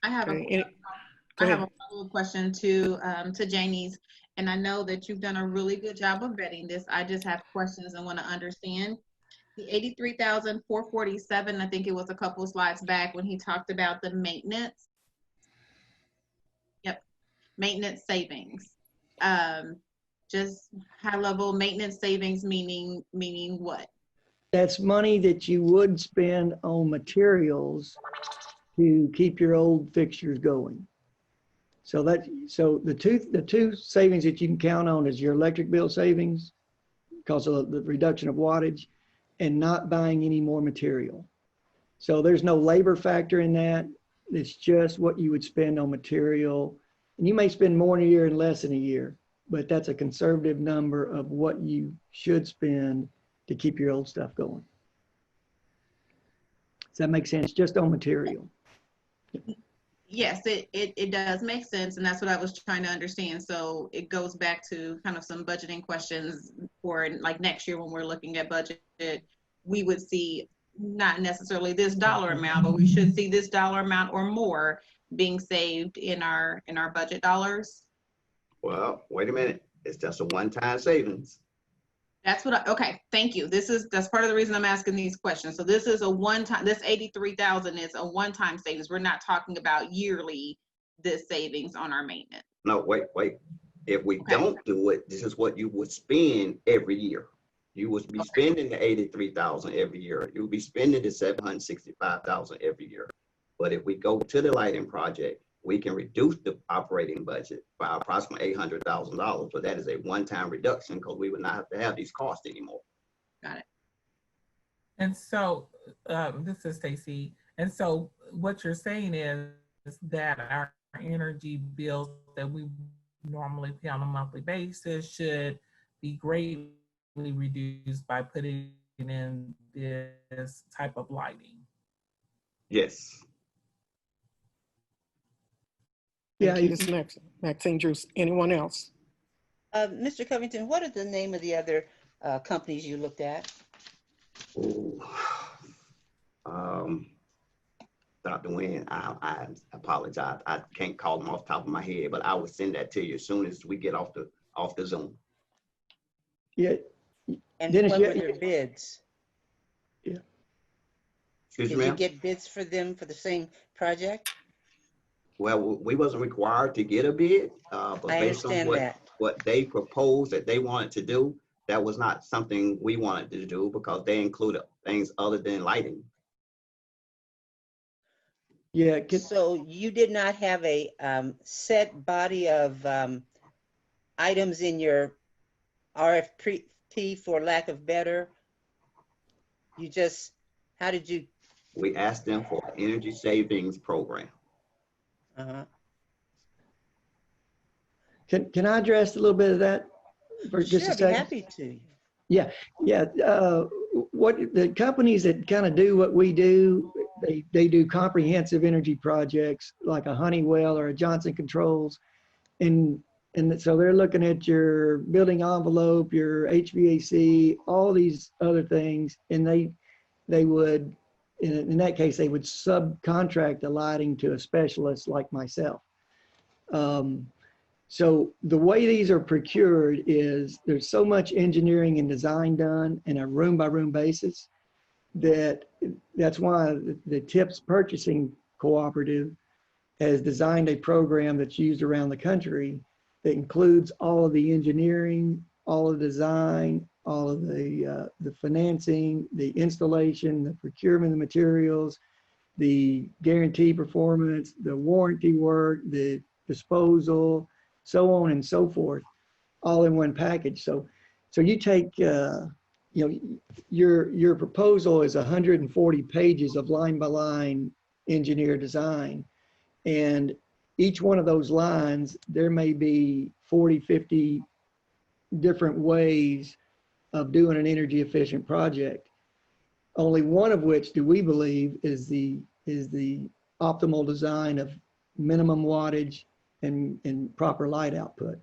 I have a follow-up question to Janie's, and I know that you've done a really good job of vetting this. I just have questions and want to understand. The $83,447, I think it was a couple of slides back when he talked about the maintenance. Yep, maintenance savings. Just high-level maintenance savings, meaning what? That's money that you would spend on materials to keep your old fixtures going. So the two savings that you can count on is your electric bill savings because of the reduction of wattage and not buying any more material. So there's no labor factor in that. It's just what you would spend on material. And you may spend more in a year and less in a year, but that's a conservative number of what you should spend to keep your old stuff going. Does that make sense? Just on material. Yes, it does make sense, and that's what I was trying to understand. So it goes back to kind of some budgeting questions for next year when we're looking at budget. We would see not necessarily this dollar amount, but we should see this dollar amount or more being saved in our budget dollars. Well, wait a minute. It's just a one-time savings. That's what okay, thank you. That's part of the reason I'm asking these questions. So this is a one-time, this 83,000 is a one-time savings. We're not talking about yearly this savings on our maintenance. No, wait. If we don't do it, this is what you would spend every year. You would be spending the 83,000 every year. You would be spending the 765,000 every year. But if we go to the lighting project, we can reduce the operating budget by approximately $800,000. But that is a one-time reduction because we would not have to have these costs anymore. Got it. And so this is Stacy. And so what you're saying is that our energy bills that we normally pay on a monthly basis should be greatly reduced by putting in this type of lighting. Yes. Thank you. This is Maxine Drews. Anyone else? Mr. Covington, what are the name of the other companies you looked at? Dr. Nguyen, I apologize. I can't call them off the top of my head, but I will send that to you as soon as we get off the Zoom. Yeah. And Dennis, what were their bids? Yeah. Excuse me, Did you ma'am? get bids for them for the same project? Well, we wasn't required to get a bid, but I based on understand what they proposed that they wanted to do, that was not something we wanted to do because they included things other than lighting. Yeah. So you did not have a set body of items in your RFP, for lack of better? You just, how did you? We asked them for an energy savings program. Can I address a little bit of that for just a second? I'd be happy to. Yeah. What the companies that kind of do what we do, they do comprehensive energy projects like a Honeywell or a Johnson Controls, and so they're looking at your building envelope, your HVAC, all these other things, and they would, in that case, they would subcontract the lighting to a specialist like myself. So the way these are procured is there's so much engineering and design done in a room by room basis that's why the TIPS Purchasing Cooperative has designed a program that's used around the country that includes all of the engineering, all of the design, all of the financing, the installation, the procurement of materials, the guarantee performance, the warranty work, the disposal, so on and so forth, all in one package. So you take, your proposal is 140 pages of line by line engineer design. And each one of those lines, there may be 40, 50 different ways of doing an energy efficient project. Only one of which do we believe is the optimal design of minimum wattage and proper light output.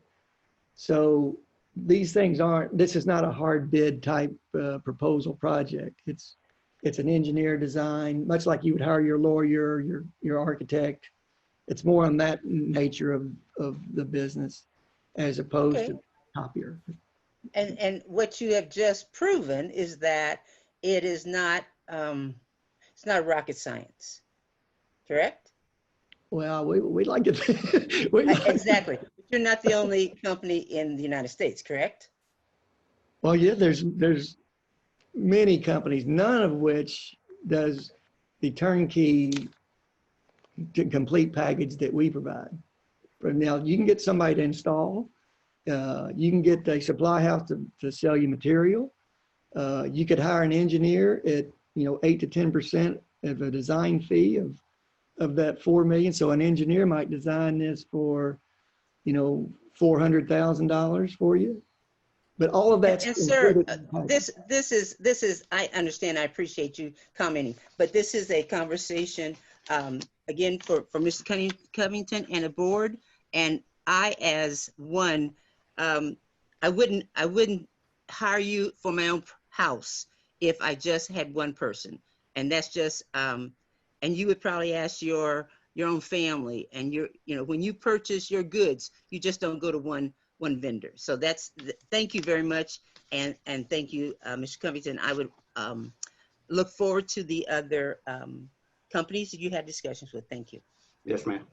So these things this is not a hard bid type proposal project. It's an engineer design, much like you would hire your lawyer, your architect. It's more on that nature of the business as opposed to copier. And what you have just proven is that it is not, it's not rocket science, correct? Well, we like it. Exactly. But you're not the only company in the United States, correct? Well, yeah, there's many companies, none of which does the turnkey complete package that we provide. But now you can get somebody to install, you can get a supply house to sell you material. You could hire an engineer at 8 to 10% of a design fee of that $4 million. So an engineer might design this for, $400,000 for you. But all of that's and sir, this is I understand. I appreciate you commenting, but this is a conversation again for Mr. Covington and the board. And I, as one, I wouldn't hire you for my own house if I just had one person, and that's just and you would probably ask your own family, and when you purchase your goods, you just don't go to one vendor. So thank you very much. And thank you, Mr. Covington. I would look forward to the other companies that you had discussions with. Thank you. Yes, ma'am.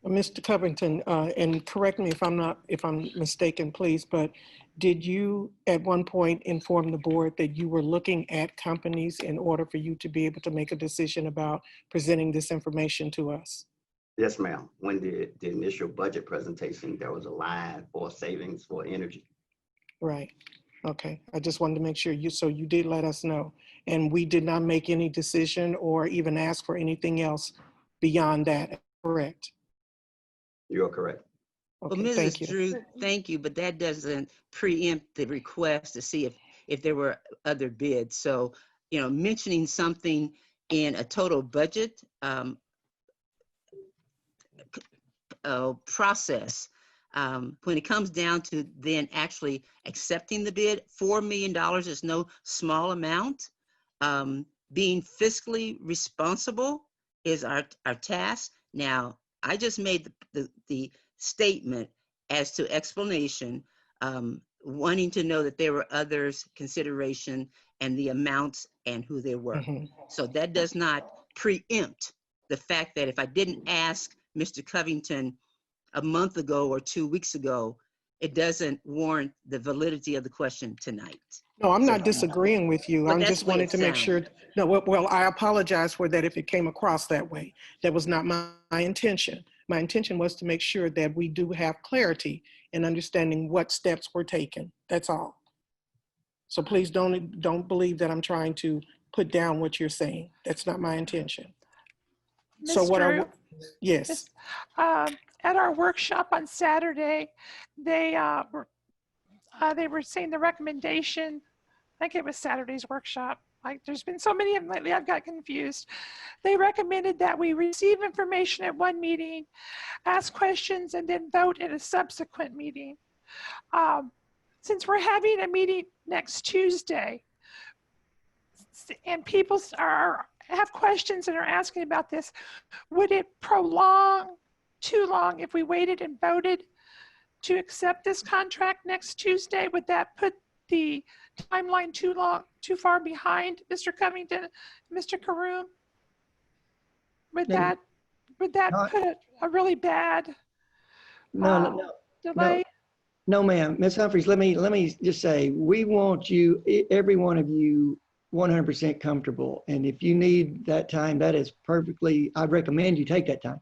Mr. Covington, and correct me if I'm mistaken, please, but did you at one point inform the board that you were looking at companies in order for you to be able to make a decision about presenting this information to us? Yes, ma'am. When the initial budget presentation, there was a line for savings for energy. Right. Okay. I just wanted to make sure so you did let us know. And we did not make any decision or even ask for anything else beyond that, correct? You're correct. Okay, Well, thank Mrs. you. Drew, thank you, but that doesn't preempt the request to see if there were other bids. So, you know, mentioning something in a total budget process, when it comes down to then actually accepting the bid, $4 million is no small amount. Being fiscally responsible is our task. Now, I just made the statement as to explanation, wanting to know that there were others consideration and the amounts and who they were. So that does not preempt the fact that if I didn't ask Mr. Covington a month ago or 2 weeks ago, it doesn't warrant the validity of the question tonight. No, I'm not disagreeing with you. But I'm that's just the way wanting it to make sure. sounded. No, well, I apologize for that if it came across that way. That was not my intention. My intention was to make sure that we do have clarity in understanding what steps were taken. That's all. So please don't believe that I'm trying to put down what you're saying. That's not my intention. So Ms. what Drew, yes. at our workshop on Saturday, they were saying the recommendation, I think it was Saturday's workshop. Like there's been so many of them lately, I've got confused. They recommended that we receive information at one meeting, ask questions, and then vote at a subsequent meeting. Since we're having a meeting next Tuesday, and people have questions and are asking about this, would it prolong too long if we waited and voted to accept this contract next Tuesday? Would that put the timeline too far behind, Mr. Covington, Mr. Karoom? Would that put a really bad delay? No, ma'am. Ms. Humphries, let me just say, we want you, every one of you, 100% comfortable. And if you need that time, that is perfectly, I recommend you take that time.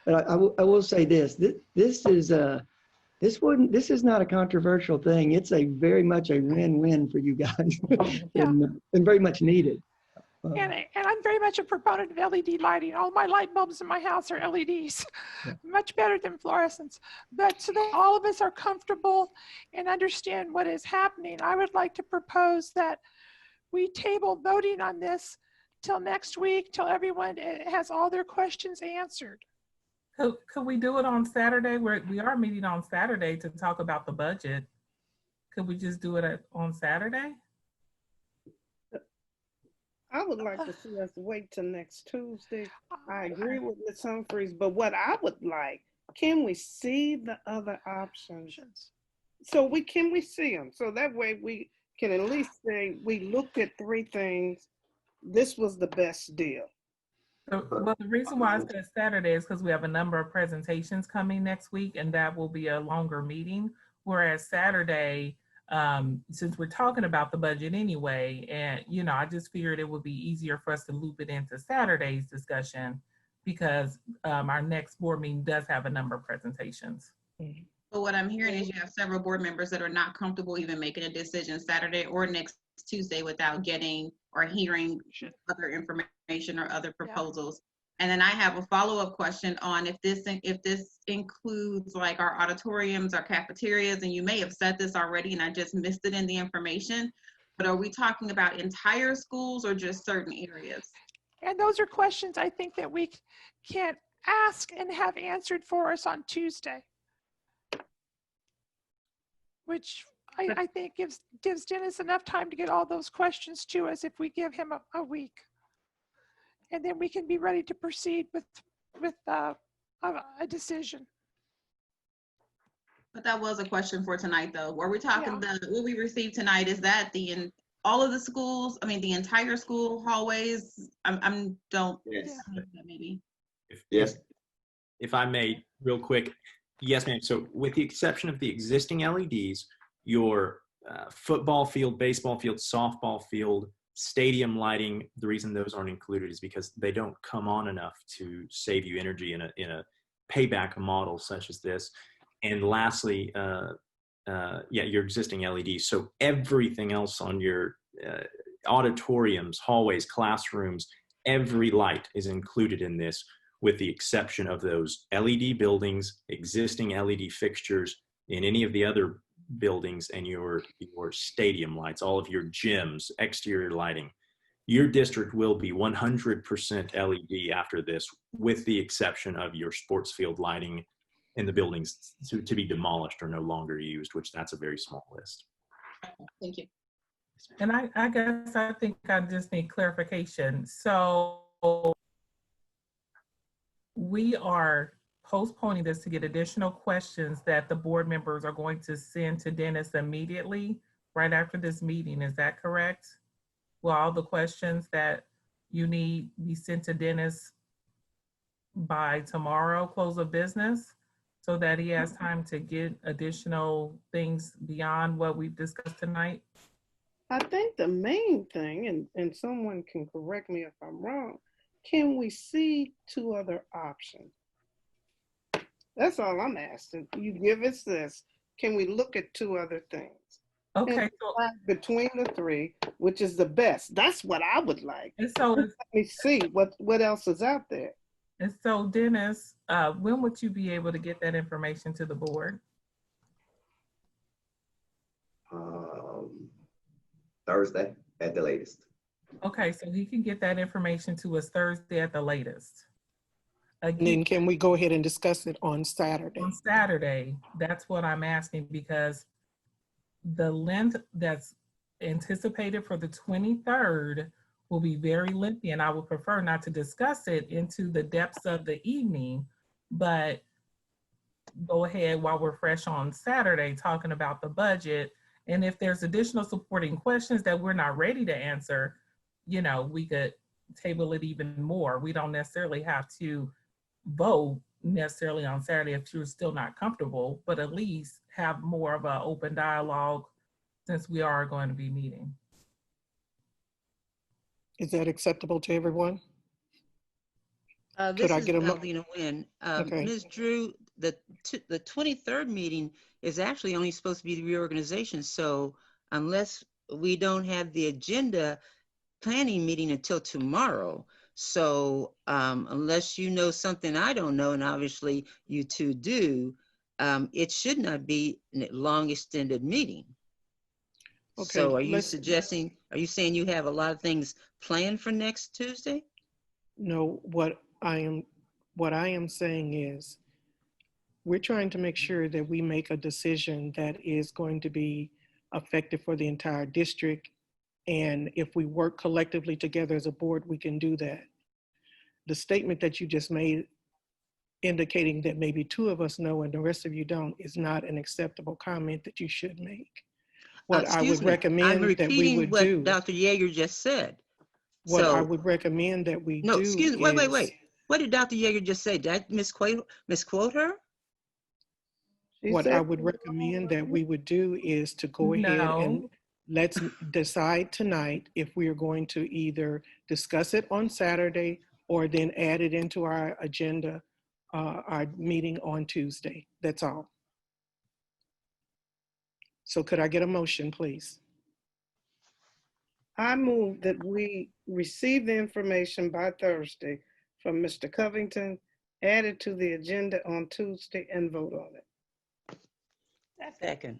But I will say this, this is not a controversial thing. It's very much a win-win for you guys and very much needed. And I'm very much a proponent of LED lighting. All my light bulbs in my house are LEDs, much better than fluorescents. But so that all of us are comfortable and understand what is happening, I would like to propose that we table voting on this till next week, till everyone has all their questions answered. Could we do it on Saturday? We are meeting on Saturday to talk about the budget. Could we just do it on Saturday? I would like to see us wait till next Tuesday. I agree with Ms. Humphries, but what I would like, can we see the other options? So can we see them? So that way we can at least say, we looked at 3 things. This was the best deal. Well, the reason why I said Saturday is because we have a number of presentations coming next week, and that will be a longer meeting. Whereas Saturday, since we're talking about the budget anyway, and I just figured it would be easier for us to loop it into Saturday's discussion because our next board meeting does have a number of presentations. But what I'm hearing is you have several board members that are not comfortable even making a decision Saturday or next Tuesday without getting or hearing other information or other proposals. And then I have a follow-up question on if this includes like our auditoriums, our cafeterias, and you may have said this already and I just missed it in the information, but are we talking about entire schools or just certain areas? And those are questions I think that we can ask and have answered for us on Tuesday, which I think gives Dennis enough time to get all those questions to us if we give him a week. And then we can be ready to proceed with a decision. But that was a question for tonight, though. Were we talking Yeah. what we received tonight? Is that all of the schools? I mean, the entire school hallways? Don't. Yes. Maybe. Yes. If I may, real quick. Yes, ma'am. So with the exception of the existing LEDs, your football field, baseball field, softball field, stadium lighting, the reason those aren't included is because they don't come on enough to save you energy in a payback model such as this. And lastly, your existing LEDs. So everything else on your auditoriums, hallways, classrooms, every light is included in this, with the exception of those LED buildings, existing LED fixtures in any of the other buildings, and your stadium lights, all of your gyms, exterior lighting. Your district will be 100% LED after this, with the exception of your sports field lighting in the buildings to be demolished or no longer used, which that's a very small list. Thank you. And I guess I think I just need clarification. So we are postponing this to get additional questions that the board members are going to send to Dennis immediately right after this meeting. Is that correct? Will all the questions that you need be sent to Dennis by tomorrow, close of business, so that he has time to get additional things beyond what we've discussed tonight? I think the main thing, and someone can correct me if I'm wrong, can we see 2 other options? That's all I'm asking. You give us this. Can we look at 2 other things? Okay. And between the 3, which is the best? That's what I would like. And so let me see what else is out there. And so Dennis, when would you be able to get that information to the board? Thursday at the latest. Okay, so he can get that information to us Thursday at the latest. And then can we go ahead and discuss it on Saturday? On Saturday, that's what I'm asking, because the length that's anticipated for the 23rd will be very lengthy, and I would prefer not to discuss it into the depths of the evening, but go ahead while we're fresh on Saturday talking about the budget. And if there's additional supporting questions that we're not ready to answer, you know, we could table it even more. We don't necessarily have to vote necessarily on Saturday if you're still not comfortable, but at least have more of an open dialogue since we are going to be meeting. Is that acceptable to everyone? This I is get a Melvina Nguyen. Okay. Ms. Drew, the 23rd meeting is actually only supposed to be the reorganization. So unless we don't have the agenda planning meeting until tomorrow. So unless you know something I don't know, and obviously you 2 do, it should not be a long extended meeting. Okay, so are you saying you have a lot of things planned for next Tuesday? No, what I am saying is we're trying to make sure that we make a decision that is going to be effective for the entire district. And if we work collectively together as a board, we can do that. The statement that you just made, indicating that maybe 2 of us know and the rest of you don't, is not an acceptable comment that you should make. What I would recommend that we would do. Dr. Yeager just said. What I would recommend that we do. No, excuse me. Wait. What did Dr. Yeager just say? Did I misquote her? What I would recommend that we would do is to go ahead and let's decide tonight if we are going to either discuss it on Saturday or then add it into our agenda, our meeting on Tuesday. That's all. So could I get a motion, please? I move that we receive the information by Thursday from Mr. Covington, add it to the agenda on Tuesday, and vote on it. Second.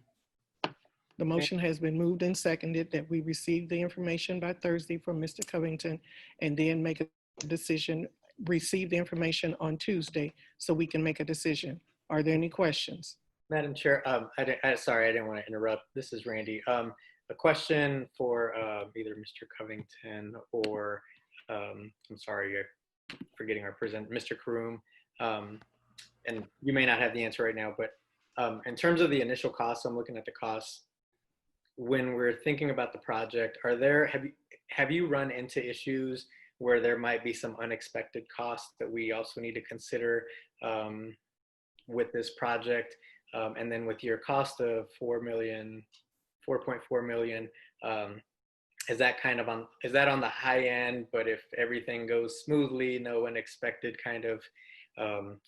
The motion has been moved and seconded that we receive the information by Thursday from Mr. Covington and then make a decision, receive the information on Tuesday so we can make a decision. Are there any questions? Madam Chair, sorry, I didn't want to interrupt. This is Randy. A question for either Mr. Covington or, I'm sorry, forgetting our president, Mr. Karoum. And you may not have the answer right now, but In terms of the initial costs, I'm looking at the costs. When we're thinking about the project, have you run into issues where there might be some unexpected costs that we also need to consider with this project? And then with your cost of 4.4 million, is that on the high end, but if everything goes smoothly, no unexpected kind of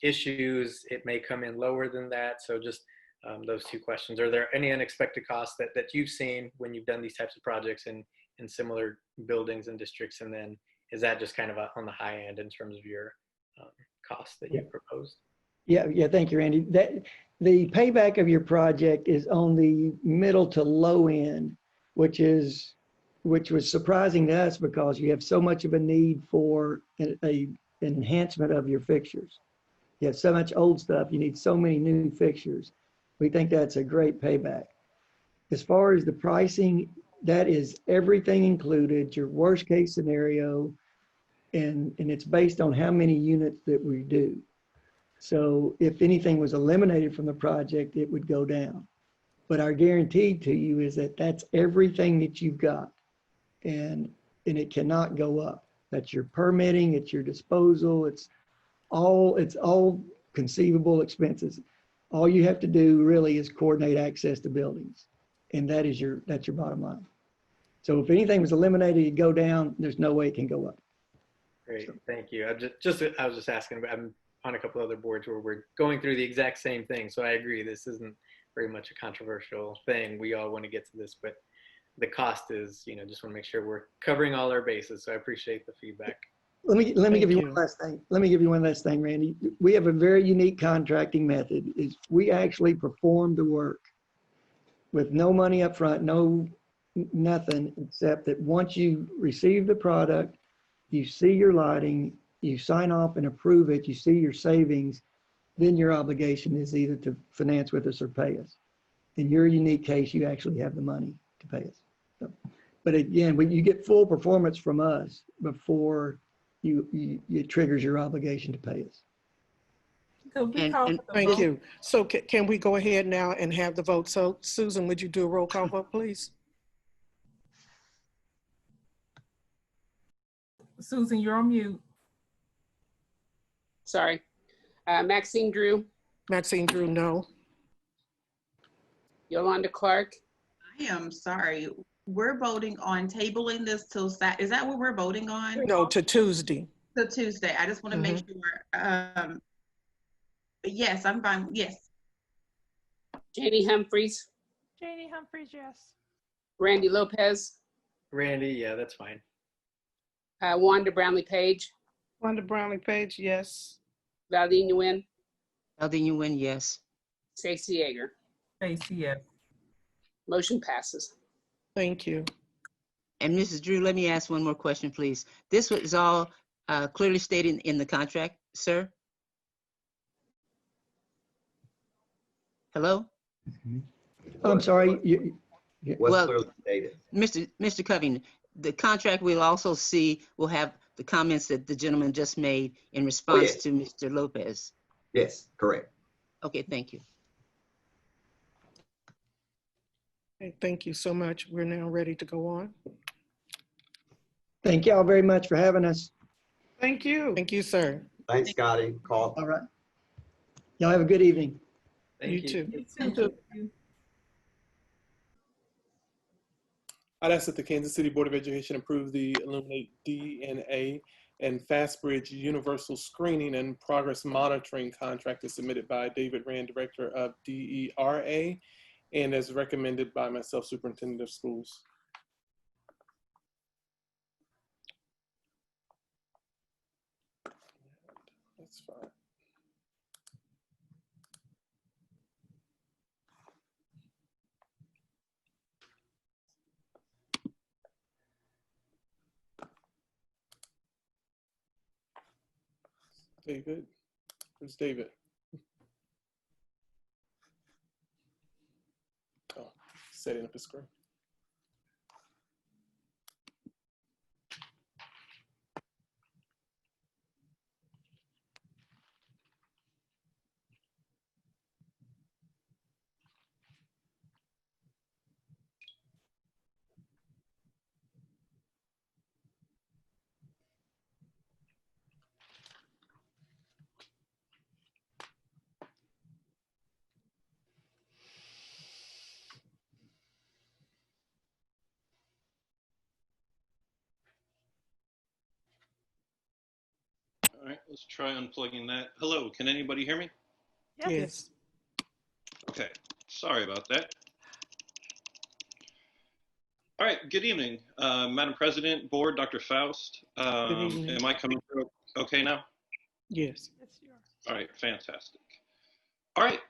issues, it may come in lower than that? So just those two questions. Are there any unexpected costs that you've seen when you've done these types of projects in similar buildings and districts? And then is that just kind of on the high end in terms of your costs that you proposed? Yeah, thank you, Randy. The payback of your project is on the middle to low end, which was surprising to us because you have so much of a need for an enhancement of your fixtures. You have so much old stuff, you need so many new fixtures. We think that's a great payback. As far as the pricing, that is everything included, your worst case scenario, and it's based on how many units that we do. So if anything was eliminated from the project, it would go down. But our guarantee to you is that that's everything that you've got, and it cannot go up. That's your permitting, it's your disposal, it's all conceivable expenses. All you have to do really is coordinate access to buildings, and that's your bottom line. So if anything was eliminated, it'd go down. There's no way it can go up. Great, thank you. I was just asking, but I'm on a couple other boards where we're going through the exact same thing. So I agree, this isn't very much a controversial thing. We all want to get to this, but the cost is, just want to make sure we're covering all our bases. So I appreciate the feedback. Let me give you one last thing. Let me give you one last thing, Randy. We have a very unique contracting method. Is we actually perform the work with no money up front, nothing, except that once you receive the product, you see your lighting, you sign off and approve it, you see your savings, then your obligation is either to finance with us or pay us. In your unique case, you actually have the money to pay us. So, but again, when you get full performance from us before it triggers your obligation to pay us. Thank you. So can we go ahead now and have the vote? So Susan, would you do a roll call vote, please? Susan, you're on mute. Sorry. Maxine Drew. Maxine Drew, no. Yolanda Clark. I am sorry. We're voting on tabling this till Saturday. Is that what we're voting on? No, to Tuesday. To Tuesday. I just want to make sure. Yes, I'm fine. Yes. Janie Humphreys. Janie Humphreys, yes. Randy Lopez. Randy, yeah, that's fine. Wanda Brownlee Page. Wanda Brownlee Page, yes. Valdine Nguyen. Valdine Nguyen, yes. Stacey Yeager. Stacey, yes. Motion passes. Thank you. And Mrs. Drew, let me ask one more question, please. This was all clearly stated in the contract, sir? Hello? I'm sorry. What's clearly stated? Mr. Covington, the contract we'll also see will have the comments that the gentleman just made in response to Mr. Lopez. Yes, correct. Okay, thank you. Okay, thank you so much. We're now ready to go on. Thank y'all very much for having us. Thank you. Thank you, sir. Thanks, Scotty. Carl. All right. Y'all have a good evening. You too. You too. I'd ask that the Kansas City Board of Education approve the Illuminate DNA and FastBridge Universal Screening and Progress Monitoring contract as submitted by David Rand, Director of DERA, and as recommended by myself, Superintendent of Schools. That's fine. David, where's David? Oh, setting up his screen. All right, let's try unplugging that. Hello, can anybody hear me? Yes. Okay, sorry about that. All right, good evening, Madam President, Board, Dr. Faust. evening. Am I coming through okay now? Yes. All right, fantastic. All right,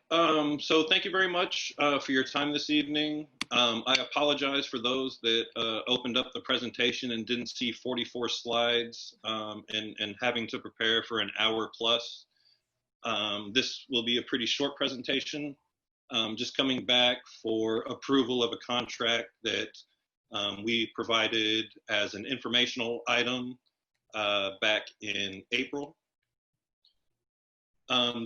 so thank you very much for your time this evening. I apologize for those that opened up the presentation and didn't see 44 slides and having to prepare for an hour plus. This will be a pretty short presentation, just coming back for approval of a contract that we provided as an informational item back in April.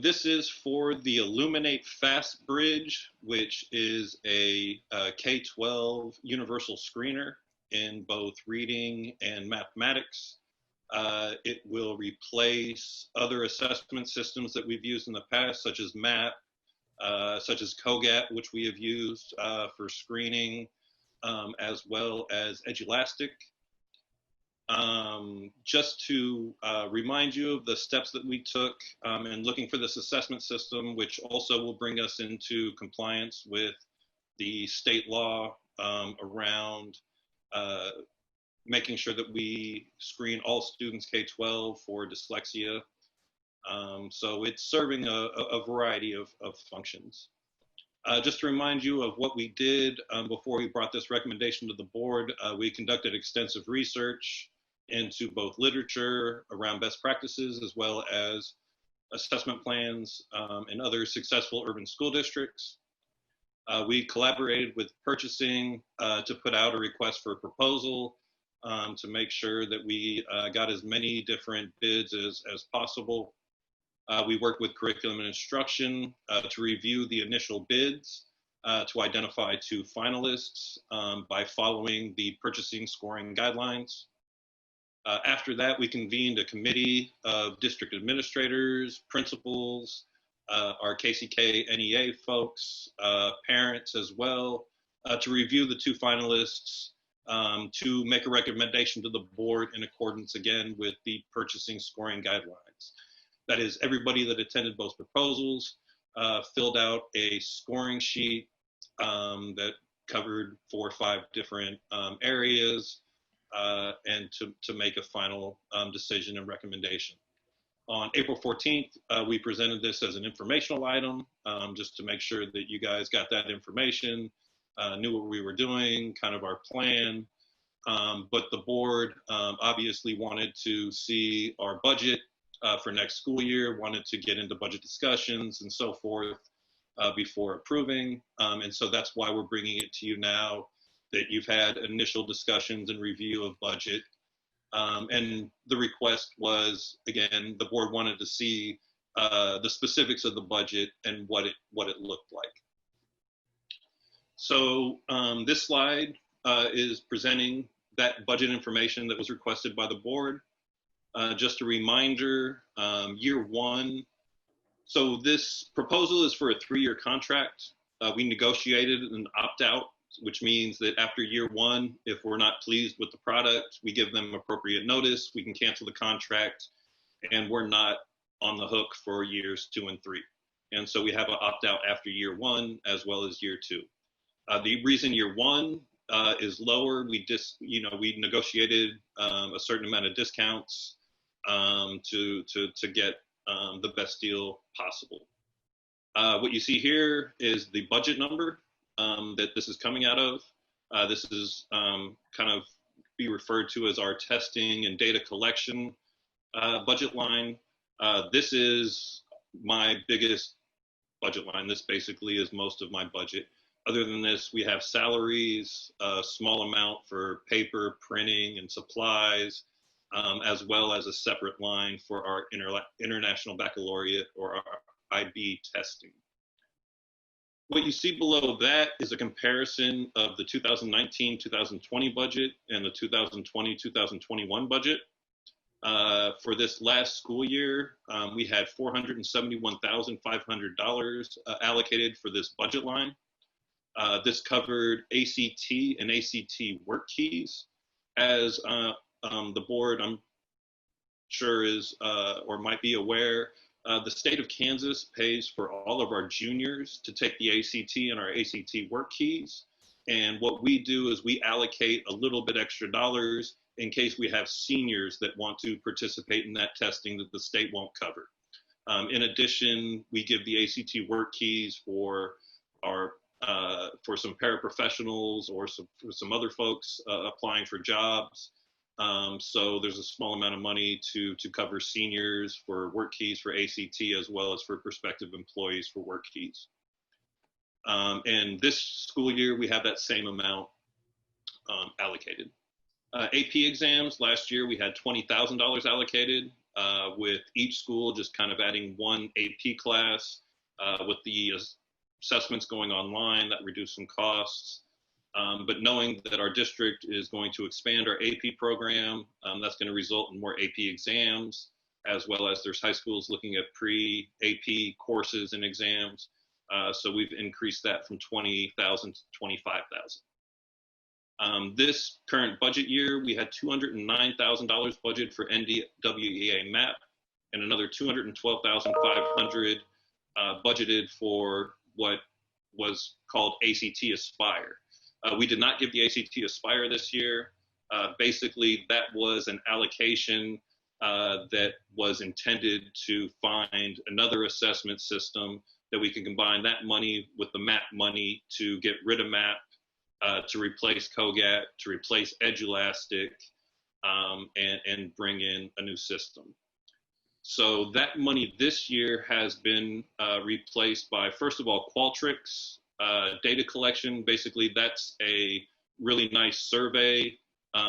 This is for the Illuminate Fast Bridge, which is a K-12 universal screener in both reading and mathematics. It will replace other assessment systems that we've used in the past, such as MAP, such as COGAT, which we have used for screening, as well as Edulastic. Just to remind you of the steps that we took in looking for this assessment system, which also will bring us into compliance with the state law around making sure that we screen all students K-12 for dyslexia. So it's serving a variety of functions. Just to remind you of what we did before we brought this recommendation to the board, we conducted extensive research into both literature around best practices as well as assessment plans in other successful urban school districts. We collaborated with purchasing to put out a request for a proposal to make sure that we got as many different bids as possible. We worked with curriculum and instruction to review the initial bids to identify 2 finalists by following the purchasing scoring guidelines. After that, we convened a committee of district administrators, principals, our KCK NEA folks, parents as well, to review the 2 finalists, to make a recommendation to the board in accordance again with the purchasing scoring guidelines. That is, everybody that attended both proposals filled out a scoring sheet that covered 4 or 5 different areas, and to make a final decision and recommendation. On April 14th, we presented this as an informational item, just to make sure that you guys got that information, knew what we were doing, kind of our plan. But the board obviously wanted to see our budget for next school year, wanted to get into budget discussions and so forth before approving. And so that's why we're bringing it to you now, that you've had initial discussions and review of budget. And the request was, again, the board wanted to see the specifics of the budget and what it looked like. So this slide is presenting that budget information that was requested by the board. Just a reminder, year 1. So this proposal is for a 3-year contract. We negotiated an opt-out, which means that after year 1, if we're not pleased with the product, we give them appropriate notice, we can cancel the contract, and we're not on the hook for years 2 and 3. And so we have an opt-out after year 1 as well as year 2. The reason year 1 is lower, we negotiated a certain amount of discounts to get the best deal possible. What you see here is the budget number that this is coming out of. This is kind of be referred to as our testing and data collection budget line. This is my biggest budget line. This basically is most of my budget. Other than this, we have salaries, a small amount for paper, printing, and supplies, as well as a separate line for our International Baccalaureate or our IB testing. What you see below that is a comparison of the 2019-2020 budget and the 2020-2021 budget. For this last school year, we had $471,500 allocated for this budget line. This covered ACT and ACT work keys. As the board, I'm sure is or might be aware, the state of Kansas pays for all of our juniors to take the ACT and our ACT work keys. And what we do is we allocate a little bit extra dollars in case we have seniors that want to participate in that testing that the state won't cover. In addition, we give the ACT work keys for our for some paraprofessionals or for some other folks applying for jobs. So there's a small amount of money to cover seniors for work keys for ACT as well as for prospective employees for work keys. And this school year, we have that same amount allocated. AP exams, last year we had $20,000 allocated, with each school just kind of adding one AP class. With the assessments going online, that reduced some costs. But knowing that our district is going to expand our AP program, that's going to result in more AP exams, as well as there's high schools looking at pre-AP courses and exams. So we've increased that from 20,000 to 25,000. This current budget year, we had $209,000 budgeted for NWEA MAP and another $212,500 budgeted for what was called ACT Aspire. We did not give the ACT Aspire this year. Basically, that was an allocation that was intended to find another assessment system that we can combine that money with the MAP money to get rid of MAP, to replace COGAT, to replace EduLastic, and bring in a new system. So that money this year has been replaced by, first of all, Qualtrics data collection. Basically, that's a really nice survey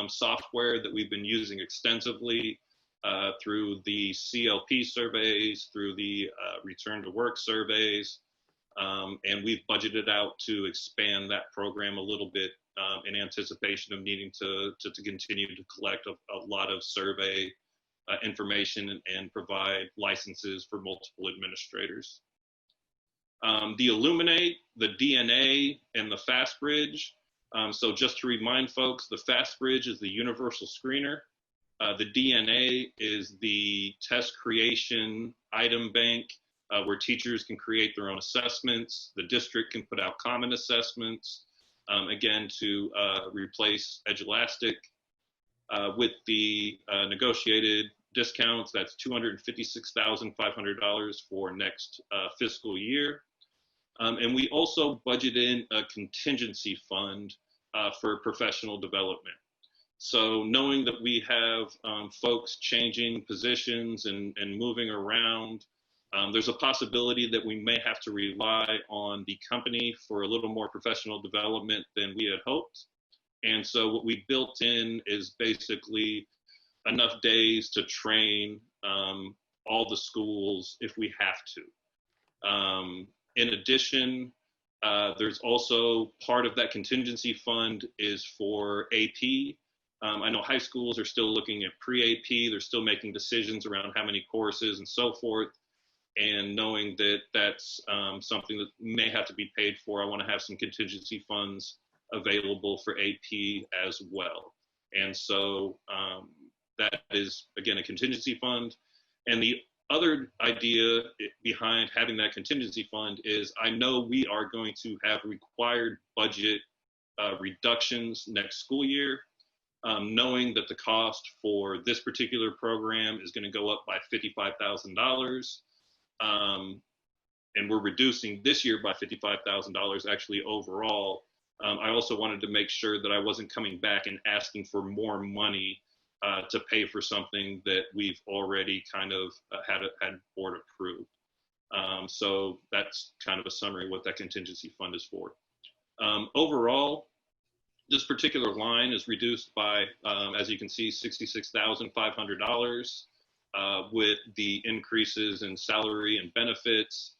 software that we've been using extensively through the CLP surveys, through the return to work surveys. And we've budgeted out to expand that program a little bit in anticipation of needing to continue to collect a lot of survey information and provide licenses for multiple administrators. The Illuminate, the DNA, and the FastBridge. So just to remind folks, the FastBridge is the universal screener. The DNA is the test creation item bank where teachers can create their own assessments. The district can put out common assessments, again, to replace EduLastic. With the negotiated discounts, that's $256,500 for next fiscal year. And we also budget in a contingency fund for professional development. So knowing that we have folks changing positions and moving around, there's a possibility that we may have to rely on the company for a little more professional development than we had hoped. And so what we built in is basically enough days to train all the schools if we have to. In addition, there's also part of that contingency fund is for AP. I know high schools are still looking at pre-AP. They're still making decisions around how many courses and so forth. And knowing that that's something that may have to be paid for, I want to have some contingency funds available for AP as well. And so that is, again, a contingency fund. And the other idea behind having that contingency fund is I know we are going to have required budget reductions next school year, knowing that the cost for this particular program is going to go up by $55,000. And we're reducing this year by $55,000 actually overall. I also wanted to make sure that I wasn't coming back and asking for more money to pay for something that we've already kind of had board approved. So that's kind of a summary of what that contingency fund is for. Overall, this particular line is reduced by, as you can see, $66,500 with the increases in salary and benefits.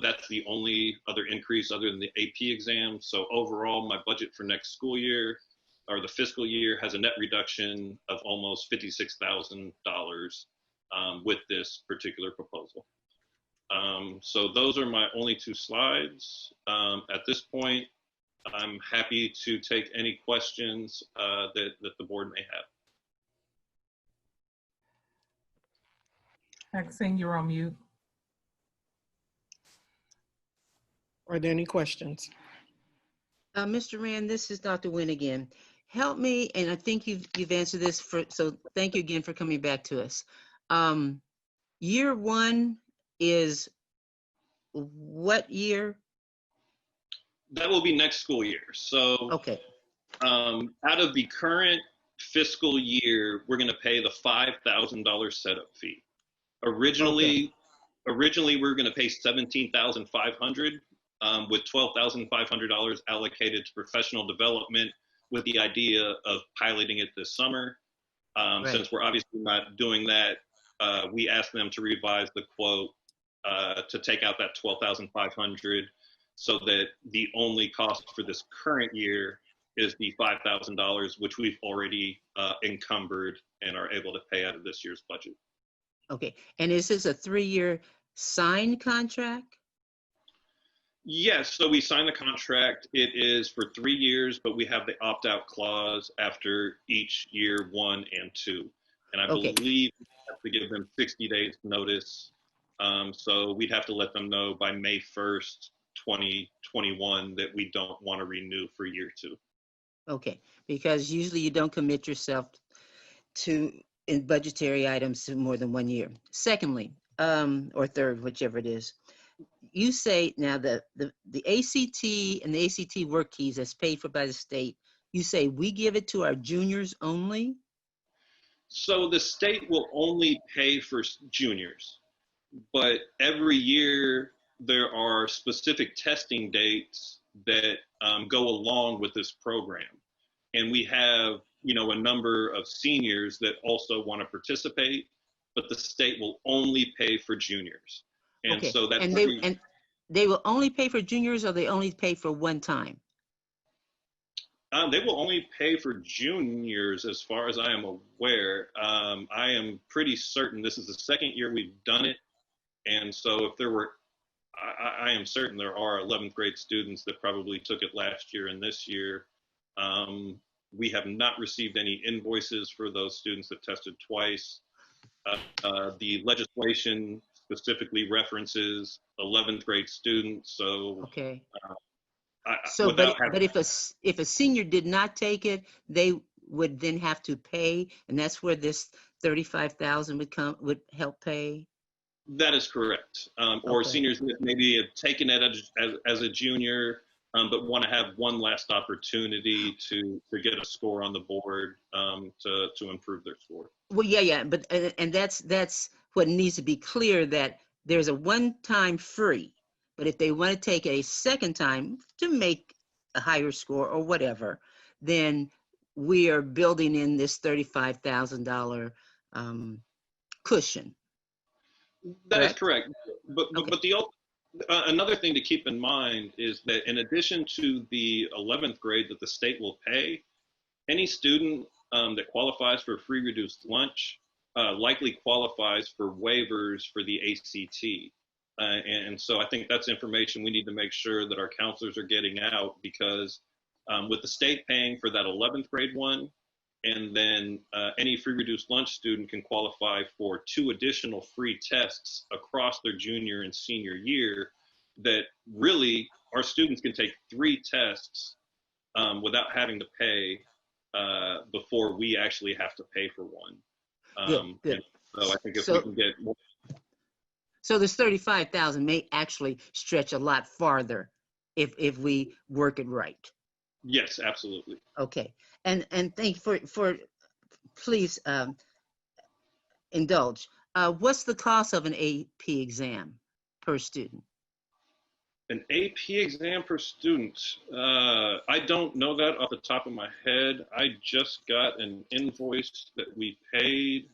That's the only other increase other than the AP exam. So overall, my budget for next school year or the fiscal year has a net reduction of almost $56,000 with this particular proposal. So those are my only two slides. At this point, I'm happy to take any questions that the board may have. Maxine, you're on mute. Are there any questions? Mr. Rand, this is Dr. Nguyen again. Help me, and I think you've answered this so thank you again for coming back to us. Year one is what year? That will be next school year. So okay. Out of the current fiscal year, we're going to pay the $5,000 setup fee. Originally, we were going to pay $17,500 with $12,500 allocated to professional development with the idea of piloting it this summer. Since we're obviously not doing that, we asked them to revise the quote to take out that $12,500 so that the only cost for this current year is the $5,000, which we've already encumbered and are able to pay out of this year's budget. Okay, and is this a 3-year signed contract? Yes, so we signed the contract. It is for 3 years, but we have the opt-out clause after each year 1 and 2. And I believe we have to give them 60 days notice. So we'd have to let them know by May 1st, 2021 that we don't want to renew for year 2. Okay, because usually you don't commit yourself to in budgetary items to more than 1 year. Secondly, or third, whichever it is, you say now that the ACT and the ACT work keys that's paid for by the state, you say we give it to our juniors only? So the state will only pay for juniors, but every year there are specific testing dates that go along with this program. And we have, a number of seniors that also want to participate, but the state will only pay for juniors. And so that's and they will only pay for juniors, or they only pay for one time? They will only pay for juniors as far as I am aware. I am pretty certain this is the second year we've done it. And so if there were, I am certain there are 11th grade students that probably took it last year and this year. We have not received any invoices for those students that tested twice. The legislation specifically references 11th grade students. So, but if a senior did not take it, they would then have to pay, and that's where this $35,000 would help pay. That is correct. Or seniors that maybe have taken it as a junior, but want to have one last opportunity to get a score on the board to improve their score. Well, yeah, but and that's what needs to be clear, that there's a one-time free, but if they want to take a second time to make a higher score or whatever, then we are building in this $35,000 cushion. That is correct. But another thing to keep in mind is that in addition to the 11th grade that the state will pay, any student that qualifies for free reduced lunch likely qualifies for waivers for the ACT. And so I think that's information we need to make sure that our counselors are getting out, because with the state paying for that 11th grade one, and then any free reduced lunch student can qualify for 2 additional free tests across their junior and senior year, that really our students can take 3 tests without having to pay before we actually have to pay for one. Good. So I think if we can get more. So this $35,000 may actually stretch a lot farther if we work it right. Yes, absolutely. Okay, and thank you for please indulge. What's the cost of an AP exam per student? An AP exam per student? I don't know that off the top of my head. I just got an invoice that we paid.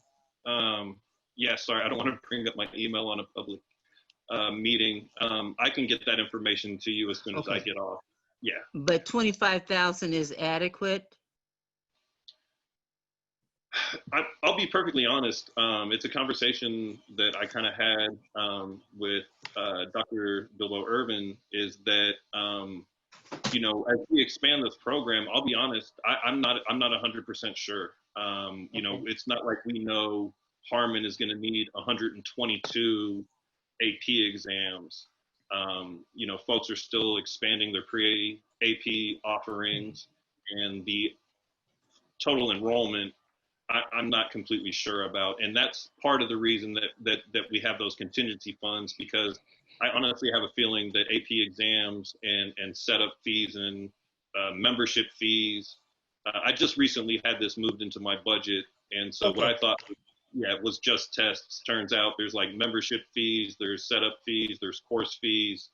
Yeah, sorry, I don't want to bring up my email on a public meeting. I can get that information to you as soon as I get off. Yeah. But $25,000 is adequate? I'll be perfectly honest. It's a conversation that I kind of had with Dr. Bilbo Irvin, is that, as we expand this program, I'll be honest, I'm not 100% sure. It's not like we know Harmon is going to need 122 AP exams. You know, folks are still expanding their pre-AP offerings, and the total enrollment I'm not completely sure about. And that's part of the reason that we have those contingency funds, because I honestly have a feeling that AP exams and setup fees and membership fees, I just recently had this moved into my budget. And so what I thought, yeah, it was just tests. Turns out there's like membership fees, there's setup fees, there's course fees.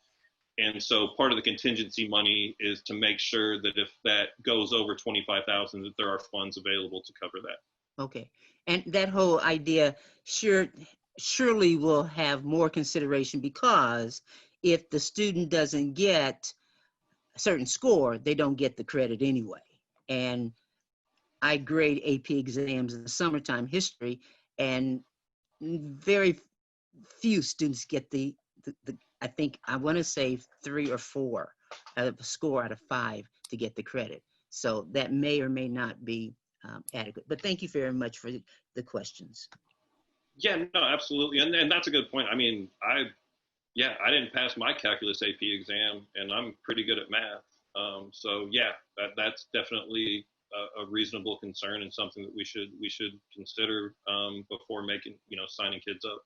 And so part of the contingency money is to make sure that if that goes over 25,000, that there are funds available to cover that. Okay. And that whole idea surely will have more consideration, because if the student doesn't get a certain score, they don't get the credit anyway. And I grade AP exams in the summertime history, and very few students get the I think I want to say 3 or 4 out of a score out of 5 to get the credit. So that may or may not be adequate. But thank you very much for the questions. Yeah, no, absolutely. And that's a good point. I mean, I didn't pass my calculus AP exam, and I'm pretty good at math. So yeah, that's definitely a reasonable concern and something that we should consider before making, signing kids up.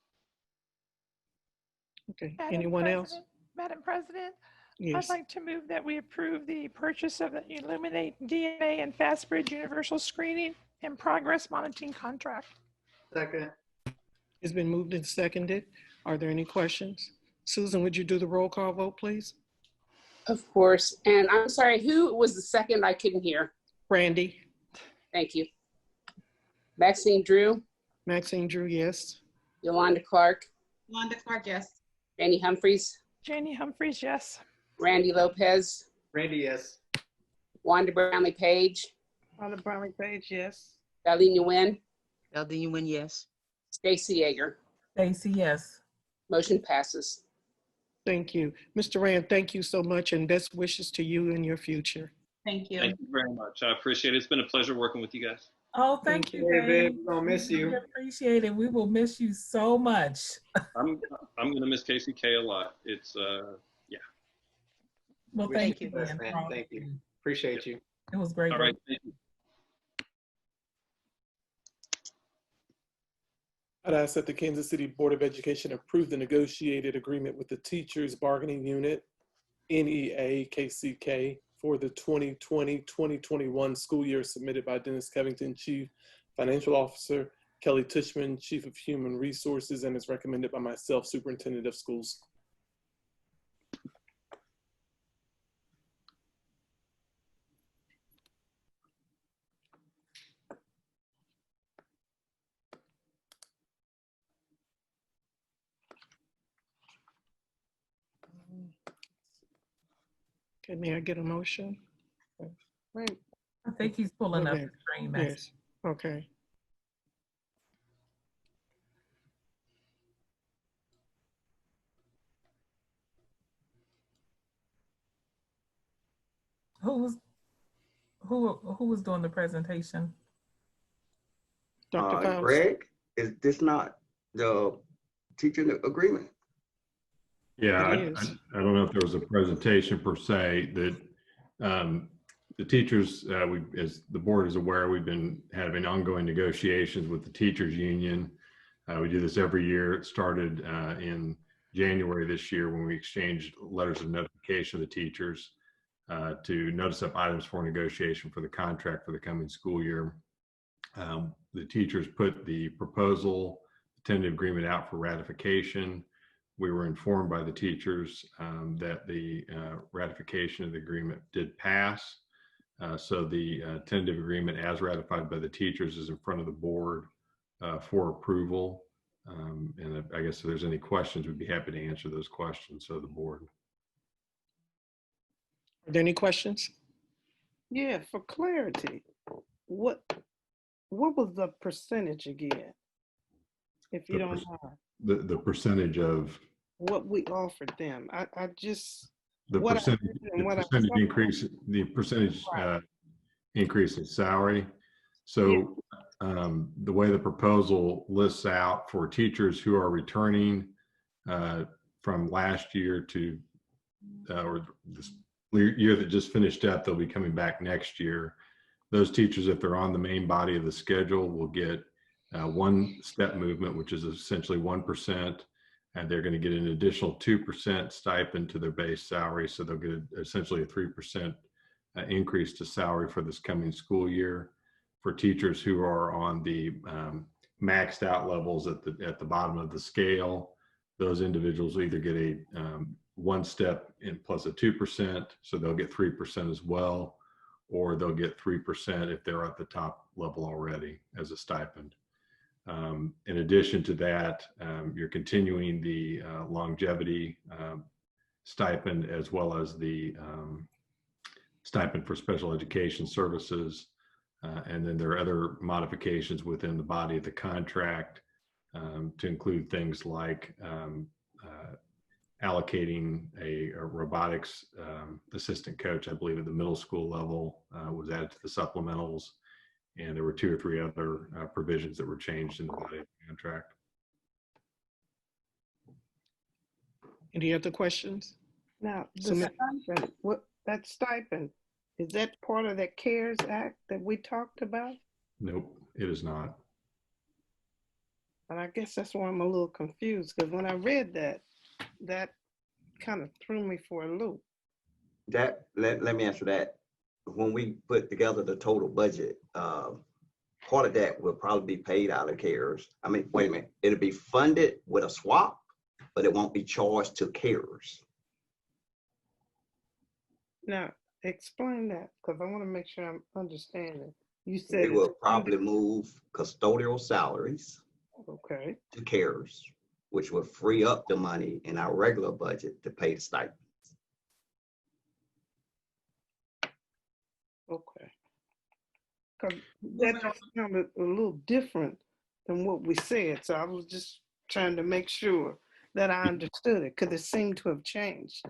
Okay, anyone else? Madam President, Yes. I'd like to move that we approve the purchase of the Illuminate DNA and FastBridge Universal Screening and Progress Monitoring Contract. Second. It's been moved and seconded. Are there any questions? Susan, would you do the roll call vote, please? Of course. And I'm sorry, who was the second? I couldn't hear. Randy. Thank you. Maxine Drew. Maxine Drew, yes. Yolanda Clark. Yolanda Clark, yes. Janie Humphreys. Janie Humphreys, yes. Randy Lopez. Randy, yes. Wanda Brownlee Page. Wanda Brownlee Page, yes. Darlene Nguyen. Darlene Nguyen, yes. Stacy Yeager. Stacy, yes. Motion passes. Thank you. Mr. Rand, thank you so much, and best wishes to you in your future. Thank you. Thank you very much. I appreciate it. It's been a pleasure working with you guys. Oh, thank you, David. We're gonna miss you. We appreciate it. We will miss you so much. I'm gonna miss KCK a lot. It's yeah. Well, thank you, man. man. Thank you. Appreciate you. It was great. All right. Thank you. I'd ask that the Kansas City Board of Education approve the negotiated agreement with the Teachers Bargaining Unit, NEA KCK, for the 2020-2021 school year, submitted by Dennis Covington, Chief Financial Officer, Kelly Tushman, Chief of Human Resources, and is recommended by myself, Superintendent of Schools. Okay, may I get a motion? Right. I think he's pulling up Okay. the screen. Max. Yes, okay. Who was doing the presentation? Dr. Faust. Greg, is this not the teacher agreement? Yeah, It is. I don't know if there was a presentation per se. That the teachers, as the board is aware, we've been having ongoing negotiations with the teachers union. We do this every year. It started in January this year when we exchanged letters of notification to the teachers to notice up items for negotiation for the contract for the coming school year. The teachers put the proposal, the tentative agreement out for ratification. We were informed by the teachers that the ratification of the agreement did pass. So the tentative agreement as ratified by the teachers is in front of the board for approval. And I guess if there's any questions, we'd be happy to answer those questions of the board. Are there any questions? Yeah, for clarity, what was the percentage again? If you don't mind. The percentage of What we offered them. I just, the what I percentage, heard and what I percentage saw. increase, the percentage Right. increase in salary. So the way the proposal lists out for teachers who are returning from last year to, or this year that just finished up, they'll be coming back next year. Those teachers, if they're on the main body of the schedule, will get one step movement, which is essentially 1%. And they're going to get an additional 2% stipend to their base salary. So they'll get essentially a 3% increase to salary for this coming school year. For teachers who are on the maxed out levels at the bottom of the scale, those individuals will either get a one step in plus a 2%, so they'll get 3% as well, or they'll get 3% if they're at the top level already as a stipend. In addition to that, you're continuing the longevity stipend as well as the stipend for special education services. And then there are other modifications within the body of the contract to include things like allocating a robotics assistant coach, I believe at the middle school level, was added to the supplementals. And there were 2 or 3 other provisions that were changed in the body of the contract. Any other questions? Now, the So, stipend, that stipend, is that part of that CARES Act that we talked about? Nope, it is not. And I guess that's why I'm a little confused, because when I read that, that kind of threw me for a loop. That, let me answer that. When we put together the total budget, part of that will probably be paid out of CARES. I mean, wait a minute, it'll be funded with a swap, but it won't be charged to CARES. Now, explain that, because I want to make sure I'm understanding. You said It will probably move custodial salaries to CARES, which will free up the money in our regular budget to pay the stipend. Okay. Because that just sounded a little different than what we said. So I was just trying to make sure that I understood it, because it seemed to have changed.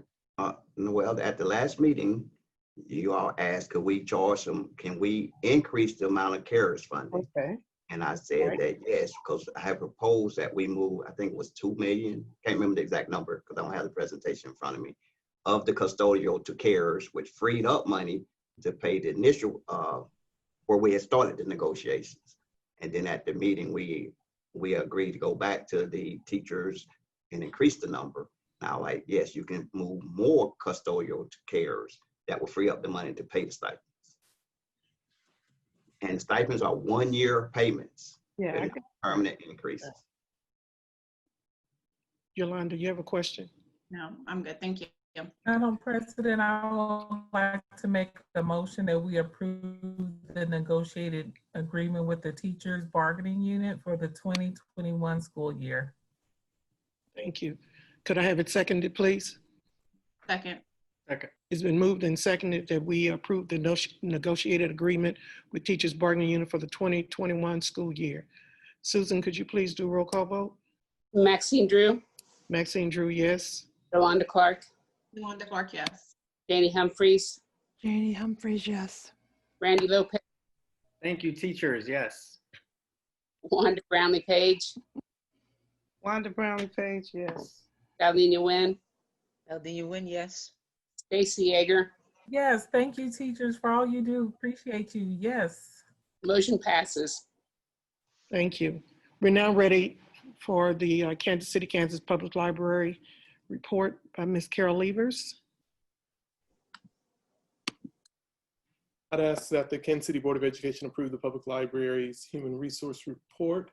Well, at the last meeting, you all asked, could we charge them, can we increase the amount of CARES funding? Okay. And I said that yes, because I have proposed that we move, I think it was 2 million, can't remember the exact number because I don't have the presentation in front of me, of the custodial to CARES, which freed up money to pay the initial, where we had started the negotiations. And then at the meeting, we agreed to go back to the teachers and increase the number. Now, like, yes, you can move more custodial to CARES that will free up the money to pay the stipends. And stipends are 1-year payments. Yeah. Permanent increases. Yolanda, you have a question? No, I'm good. Thank you. Madam President, I would like to make a motion that we approve the negotiated agreement with the teachers bargaining unit for the 2021 school year. Thank you. Could I have it seconded, please? Second. Second. It's been moved and seconded that we approve the negotiated agreement with teachers bargaining unit for the 2021 school year. Susan, could you please do a roll call vote? Maxine Drew. Maxine Drew, yes. Yolanda Clark. Yolanda Clark, yes. Janie Humphries. Janie Humphries, yes. Randy Lopez. Thank you, teachers, yes. Wanda Brownlee Page. Wanda Brownlee Page, yes. Darlene Nguyen. Aldina Nguyen, yes. Stacy Yeager. Yes, thank you, teachers, for all you do. Appreciate you. Yes. Motion passes. Thank you. We're now ready for the Kansas City, Kansas Public Library report by Ms. Carol Levers. I'd ask that the Kansas City Board of Education approve the Public Library's Human Resource Report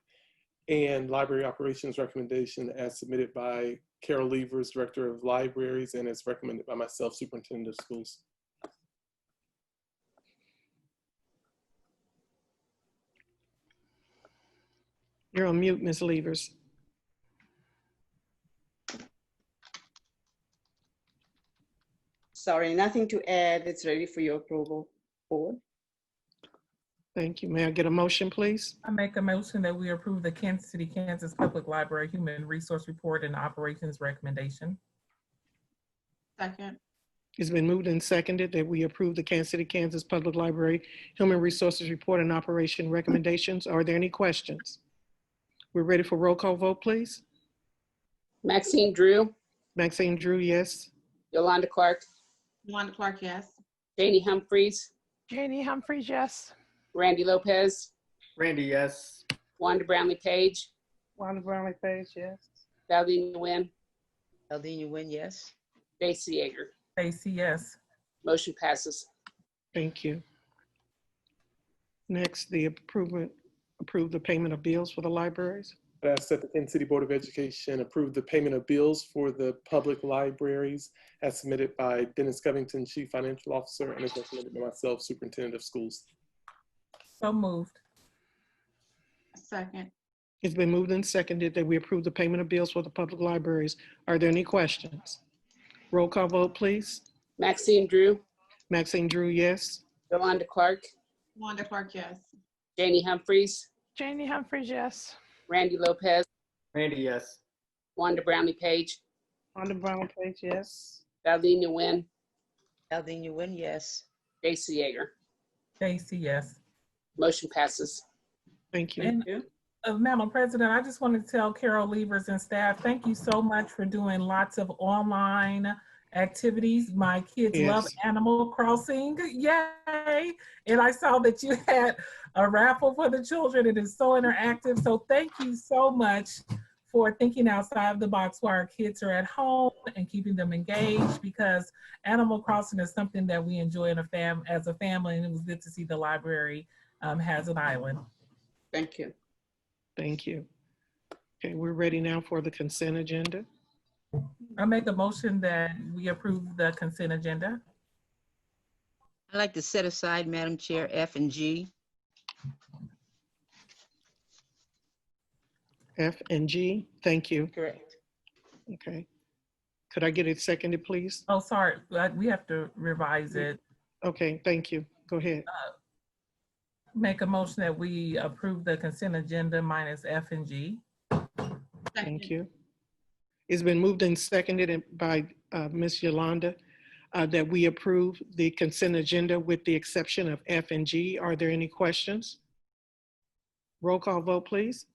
and Library Operations Recommendation as submitted by Carol Levers, Director of Libraries, and as recommended by myself, Superintendent of Schools. You're on mute, Ms. Levers. Sorry, nothing to add. It's ready for your approval, Board. Thank you. May I get a motion, please? I make a motion that we approve the Kansas City, Kansas Public Library Human Resource Report and Operations Recommendation. Second. It's been moved and seconded that we approve the Kansas City, Kansas Public Library Human Resources Report and Operation Recommendations. Are there any questions? We're ready for roll call vote, please. Maxine Drew, Maxine Drew, yes. Yolanda Clark, Wanda Clark, yes. Janie Humphries, Janie Humphries, yes. Randy Lopez, Randy, yes. Wanda Brownlee Page, Wanda Brownlee Page, yes. Valdine Nguyen, Aldina Nguyen, yes. Stacy Yeager. Stacy, yes. Motion passes. Thank you. Next, the approve the payment of bills for the libraries. I ask that the Kansas City Board of Education approve the payment of bills for the public libraries as submitted by Dennis Covington, Chief Financial Officer, and as recommended by myself, Superintendent of Schools. So moved. Second. It's been moved and seconded that we approve the payment of bills for the public libraries. Are there any questions? Roll call vote, please. Maxine Drew, Maxine Drew, yes. Yolanda Clark, Wanda Clark, yes. Janie Humphries, Janie Humphries, yes. Randy Lopez, Randy, yes. Wanda Brownlee Page, Wanda Brownlee Page, yes. Valdine Nguyen, Aldina Nguyen, yes. Stacy Yeager. Stacy, yes. Motion passes. Thank you. And Madam President, I just want to tell Carol Levers and staff, thank you so much for doing lots of online activities. My kids love Animal Crossing, yay! And I saw that you had a raffle for the children. It is so interactive. So thank you so much for thinking outside the box while our kids are at home and keeping them engaged, because Animal Crossing is something that we enjoy in as a family, and it was good to see the library has an island. Thank you. Thank you. Okay, we're ready now for the consent agenda. I make a motion that we approve the consent agenda. I'd like to set aside, Madam Chair, F and G. F and G, thank you. Correct. Okay. Could I get it seconded, please? Oh, sorry, we have to revise it. Okay, thank you. Go ahead. Make a motion that we approve the consent agenda minus F and G. Thank you. It's been moved and seconded by Ms. Yolanda that we approve the consent agenda with the exception of F and G. Are there any questions? Roll call vote, please.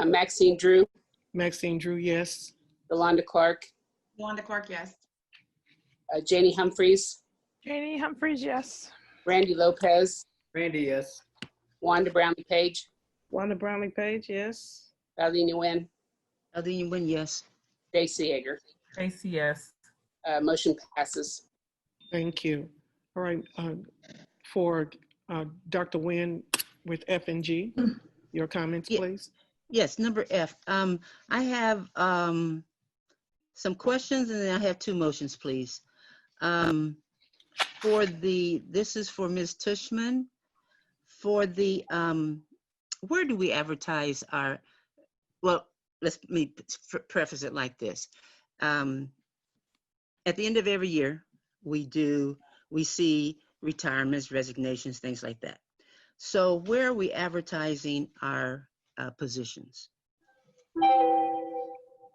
Maxine Drew, Maxine Drew, yes. Yolanda Clark, Wanda Clark, yes. Janie Humphries, Janie Humphries, yes. Randy Lopez, Randy, yes. Wanda Brownlee Page, Wanda Brownlee Page, yes. Valdine Nguyen, Aldina Nguyen, yes. Stacy Yeager. Stacy, yes. Motion passes. Thank you. All right, for Dr. Nguyen with F and G, your comments, please. Yes, number F. I have some questions and then I have two motions, please. This is for Ms. Tushman. For the, where do we advertise our, well, let me preface it like this. At the end of every year, we see retirements, resignations, things like that. So where are we advertising our positions?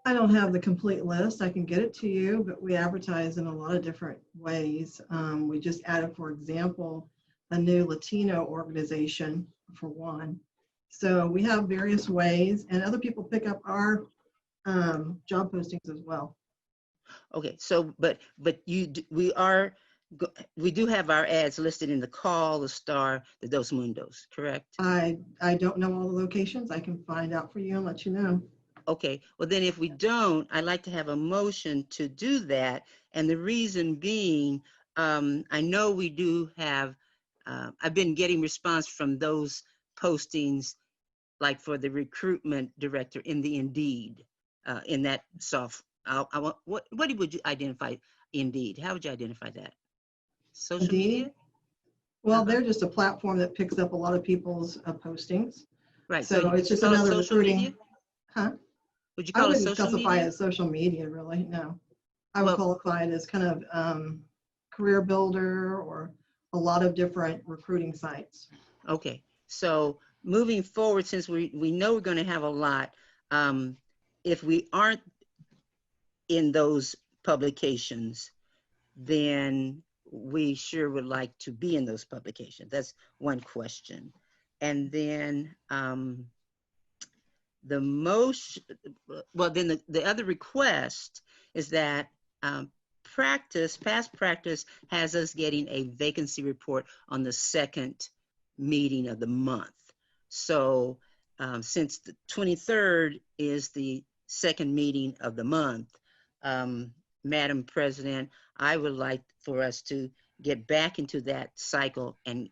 I don't have the complete list. I can get it to you, but we advertise in a lot of different ways. We just added, for example, a new Latino organization for one. So we have various ways, and other people pick up our job postings as well. Okay, so but we do have our ads listed in the Call, the Star, the Dos Mundos, correct? I don't know all the locations. I can find out for you and let you know. Okay, well then if we don't, I'd like to have a motion to do that. And the reason being, I know we do have, I've been getting response from those postings, like for the recruitment director in the Indeed, in that what would you identify Indeed? How would you identify that? Social media? Well, they're just a platform that picks up a lot of people's postings. Right. So it's just another recruiting. Media? Huh? Would you call it social I wouldn't specify media? it as social media, really. No, I would qualify it as kind of career builder or a lot of different recruiting sites. Okay. So moving forward, since we know we're going to have a lot, if we aren't in those publications, then we sure would like to be in those publications. That's one question. And then the other request is that past practice has us getting a vacancy report on the second meeting of the month. So since the 23rd is the second meeting of the month, Madam President, I would like for us to get back into that cycle and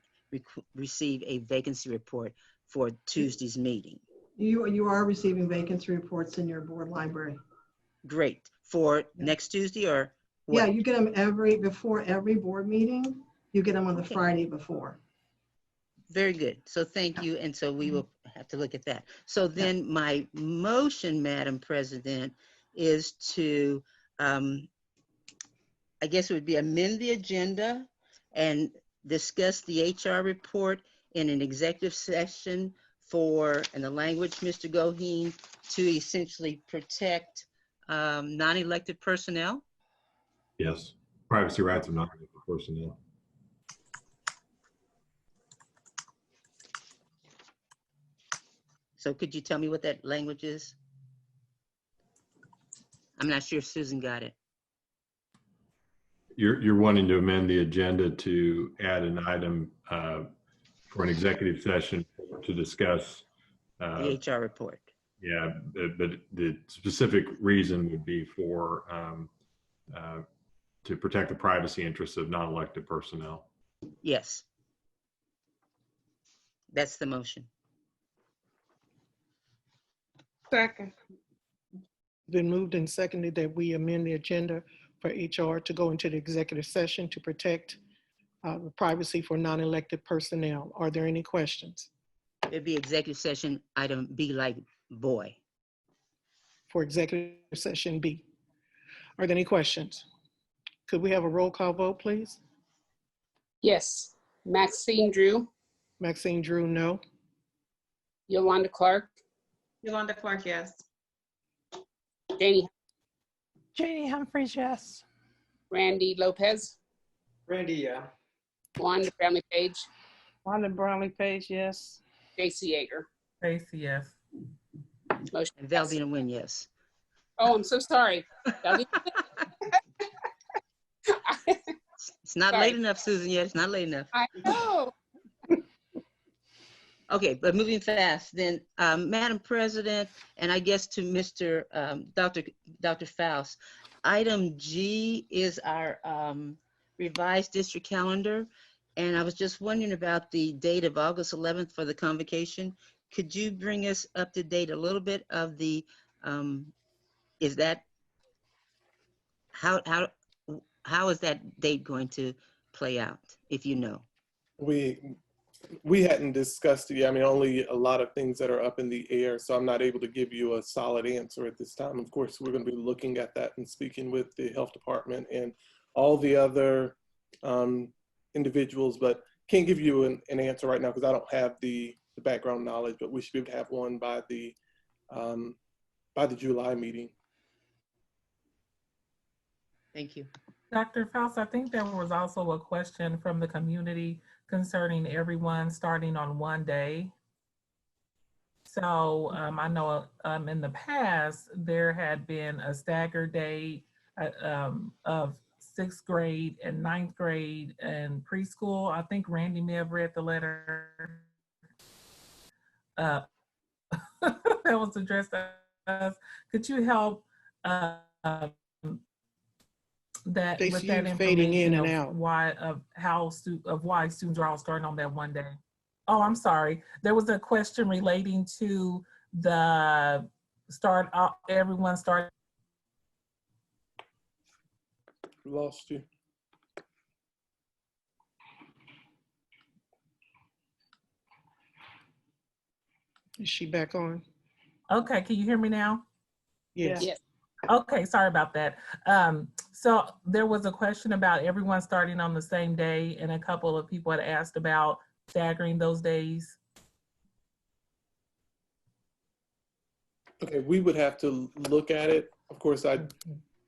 receive a vacancy report for Tuesday's meeting. You are receiving vacancy reports in your board library. Great. For next Tuesday or what? Yeah, you get them before every board meeting. You get them on the Friday before. Very good. So thank you. And so we will have to look at that. So then my motion, Madam President, is to, I guess it would be amend the agenda and discuss the HR report in an executive session for, in the language, Mr. Goheen, to essentially protect non-elected personnel. Yes, privacy rights of non-elected personnel. So could you tell me what that language is? I'm not sure if Susan got it. You're wanting to amend the agenda to add an item for an executive session to discuss The HR report. Yeah, but the specific reason would be for to protect the privacy interests of non-elected personnel. Yes. That's the motion. Second. Been moved and seconded that we amend the agenda for HR to go into the executive session to protect the privacy for non-elected personnel. Are there any questions? It'd be executive session item B like boy. For executive session B. Are there any questions? Could we have a roll call vote, please? Yes. Maxine Drew, Maxine Drew, no. Yolanda Clark, Yolanda Clark, yes. Janie Humphries, yes. Randy Lopez, Randy, yeah. Wanda Brownlee Page, Wanda Brownlee Page, yes. J.C. Yeager. Tracy, yes. Motion. And Valvina Wynn, yes. Oh, I'm so sorry. It's not Sorry. late enough, Susan, yet. It's not late enough. I know. Okay, but moving fast, then, Madam President, and I guess to Mr. Dr. Faust, item G is our revised district calendar. And I was just wondering about the date of August 11th for the convocation. Could you bring us up to date a little bit of the, is that, how is that date going to play out, if you know? We hadn't discussed it yet. I mean, only a lot of things that are up in the air, so I'm not able to give you a solid answer at this time. Of course, we're going to be looking at that and speaking with the health department and all the other individuals, but can't give you an answer right now because I don't have the background knowledge, but we should be able to have one by the July meeting. Thank you. Dr. Faust, I think there was also a question from the community concerning everyone starting on one day. So I know in the past, there had been a staggered date of 6th grade and 9th grade and preschool. I think Randy may have read the letter that was addressed to us. Could you help that Stacey, with that you're fading in information and of out. why students are all starting on that one day? Oh, I'm sorry. There was a question relating to the everyone start. Lost you. Is she back on? Okay, can you hear me now? Yes. Yes. Okay, sorry about that. So there was a question about everyone starting on the same day, and a couple of people had asked about staggering those days. Okay, we would have to look at it. Of course, I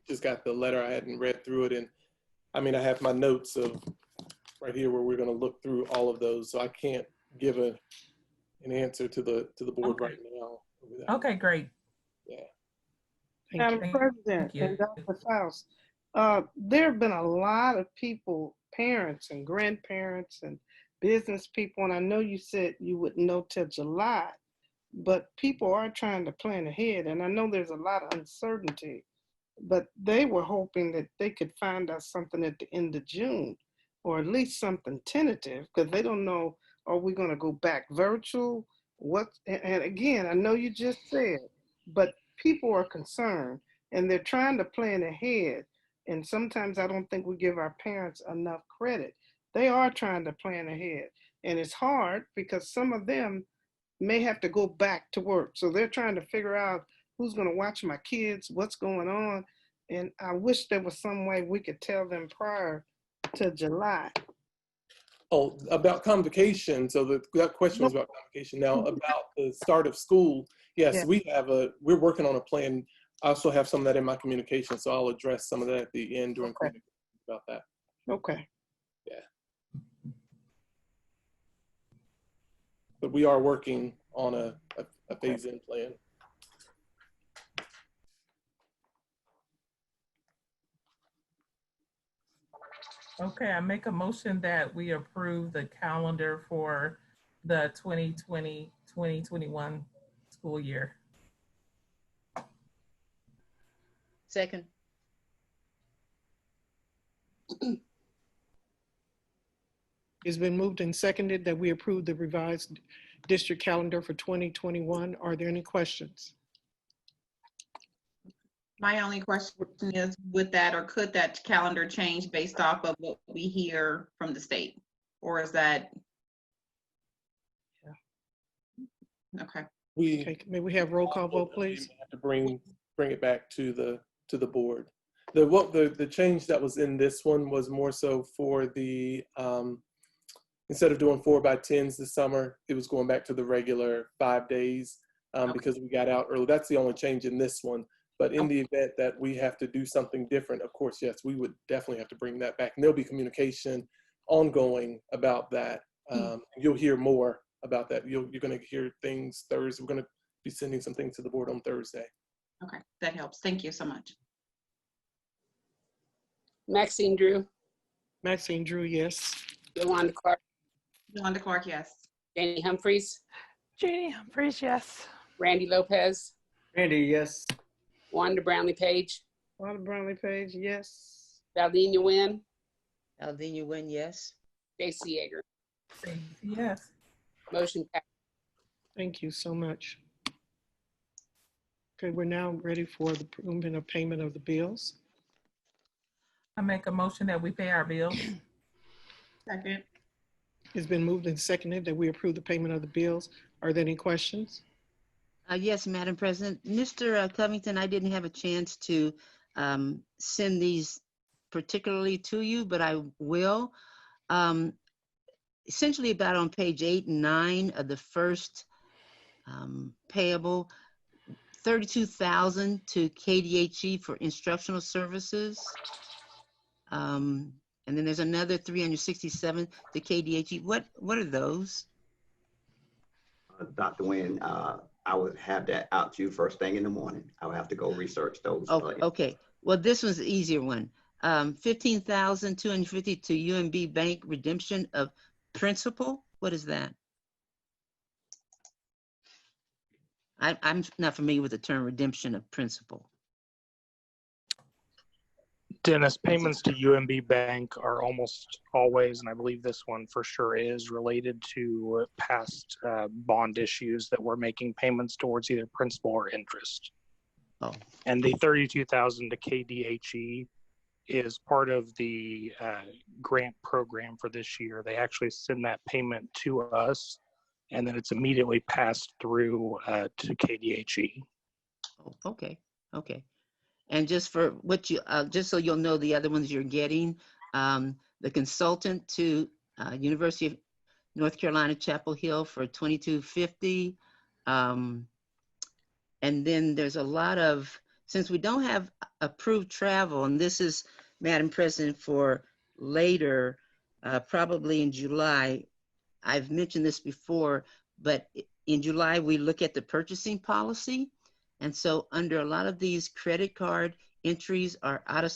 just got the letter. I hadn't read through it, and I mean, I have my notes of right here where we're going to look through all of those. So I can't give an answer to the board right now. Okay, great. Yeah. Madam President and Dr. Faust, there have been a lot of people, parents and grandparents and business people, and I know you said you wouldn't know till July, but people are trying to plan ahead, and I know there's a lot of uncertainty, but they were hoping that they could find out something at the end of June, or at least something tentative, because they don't know, are we going to go back virtual? And again, I know you just said, but people are concerned and they're trying to plan ahead. And sometimes I don't think we give our parents enough credit. They are trying to plan ahead. And it's hard because some of them may have to go back to work. So they're trying to figure out who's going to watch my kids, what's going on. And I wish there was some way we could tell them prior to July. Oh, about convocation. So that question was about convocation. Now about the start of school. Yes, Yeah. we're working on a plan. I also have some of that in my communication, so I'll address some of that at the end during communication about that. Okay. Yeah. But we are working on a phase-in plan. Okay, I make a motion that we approve the calendar for the 2020-2021 school year. Second. It's been moved and seconded that we approve the revised district calendar for 2021. Are there any questions? My only question is, would that or could that calendar change based off of what we hear from the state? Or is that? Okay. May we have roll call vote, please? We have to bring it back to the board. The change that was in this one was more so for the instead of doing 4x10s this summer, it was going back to the regular 5 days because we got out early. That's the only change in this one. But in the event that we have to do something different, of course, yes, we would definitely have to bring that back. And there'll be communication ongoing about that. You'll hear more about that. You're going to hear things Thursday. We're going to be sending some things to the board on Thursday. Okay, that helps. Thank you so much. Maxine Drew. Maxine Drew, yes. Yolanda Clark. Yolanda Clark, yes. Janie Humphreys. Janie Humphreys, yes. Randy Lopez. Randy, yes. Wanda Brownlee Page. Wanda Brownlee Page, yes. Valdenia Nguyen. Valdenia Nguyen, yes. Stacey Yeager. Yes. Motion passed. Thank you so much. Okay, we're now ready for the approval of payment of the bills. I make a motion that we pay our bills. Second. It's been moved and seconded that we approve the payment of the bills. Are there any questions? Yes, Madam President. Mr. Covington, I didn't have a chance to send these particularly to you, but I will. Essentially about on page 8 and 9 of the first payable, $32,000 to KDHE for instructional services. And then there's another 367 to KDHE. What are those? Dr. Nguyen, I would have that out to you first thing in the morning. I would have to go research those. Oh, okay. Well, this one's the easier one. 15,250 to UMB Bank redemption of principal. What is that? I'm not familiar with the term redemption of principal. Dennis, payments to UMB Bank are almost always, and I believe this one for sure is, related to past bond issues that we're making payments towards either principal or interest. Oh. And the $32,000 to KDHE is part of the grant program for this year. They actually send that payment to us, and then it's immediately passed through to KDHE. Oh, okay, okay. And just for what you, just so you'll know the other ones you're getting, the consultant to University of North Carolina, Chapel Hill for $22.50. And then there's a lot of, since we don't have approved travel, and this is Madam President, for later, probably in July, I've mentioned this before, but in July, we look at the purchasing policy. And so under a lot of these credit card entries are out of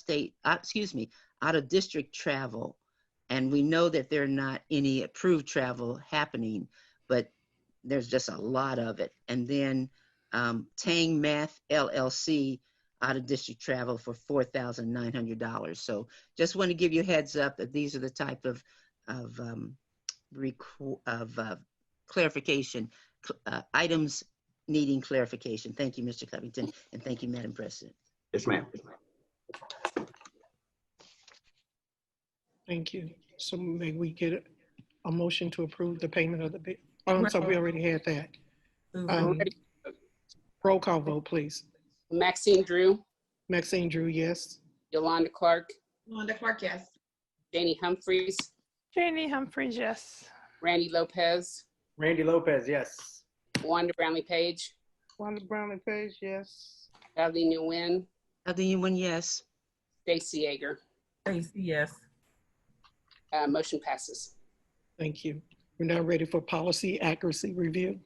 district travel. And we know that there are not any approved travel happening, but there's just a lot of it. And then Tang Math LLC out of district travel for $4,900. So just want to give you a heads up that these are the type of clarification items needing clarification. Thank you, Mr. Covington, and thank you, Madam President. Yes, ma'am. Thank you. So may we get a motion to approve the payment of the bill? Oh, I'm sorry, we already had that. Roll call vote, please. Maxine Drew, Maxine Drew, yes. Yolanda Clark, Yolanda Clark, yes. Janie Humphries, Janie Humphries, yes. Randy Lopez, Randy Lopez, yes. Wanda Brownlee Page, Wanda Brownlee Page, yes. Darlene Nguyen, Darlene, yes. Stacy Yeager. Stacy, yes. Motion passes. Thank you. We're now ready for policy accuracy review.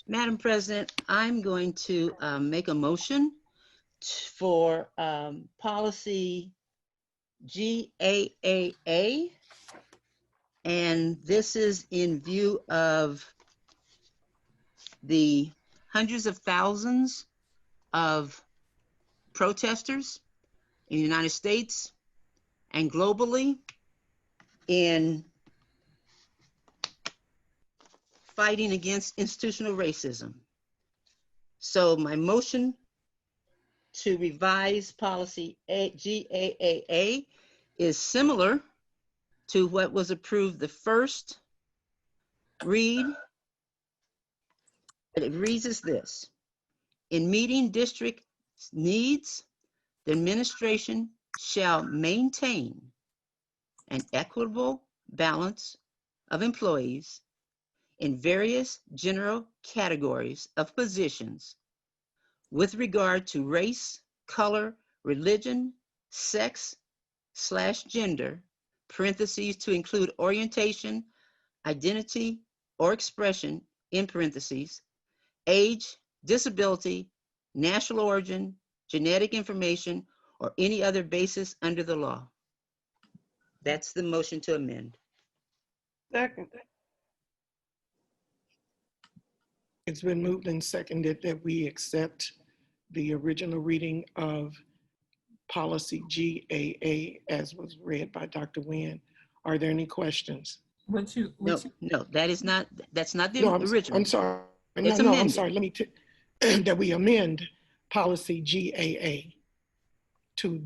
Madam President, I'm going to make a motion for policy GAAA. And this is in view of the hundreds of thousands of protesters in the United States and globally in fighting against institutional racism. So my motion to revise policy GAAA is similar to what was approved the first read. But it reads as this: in meeting district needs, the administration shall maintain an equitable balance of employees in various general categories of positions with regard to race, color, religion, sex/gender, parentheses to include orientation, identity, or expression, in parentheses, age, disability, national origin, genetic information, or any other basis under the law. That's the motion to amend. Second. It's been moved and seconded that we accept the original reading of policy GAA as was read by Dr. Nguyen. Are there any questions? No, that's not the No, original. I'm sorry. It's No, I'm amended. sorry. Let me, that we amend policy GAA to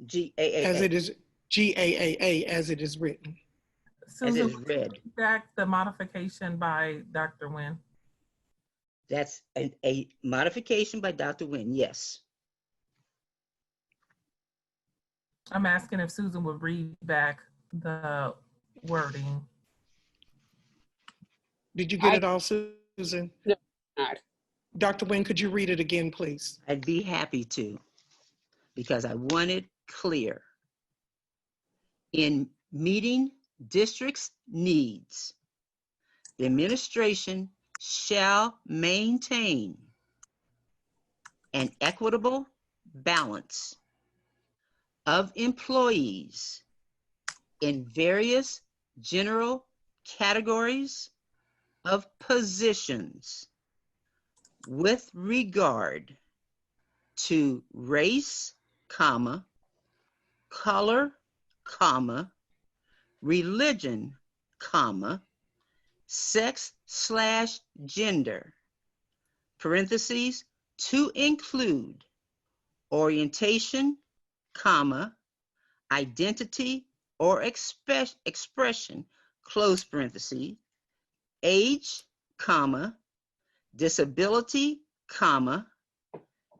GAA. as it is, GAAA as it is written. Susan, is read. back the modification by Dr. Nguyen. That's a modification by Dr. Nguyen, yes. I'm asking if Susan would read back the wording. Did you get it all, Susan? No, not. Dr. Nguyen, could you read it again, please? I'd be happy to, because I want it clear. In meeting districts' needs, the administration shall maintain an equitable balance of employees in various general categories of positions with regard to race, comma, color, comma, religion, comma, sex/gender, parentheses, to include orientation, comma, identity or expression, close parentheses, age, comma, disability, comma,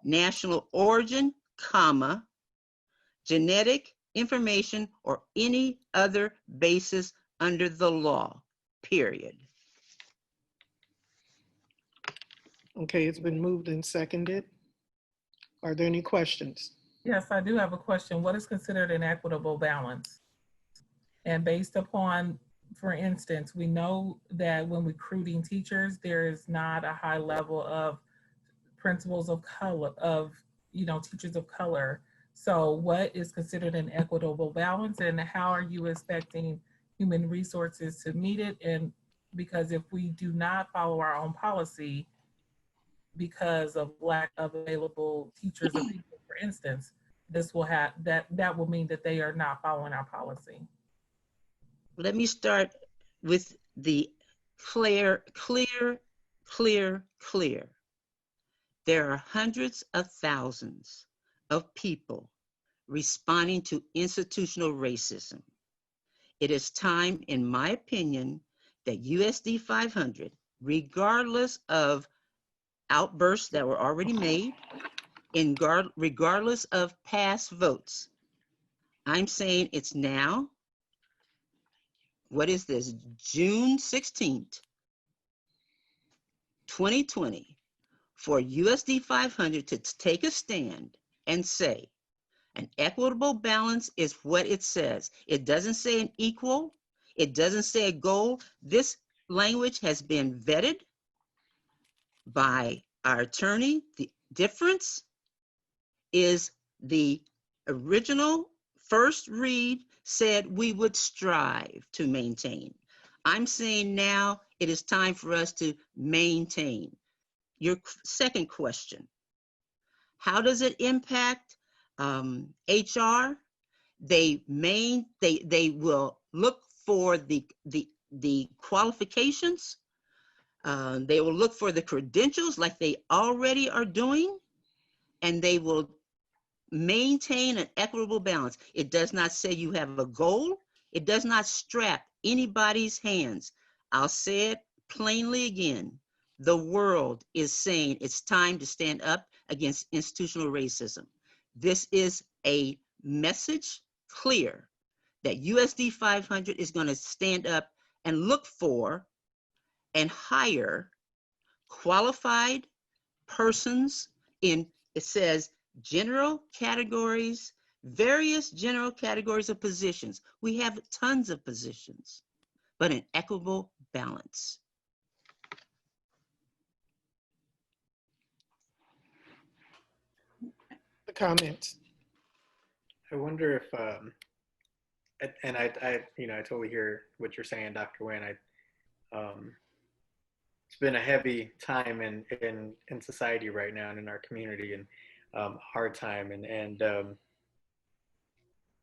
national origin, comma, genetic information or any other basis under the law, period. Okay, it's been moved and seconded. Are there any questions? Yes, I do have a question. What is considered an equitable balance? And based upon, for instance, we know that when recruiting teachers, there is not a high level of principals of color, teachers of color. So what is considered an equitable balance, and how are you expecting human resources to meet it? And because if we do not follow our own policy because of lack of available teachers or people, for instance, this will have that will mean that they are not following our policy. Let me start with the clear. There are hundreds of thousands of people responding to institutional racism. It is time, in my opinion, that USD 500, regardless of outbursts that were already made, regardless of past votes, I'm saying it's now. What is this? June 16th, 2020, for USD 500 to take a stand and say an equitable balance is what it says. It doesn't say an equal. It doesn't say a goal. This language has been vetted by our attorney. The difference is the original first read said we would strive to maintain. I'm saying now it is time for us to maintain. Your second question, how does it impact HR? They will look for the qualifications. They will look for the credentials like they already are doing, and they will maintain an equitable balance. It does not say you have a goal. It does not strap anybody's hands. I'll say it plainly again. The world is saying it's time to stand up against institutional racism. This is a message clear that USD 500 is going to stand up and look for and hire qualified persons in, it says, general categories, various general categories of positions. We have tons of positions, but an equitable balance. The comments. I wonder if, and I totally hear what you're saying, Dr. Nguyen. It's been a heavy time in society right now and in our community, and hard time, and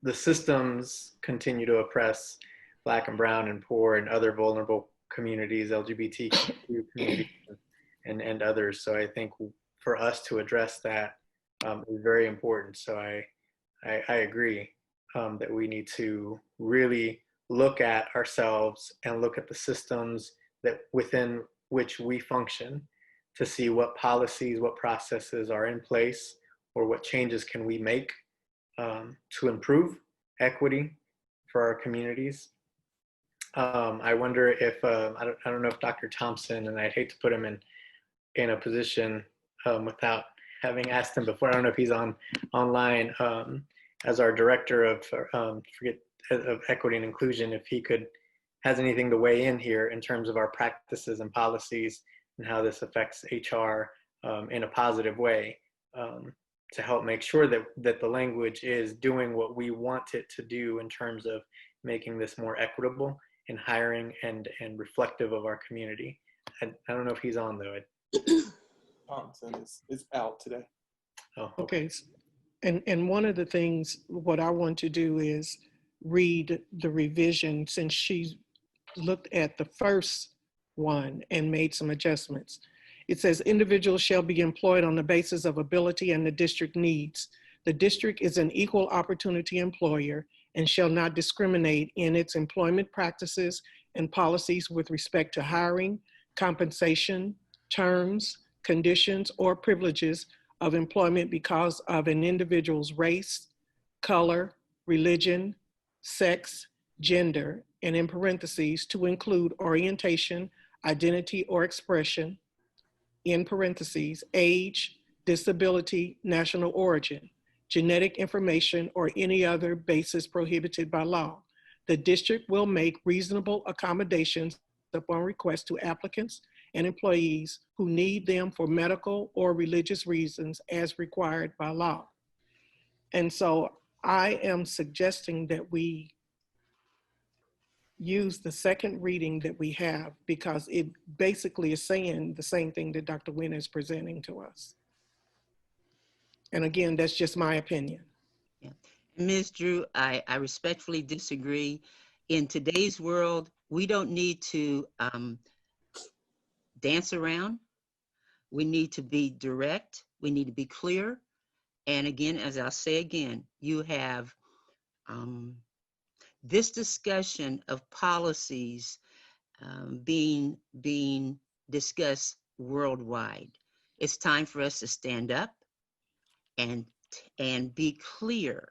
the systems continue to oppress Black and brown and poor and other vulnerable communities, LGBTQ communities, and others. So I think for us to address that is very important. So I agree that we need to really look at ourselves and look at the systems that within which we function to see what policies, what processes are in place, or what changes can we make to improve equity for our communities. I wonder if, I don't know if Dr. Thompson, and I'd hate to put him in a position without having asked him before, I don't know if he's online as our director of equity and inclusion, if he has anything to weigh in here in terms of our practices and policies and how this affects HR in a positive way, to help make sure that the language is doing what we want it to do in terms of making this more equitable in hiring and reflective of our community. I don't know if he's on though. Thompson is out today. Oh, okay. And one of the things, what I want to do is read the revision, since she looked at the first one and made some adjustments. It says individuals shall be employed on the basis of ability and the district needs. The district is an equal opportunity employer and shall not discriminate in its employment practices and policies with respect to hiring, compensation, terms, conditions, or privileges of employment because of an individual's race, color, religion, sex, gender, and in parentheses, to include orientation, identity, or expression, in parentheses, age, disability, national origin, genetic information, or any other basis prohibited by law. The district will make reasonable accommodations upon request to applicants and employees who need them for medical or religious reasons as required by law. And so I am suggesting that we use the second reading that we have, because it basically is saying the same thing that Dr. Wynn is presenting to us. And again, that's just my opinion. Yeah. Ms. Drew, I respectfully disagree. In today's world, we don't need to dance around. We need to be direct. We need to be clear. And again, as I'll say again, you have this discussion of policies being discussed worldwide. It's time for us to stand up and be clear.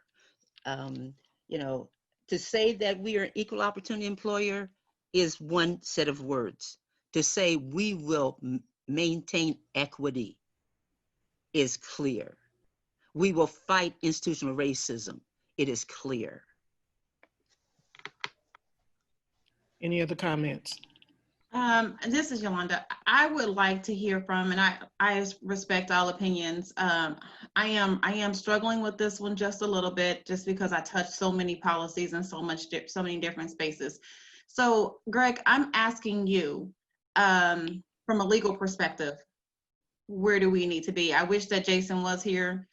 You know, to say that we are an equal opportunity employer is one set of words. To say we will maintain equity is clear. We will fight institutional racism. It is clear. Any other comments? This is Yolanda. I would like to hear from, and I respect all opinions. I am struggling with this one just a little bit, just because I touch so many policies and so many different spaces. So, Greg, I'm asking you, from a legal perspective, where do we need to be? I wish that Jason was here,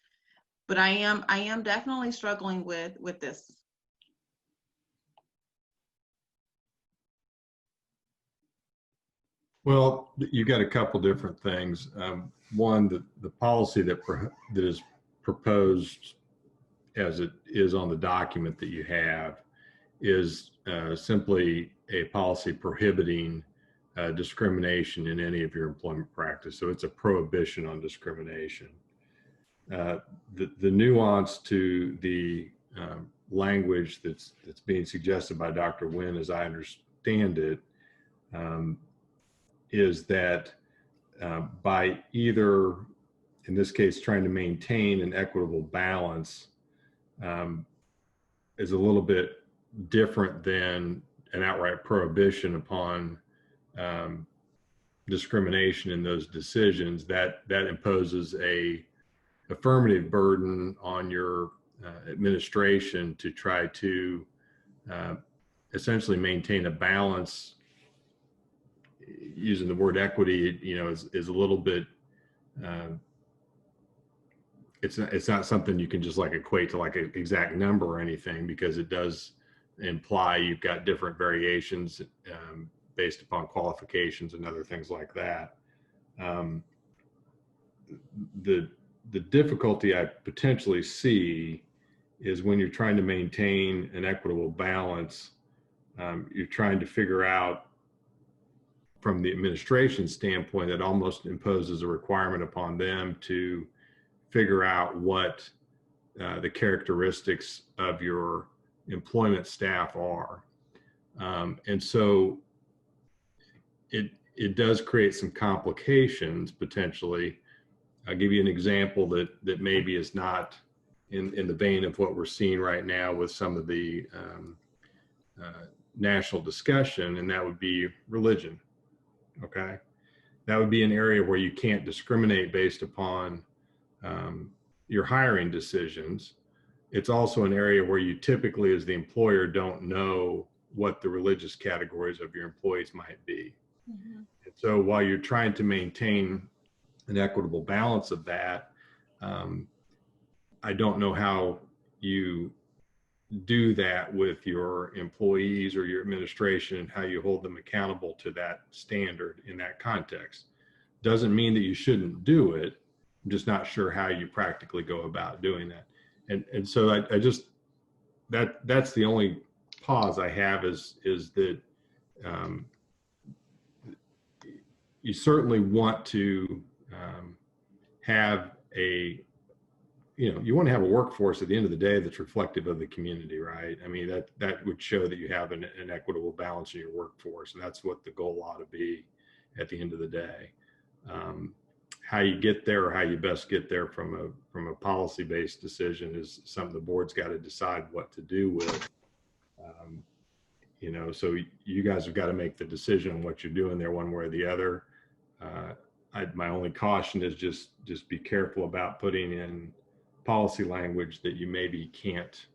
but I am definitely struggling with this. Well, you got a couple different things. One, the policy that is proposed as it is on the document that you have is simply a policy prohibiting discrimination in any of your employment practice. So it's a prohibition on discrimination. The nuance to the language that's being suggested by Dr. Wynn, as I understand it, is that by either, in this case, trying to maintain an equitable balance is a little bit different than an outright prohibition upon discrimination in those decisions. That imposes a affirmative burden on your administration to try to essentially maintain a balance. Using the word equity, you know, is a little bit, it's not something you can just like equate to like an exact number or anything, because it does imply you've got different variations based upon qualifications and other things like that. The difficulty I potentially see is when you're trying to maintain an equitable balance, you're trying to figure out, from the administration standpoint, that almost imposes a requirement upon them to figure out what the characteristics of your employment staff are. And so it does create some complications potentially. I'll give you an example that maybe is not in the vein of what we're seeing right now with some of the national discussion, and that would be religion. Okay, that would be an area where you can't discriminate based upon your hiring decisions. It's also an area where you typically, as the employer, don't know what the religious categories of your employees might be. Mm-hmm. And so while you're trying to maintain an equitable balance of that, I don't know how you do that with your employees or your administration, how you hold them accountable to that standard in that context. Doesn't mean that you shouldn't do it. I'm just not sure how you practically go about doing that. And so I just, that's the only pause I have is that you certainly want to have a, you want to have a workforce at the end of the day that's reflective of the community, right? I mean, that would show that you have an equitable balance in your workforce, and that's what the goal ought to be at the end of the day. how you get there or how you best get there from a policy-based decision is something the board's got to decide what to do with. You know, so you guys have got to make the decision on what you're doing there one way or the other. My only caution is just be careful about putting in policy language that you maybe can't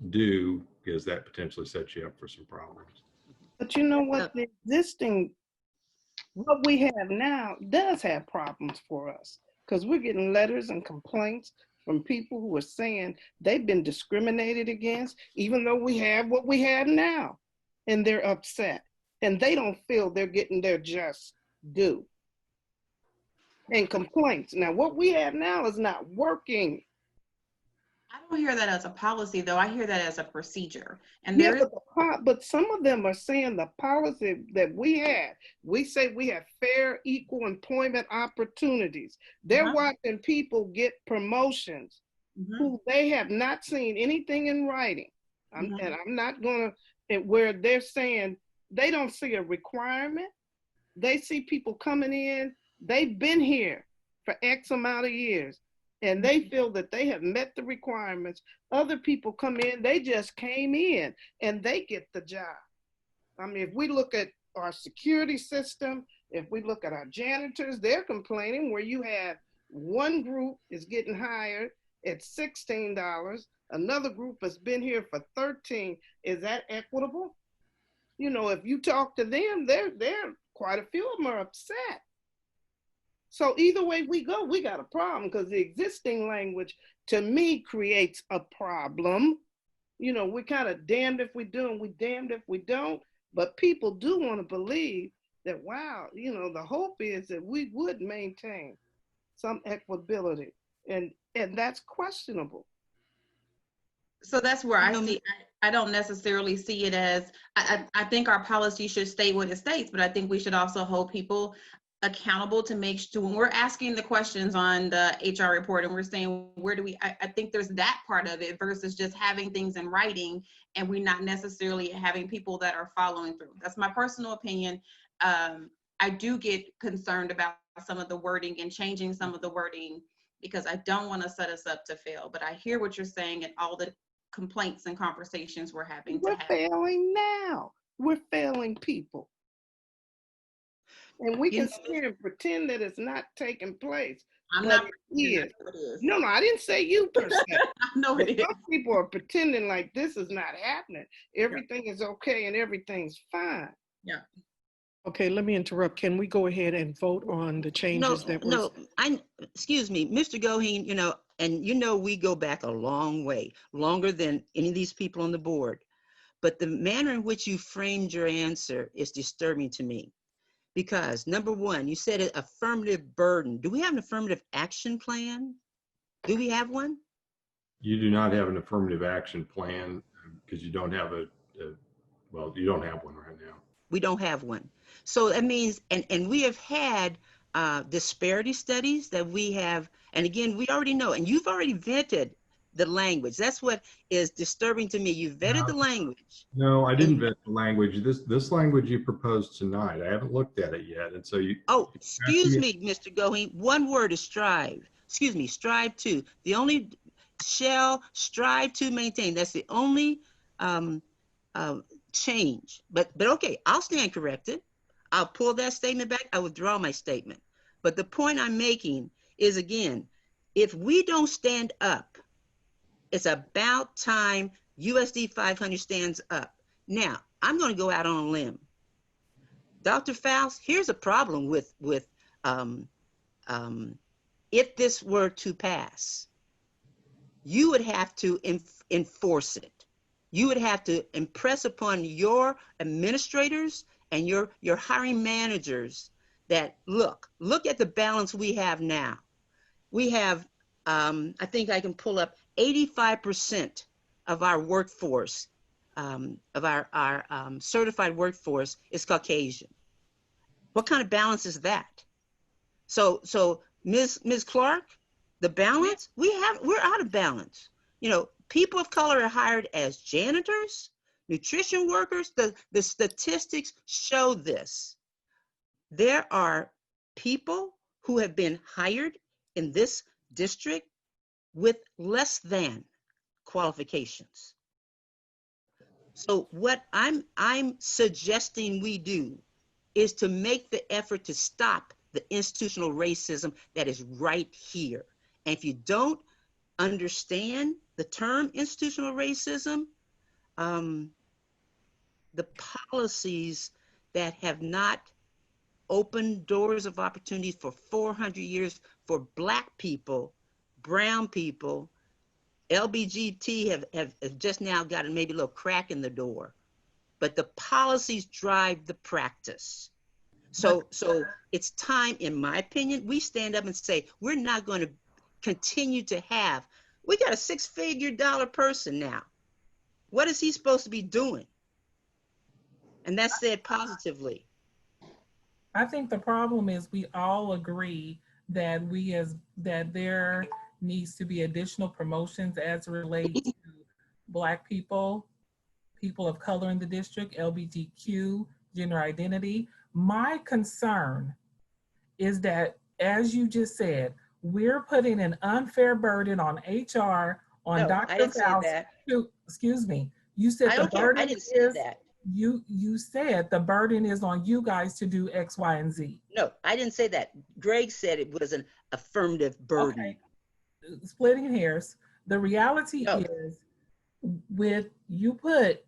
do, because that potentially sets you up for some problems. But you know what, the existing, what we have now does have problems for us, because we're getting letters and complaints from people who are saying they've been discriminated against, even though we have what we have now, and they're upset, and they don't feel they're getting their just due. And complaints. Now, what we have now is not working. I don't hear that as a policy, though. I hear that as a procedure. And Yeah, there is, but some of them are saying the policy that we have, we say we have fair, equal employment opportunities. They're watching people get promotions who they have not seen anything in writing. And I'm not going to, where they're saying they don't see a requirement. They see people coming in, they've been here for X amount of years, and they feel that they have met the requirements. Other people come in, they just came in, and they get the job. I mean, if we look at our security system, if we look at our janitors, they're complaining where you have one group is getting hired at $16, another group has been here for 13. Is that equitable? You know, if you talk to them, they're quite a few of them are upset. So either way we go, we got a problem, because the existing language to me creates a problem. You know, we're kind of damned if we do and we damned if we don't, but people do want to believe that, wow, you know, the hope is that we would maintain some equitability, and that's questionable. so that's where I see, I don't necessarily see it as, I think our policy should state what it states, but I think we should also hold people accountable to make sure when we're asking the questions on the HR report and we're saying, where do we, I think there's that part of it versus just having things in writing and we're not necessarily having people that are following through. That's my personal opinion. I do get concerned about some of the wording and changing some of the wording because I don't want to set us up to fail, but I hear what you're saying and all the complaints and conversations we're having to have. We're failing now. We're failing people. And we can sit here and pretend that it's not taking place. I'm but not it is. it is. No, I didn't say you per se. No, it is. Some people are pretending like this is not happening. Everything is okay and everything's fine. Yeah. Okay, let me interrupt. Can we go ahead and vote on the changes that were? Excuse me, Mr. Goheen, you know, and you know we go back a long way, longer than any of these people on the board. But the manner in which you framed your answer is disturbing to me. Because number one, you said an affirmative burden. Do we have an affirmative action plan? Do we have one? You do not have an affirmative action plan because you don't have well, you don't have one right now. We don't have one. So that means, and we have had disparity studies that we have, and again, we already know, and you've already vetted the language. That's what is disturbing to me. You vetted the language. No, I didn't vet the language. This language you proposed tonight, I haven't looked at it yet. And so you. Oh, excuse me, Mr. Goheen. One word is strive. Excuse me, strive to. The only shall strive to maintain. That's the only change. But okay, I'll stand corrected. I'll pull that statement back. I withdraw my statement. But the point I'm making is, again, if we don't stand up, it's about time USD 500 stands up. Now, I'm going to go out on a limb. Dr. Faust, here's a problem with if this were to pass, you would have to enforce it. You would have to impress upon your administrators and your hiring managers that look at the balance we have now. We have, I think I can pull up 85% of our workforce, of our certified workforce is Caucasian. What kind of balance is that? So Ms. Clark, the balance, we're out of balance. You know, people of color are hired as janitors, nutrition workers. The statistics show this. There are people who have been hired in this district with less than qualifications. So what I'm suggesting we do is to make the effort to stop the institutional racism that is right here. And if you don't understand the term institutional racism, the policies that have not opened doors of opportunity for 400 years for Black people, brown people, LBGT have just now gotten maybe a little crack in the door, but the policies drive the practice. So it's time, in my opinion, we stand up and say, we're not going to continue to have, we got a $6-figure person now. What is he supposed to be doing? And that's said positively. I think the problem is we all agree that that there needs to be additional promotions as it relates to Black people, people of color in the district, LGBTQ, gender identity. My concern is that, as you just said, we're putting an unfair burden on HR, on No, Dr. I didn't say Faust. that. Excuse me. You said the burden I didn't say is that. You said the burden is on you guys to do X, Y, and Z. No, I didn't say that. Greg said it was an affirmative burden. Okay. Splitting hairs. The reality is, with you put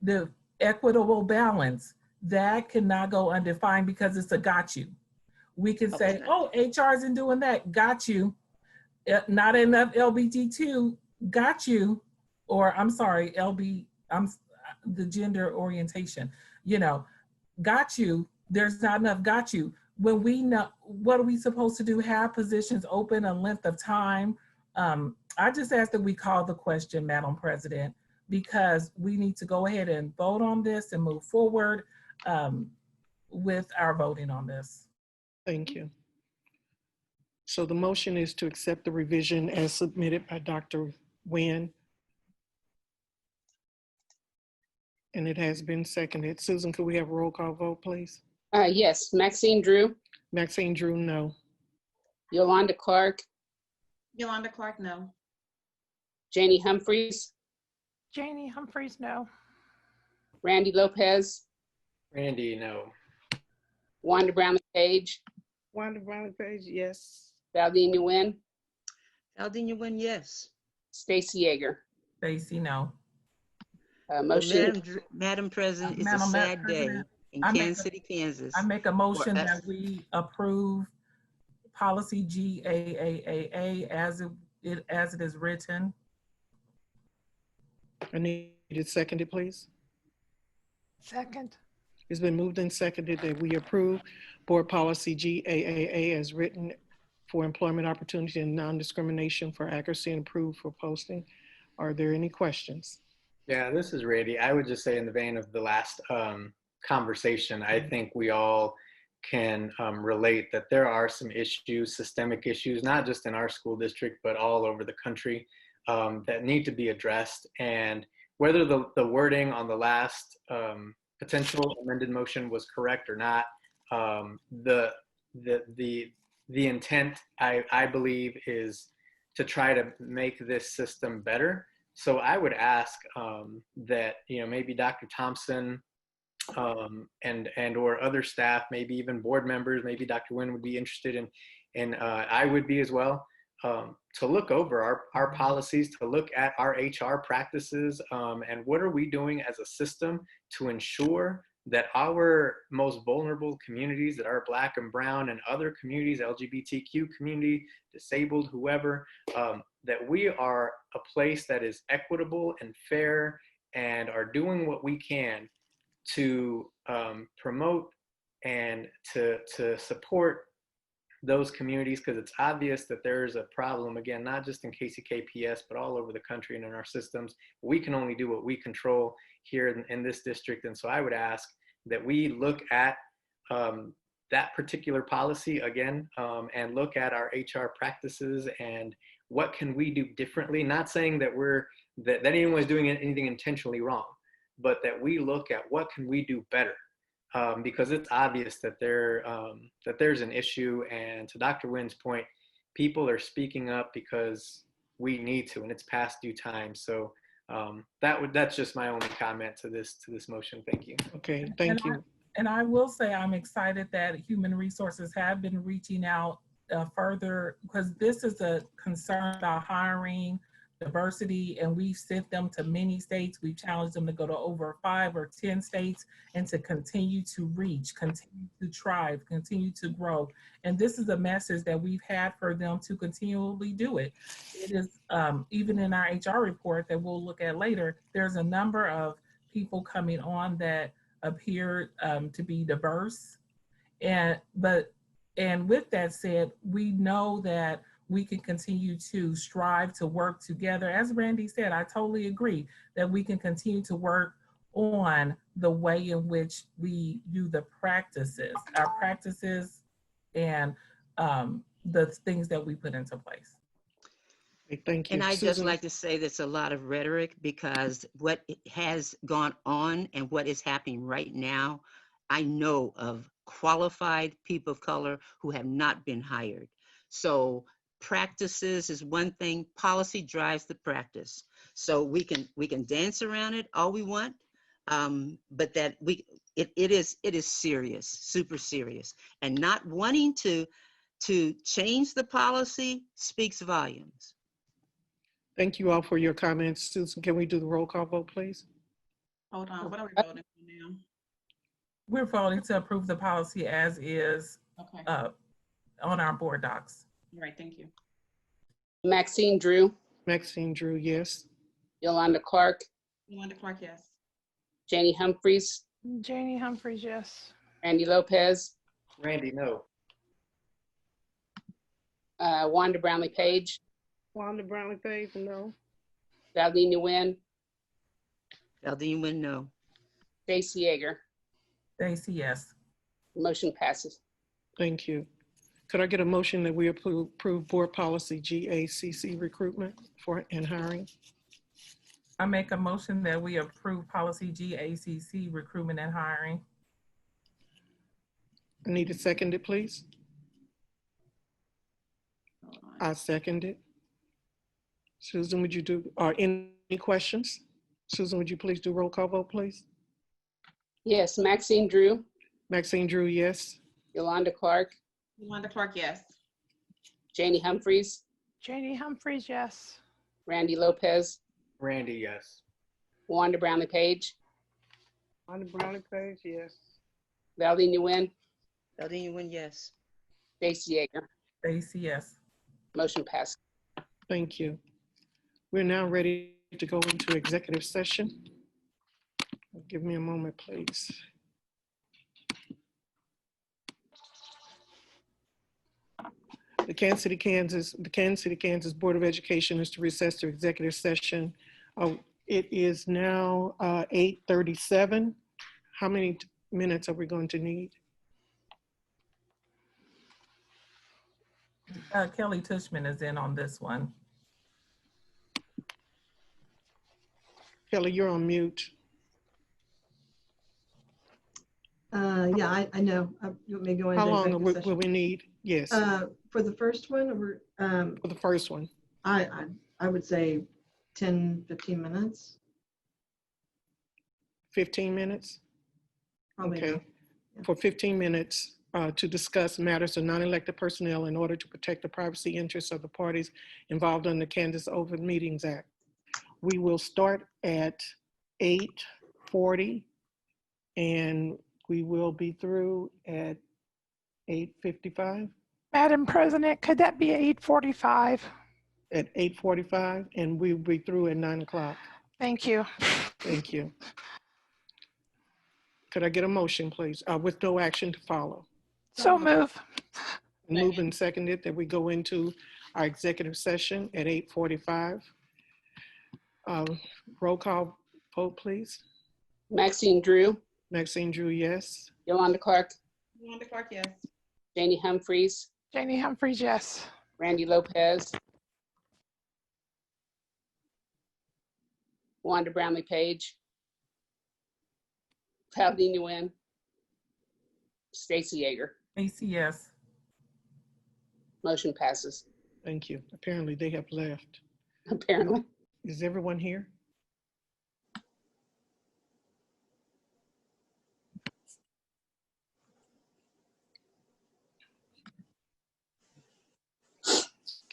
the equitable balance, that cannot go undefined because it's a got you. We can say, oh, HR isn't doing that, got you. Not enough LBGT2, got you. Or I'm sorry, the gender orientation, got you. There's not enough, got you. When we know, what are we supposed to do? Have positions open a length of time? I just ask that we call the question, Madam President, because we need to go ahead and vote on this and move forward with our voting on this. Thank you. So the motion is to accept the revision as submitted by Dr. Nguyen. And it has been seconded. Susan, could we have a roll call vote, please? Yes, Maxine Drew. Maxine Drew, no. Yolanda Clark. Yolanda Clark, no. Janie Humphreys. Janie Humphreys, no. Randy Lopez. Randy, no. Wanda Brown Page. Wanda Brown Page, yes. Valdina Nguyen. Valdina Nguyen, yes. Stacy Yeager. Stacy, no. Motion. Madam President, it's Madam a sad President, day in Kansas City, Kansas. I make a motion that we approve policy GAAAA as it is written. I need it seconded, please. Second. It's been moved and seconded that we approve board policy GAAA as written for employment opportunity and non-discrimination for accuracy and approved for posting. Are there any questions? Yeah, this is Randy. I would just say, in the vein of the last conversation, I think we all can relate that there are some issues, systemic issues, not just in our school district, but all over the country that need to be addressed. And whether the wording on the last potential amended motion was correct or not, the intent, I believe, is to try to make this system better. So I would ask that, maybe Dr. Thompson and or other staff, maybe even board members, maybe Dr. Nguyen would be interested in, and I would be as well, to look over our policies, to look at our HR practices, and what are we doing as a system to ensure that our most vulnerable communities, that are Black and Brown and other communities, LGBTQ community, disabled, whoever, that we are a place that is equitable and fair and are doing what we can to promote and to support those communities, because it's obvious that there's a problem, again, not just in KCKPS, but all over the country and in our systems. We can only do what we control here in this district. And so I would ask that we look at that particular policy again, and look at our HR practices and what can we do differently. Not saying that that anyone is doing anything intentionally wrong, but that we look at what can we do better because it's obvious that there's an issue. And to Dr. Wynn's point, people are speaking up because we need to, and it's past due time. So that's just my only comment to this motion. Thank you. Okay, thank you. And I will say I'm excited that Human Resources have been reaching out further, because this is a concern about hiring, diversity, and we've sent them to many states. We've challenged them to go to over 5 or 10 states and to continue to reach, continue to thrive, continue to grow. And this is a message that we've had for them to continually do it. It is even in our HR report that we'll look at later, there's a number of people coming on that appear to be diverse. And with that said, we know that we can continue to strive to work together. As Randy said, I totally agree that we can continue to work on the way in which we do the practices, our practices, and the things that we put into place. Thank you. And I'd just Susan? like to say that's a lot of rhetoric, because what has gone on and what is happening right now, I know of qualified people of color who have not been hired. So practices is one thing, policy drives the practice. So we can dance around it all we want, but that it is serious, super serious. And not wanting to change the policy speaks volumes. Thank you all for your comments. Susan, can we do the roll call vote, please? Hold on, what are we voting for now? We're voting to approve the policy as is Okay. On our board docs. All right, thank you. Maxine Drew, Maxine Drew, yes. Yolanda Clark, Yolanda Clark, yes. Janie Humphries, Janie Humphries, yes. Randy Lopez, Randy, no. Wanda Brownlee Page, Wanda Brownlee Page, no. Valdina Nguyen, Valdine Wynn, no. Stacy Yeager. Stacy, yes. Motion passes. Thank you. Could I get a motion that we approve board policy GACC recruitment and hiring? I make a motion that we approve policy GACC recruitment and hiring. I need to second it, please. I second it. Susan, would you do, or any questions? Susan, would you please do roll call vote, please? Yes, Maxine Drew, Maxine Drew, yes. Yolanda Clark, Yolanda Clark, yes. Janie Humphries, Janie Humphries, yes. Randy Lopez, Randy, yes. Wanda Brownlee Page, Wanda Brownlee Page, yes. Valdina Nguyen, Valdine Wynn, yes. Stacy Yeager. Stacy, yes. Motion passed. Thank you. We're now ready to go into executive session. Give me a moment, please. The Kansas City, Kansas Board of Education is to recess to executive session. It is now 8:37. How many minutes are we going to need? Kelly Tushman is in on this one. Kelly, you're on mute. Yeah, I know. You want me to go into How long executive session? will we need? Yes. For the first one, we're, For the first one. I would say 10, 15 minutes. 15 minutes? Probably Okay. enough. For 15 minutes to discuss matters of non-elected personnel in order to protect the privacy interests of the parties involved in the Kansas Open Meetings Act. We will start at 8:40 and we will be through at 8:55. Madam President, could that be 8:45? At 8:45, and we'll be through at 9 o'clock. Thank you. Thank you. Could I get a motion, please, with no action to follow? So move. Moved and seconded that we go into our executive session at 8:45. Roll call vote, please. Maxine Drew, Maxine Drew, yes. Yolanda Clark, Yolanda Clark, yes. Janie Humphries, Janie Humphries, yes. Randy Lopez, Wanda Brownlee Page, Valdina Nguyen, Stacy Yeager. Stacy, yes. Motion passes. Thank you. Apparently they have left. Apparently. Is everyone here?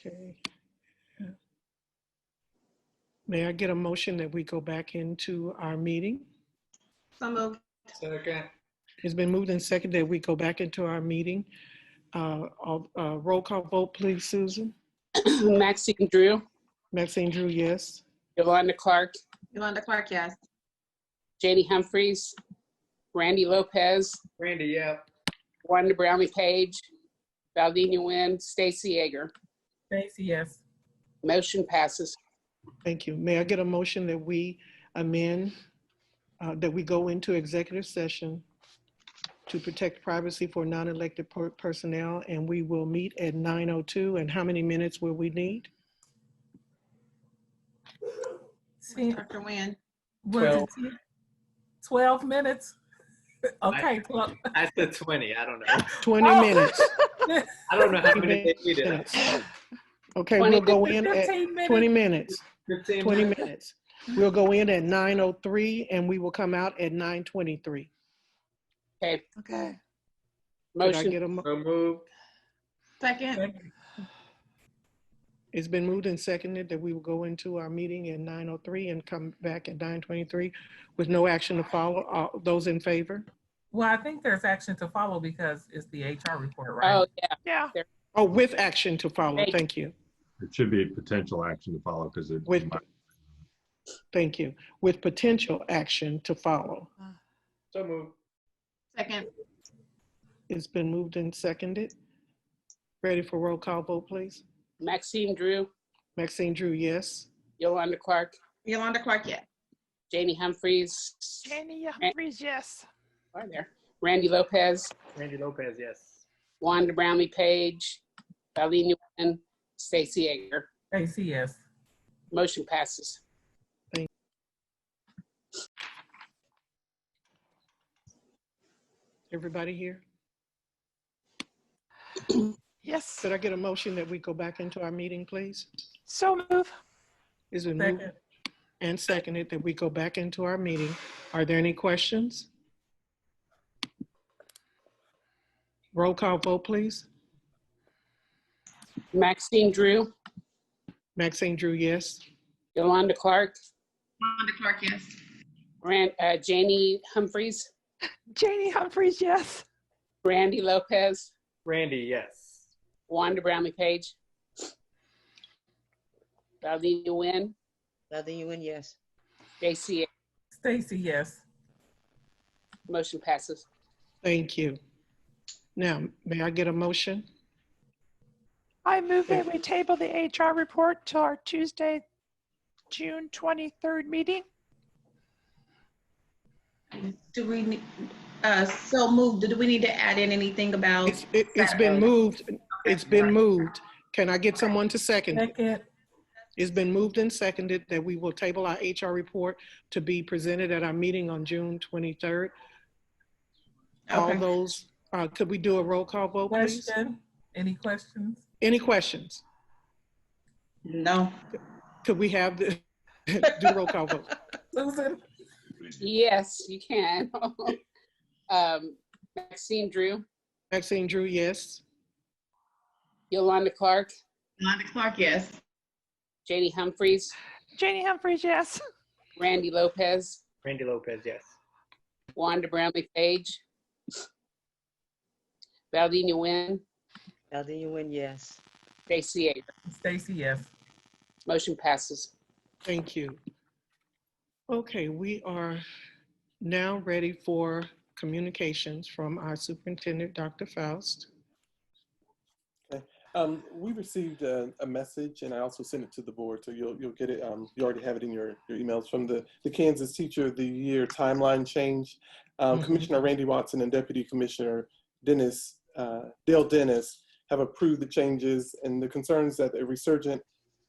Okay. May I get a motion that we go back into our meeting? So moved. Second. It's been moved and seconded that we go back into our meeting. Roll call vote, please, Susan. Maxine Drew. Maxine Drew, yes. Yolanda Clark. Yolanda Clark, yes. Janie Humphries. Randy Lopez. Randy, yeah. Wanda Brownlee Page. Valdina Nguyen. Stacy Yeager. Stacy, yes. Motion passes. Thank you. May I get a motion that we amend, that we go into executive session to protect privacy for non-elected personnel, and we will meet at 9:02. And how many minutes will we need? Dr. Nguyen. 12. 12 minutes? Okay, 12. I said 20. I don't know. 20 minutes. I don't know how many they needed. Okay, we'll go in at 15 20 minutes. 15 20 minutes. minutes. We'll go in at 9:03 and we will come out at 9:23. Okay. Okay. Could I Motion. get a So moved. Second. It's been moved and seconded that we will go into our meeting at 9:03 and come back at 9:23 with no action to follow. Those in favor? Well, I think there's action to follow because it's the HR report, right? Oh, yeah. Yeah. Oh, with action to follow. Thank you. It should be a potential action to follow because it With, might. thank you. With potential action to follow. So moved. Second. It's been moved and seconded. Ready for roll call vote, please? Maxine Drew. Maxine Drew, yes. Yolanda Clark. Yolanda Clark, yes. Janie Humphries. Janie Humphries, yes. Right there. Randy Lopez. Randy Lopez, yes. Wanda Brownlee Page. Valdina Nguyen. Stacy Yeager. Stacy, yes. Motion passes. Everybody here? Yes. Could I get a motion that we go back into our meeting, please? So move. Is it moved and seconded that we go back into our meeting? Are there any questions? Roll call vote, please. Maxine Drew. Maxine Drew, yes. Yolanda Clark. Yolanda Clark, yes. Janie Humphries. Janie Humphries, yes. Randy Lopez. Randy, yes. Wanda Brownlee Page. Valdina Nguyen. Valdina Nguyen, yes. Stacy. Stacy, yes. Motion passes. Thank you. Now, may I get a motion? I move that we table the HR report to our Tuesday, June 23rd meeting. Do we need, so moved, do we need to add in anything about? It's been moved. It's been moved. Can I get someone to second? Second. It's been moved and seconded that we will table our HR report to be presented at our meeting on June 23rd. All those, could we do a roll call vote, please? Question? Any questions? Any questions? No. Could we have the, do the roll call vote? Susan? Yes, you can. Maxine Drew. Maxine Drew, yes. Yolanda Clark. Yolanda Clark, yes. Janie Humphries. Janie Humphries, yes. Randy Lopez. Randy Lopez, yes. Wanda Brownlee Page. Valdina Nguyen. Valdina Nguyen, yes. Stacy Yeager. Stacy, yes. Motion passes. Thank you. Okay, we are now ready for communications from our superintendent, Dr. Faust. Okay. We received a message, and I also sent it to the board, so you'll get it. You already have it in your emails from the Kansas Teacher of the Year timeline change. Commissioner Randy Watson and Deputy Commissioner Dale Dennis have approved the changes, and the concerns that a resurgence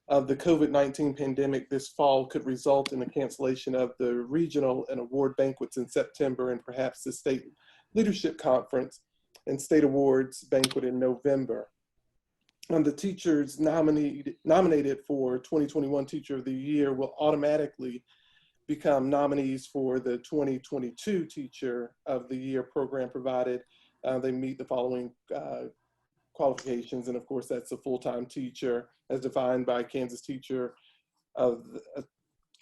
of the COVID-19 pandemic this fall could result in the cancellation of the regional and award banquets in September and perhaps the state leadership conference. and state awards banquet in November. The teachers nominated for 2021 Teacher of the Year will automatically become nominees for the 2022 Teacher of the Year program, provided they meet the following qualifications. And of course, that's a full-time teacher as defined by Kansas Teacher of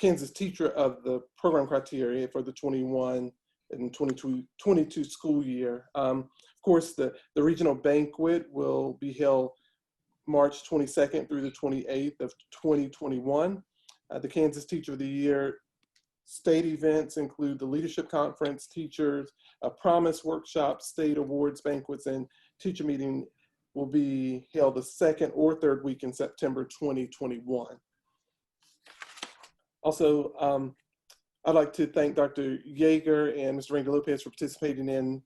the program criteria for the 21 and 22 school year. Of course, the regional banquet will be held March 22nd through the 28th of 2021. The Kansas Teacher of the Year state events include the Leadership Conference, Teachers, a Promise Workshop, state awards, banquets, and teacher meeting will be held the second or third week in September 2021. Also, I'd like to thank Dr. Yeager and Mr. Ranger Lopez for participating in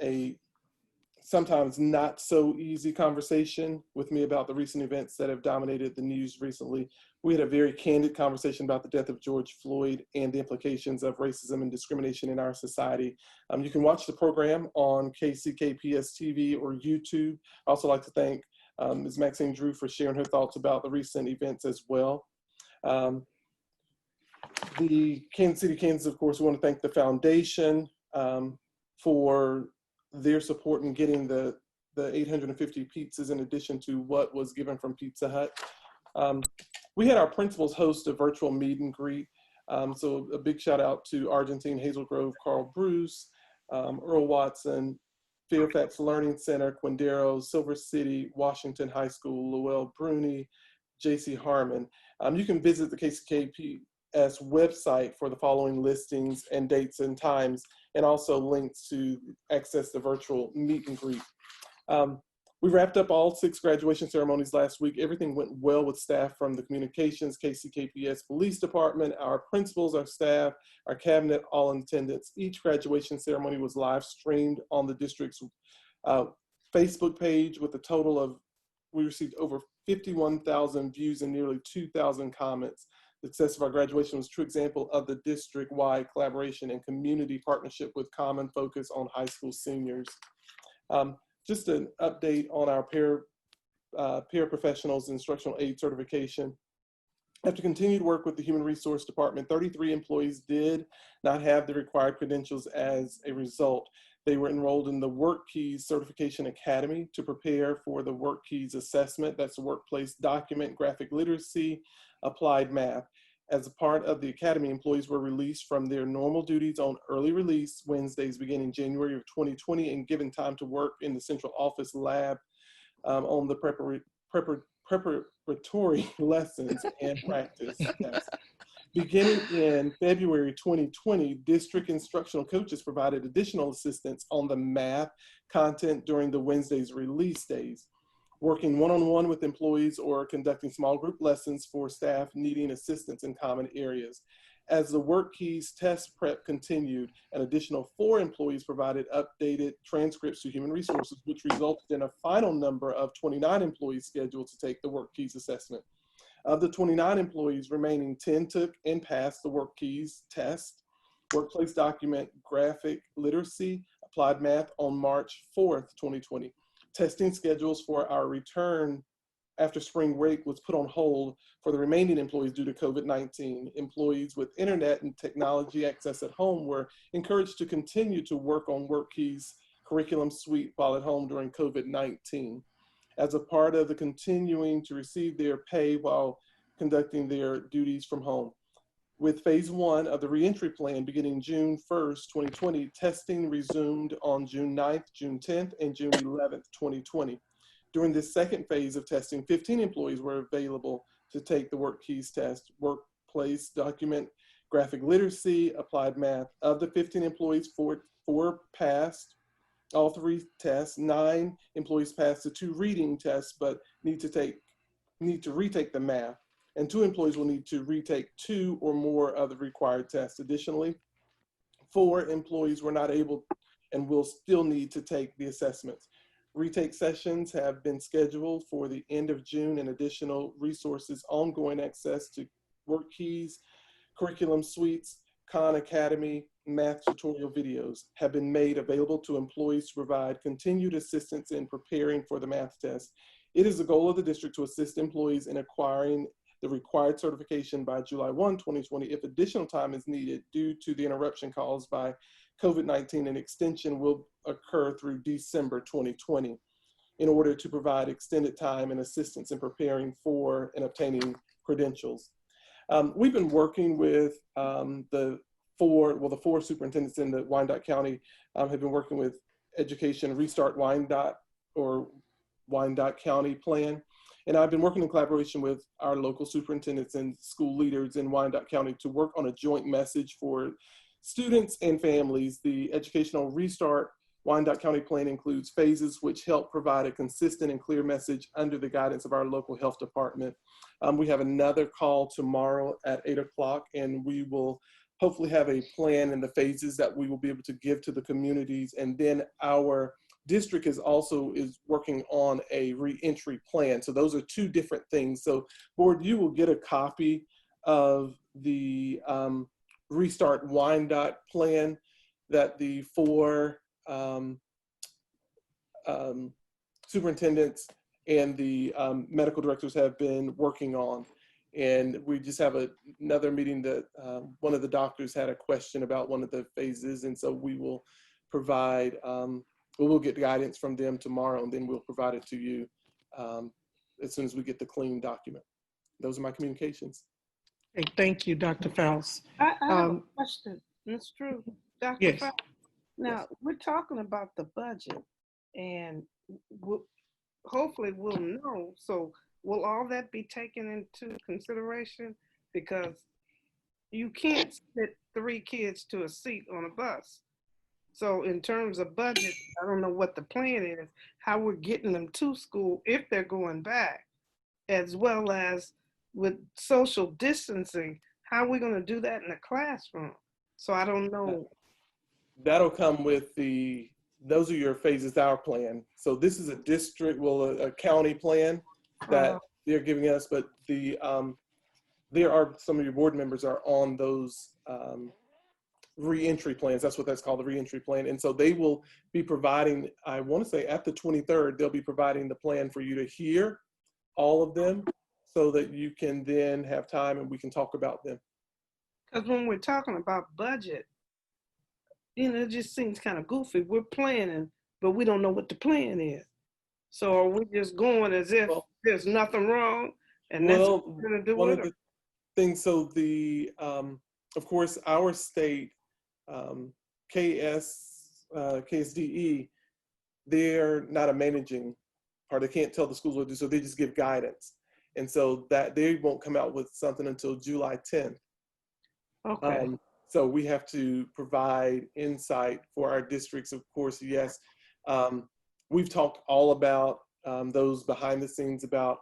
a sometimes not so easy conversation with me about the recent events that have dominated the news recently. We had a very candid conversation about the death of George Floyd and the implications of racism and discrimination in our society. You can watch the program on KCKPS TV or YouTube. I also like to thank Ms. Maxine Drew for sharing her thoughts about the recent events as well. The Kansas City, Kansas, of course, we want to thank the foundation for their support in getting the 850 pizzas in addition to what was given from Pizza Hut. We had our principals host a virtual meet and greet. So a big shout out to Argentine, Hazel Grove, Carl Bruce, Earl Watson, Fairfax Learning Center, Quindaro, Silver City, Washington High School, Lowell Bruni, J.C. Harmon. You can visit the KCKPS website for the following listings and dates and times, and also links to access the virtual meet and greet. We wrapped up all 6 graduation ceremonies last week. Everything went well with staff from the communications, KCKPS Police Department, our principals, our staff, our cabinet, all in attendance. Each graduation ceremony was live streamed on the district's Facebook page with a total of, we received over 51,000 views and nearly 2,000 comments. The success of our graduation was a true example of the district-wide collaboration and community partnership with common focus on high school seniors. Just an update on our paraprofessionals instructional aid certification. After continued work with the Human Resource Department, 33 employees did not have the required credentials as a result. They were enrolled in the WorkKeys Certification Academy to prepare for the WorkKeys assessment. That's the workplace document, graphic literacy, applied math. As a part of the academy, employees were released from their normal duties on early release Wednesdays beginning January of 2020 and given time to work in the central office lab on the preparatory lessons and practice tests. Beginning in February 2020, district instructional coaches provided additional assistance on the math content during the Wednesday's release days, working one-on-one with employees or conducting small group lessons for staff needing assistance in common areas. As the WorkKeys test prep continued, an additional 4 employees provided updated transcripts to Human Resources, which resulted in a final number of 29 employees scheduled to take the WorkKeys assessment. Of the 29 employees remaining, 10 took and passed the WorkKeys test, workplace document, graphic literacy, applied math on March 4th, 2020. Testing schedules for our return after spring break was put on hold for the remaining employees due to COVID-19. Employees with internet and technology access at home were encouraged to continue to work on WorkKeys curriculum suite while at home during COVID-19. As a part of the continuing to receive their pay while conducting their duties from home. With phase 1 of the reentry plan beginning June 1st, 2020, testing resumed on June 9th, June 10th, and June 11th, 2020. During this second phase of testing, 15 employees were available to take the WorkKeys test, workplace document, graphic literacy, applied math. Of the 15 employees, four passed all 3 tests. 9 employees passed the 2 reading tests, but need to retake the math. And 2 employees will need to retake 2 or more of the required tests. Additionally, 4 employees were not able and will still need to take the assessments. Retake sessions have been scheduled for the end of June, and additional resources, ongoing access to WorkKeys, curriculum suites, Khan Academy, math tutorial videos have been made available to employees to provide continued assistance in preparing for the math test. It is the goal of the district to assist employees in acquiring the required certification by July 1, 2020. If additional time is needed due to the interruption caused by COVID-19, an extension will occur through December 2020 in order to provide extended time and assistance in preparing for and obtaining credentials. We've been working with the four superintendents in the Wyandotte County have been working with Education Restart Wyandotte or Wyandotte County Plan. And I've been working in collaboration with our local superintendents and school leaders in Wyandotte County to work on a joint message for students and families. The Educational Restart Wyandotte County Plan includes phases which help provide a consistent and clear message under the guidance of our local health department. We have another call tomorrow at 8 o'clock, and we will hopefully have a plan in the phases that we will be able to give to the communities. And then our district is working on a reentry plan. So those are two different things. So board, you will get a copy of the Restart Wyandotte plan that the four superintendents and the medical directors have been working on. And we just have another meeting that one of the doctors had a question about one of the phases. And so we will provide, we'll get guidance from them tomorrow, and then we'll provide it to you as soon as we get the clean document. Those are my communications. Hey, thank you, Dr. Faust. I have a question, Ms. Drew. Dr. Yes. Faust. Now, we're talking about the budget, and hopefully we'll know. So will all that be taken into consideration? Because you can't fit 3 kids to a seat on a bus. So in terms of budget, I don't know what the plan is, how we're getting them to school if they're going back, as well as with social distancing, how are we going to do that in the classroom? So I don't know. That'll come with those are your phases, our plan. So this is a district, a county plan that they're giving us, but there are some of your board members are on those reentry plans. That's what that's called, the reentry plan. And so they will be providing, I want to say at the 23rd, they'll be providing the plan for you to hear all of them so that you can then have time and we can talk about them. Because when we're talking about budget, it just seems kind of goofy. We're planning, but we don't know what the plan is. So are we just going as if there's nothing wrong and that's what we're going to do? One of the things, so of course, our state, KSDE, they're not a managing part. They can't tell the schools what to do, so they just give guidance. And so that they won't come out with something until July 10th. Okay. So we have to provide insight for our districts, of course, yes. We've talked all about those behind the scenes about,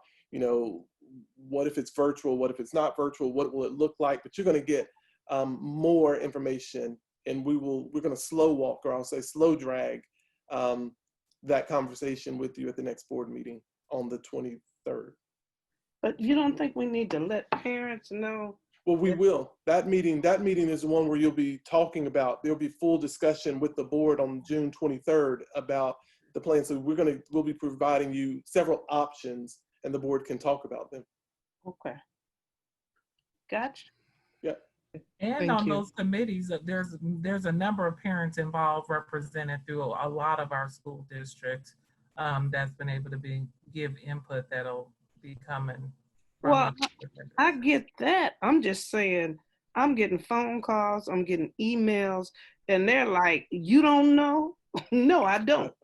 what if it's virtual, what if it's not virtual, what will it look like? But you're going to get more information, and we're going to slow walk, or I'll say slow drag that conversation with you at the next board meeting on the 23rd. But you don't think we need to let parents know? Well, we will. That meeting is the one where you'll be talking about, there'll be full discussion with the board on June 23rd about the plan. So we'll be providing you several options, and the board can talk about them. Okay. Gotcha. Yeah. And on those committees, there's a number of parents involved, represented through a lot of our school districts that's been able to give input that'll be coming. Well, I get that. I'm just saying, I'm getting phone calls, I'm getting emails, and they're like, "You don't know?" No, I don't.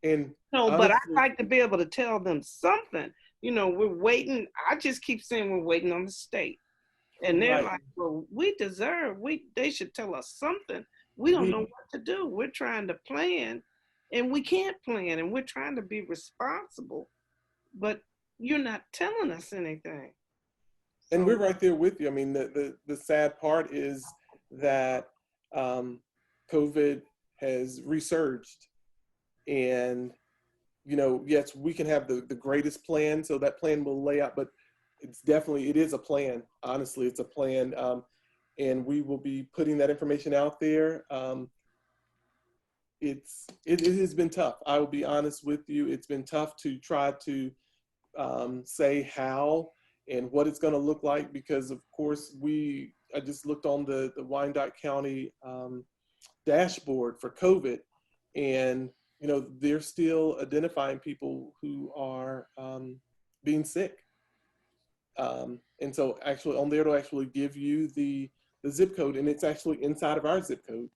And but I'd like to be able to tell them something. We're waiting. I just keep saying we're waiting on the state. And they're like, well, they should tell us something. We don't know what to do. We're trying to plan, and we can't plan, and we're trying to be responsible, but you're not telling us anything. And we're right there with you. I mean, the sad part is that COVID has resurged, and yes, we can have the greatest plan, so that plan will lay out, but it is a plan. Honestly, it's a plan. and we will be putting that information out there. It has been tough. I will be honest with you. It's been tough to try to say how and what it's going to look like, because of course I just looked on the Wyandotte County dashboard for COVID, and they're still identifying people who are being sick. And so actually on there, it'll actually give you the zip code, and it's actually inside of our zip code,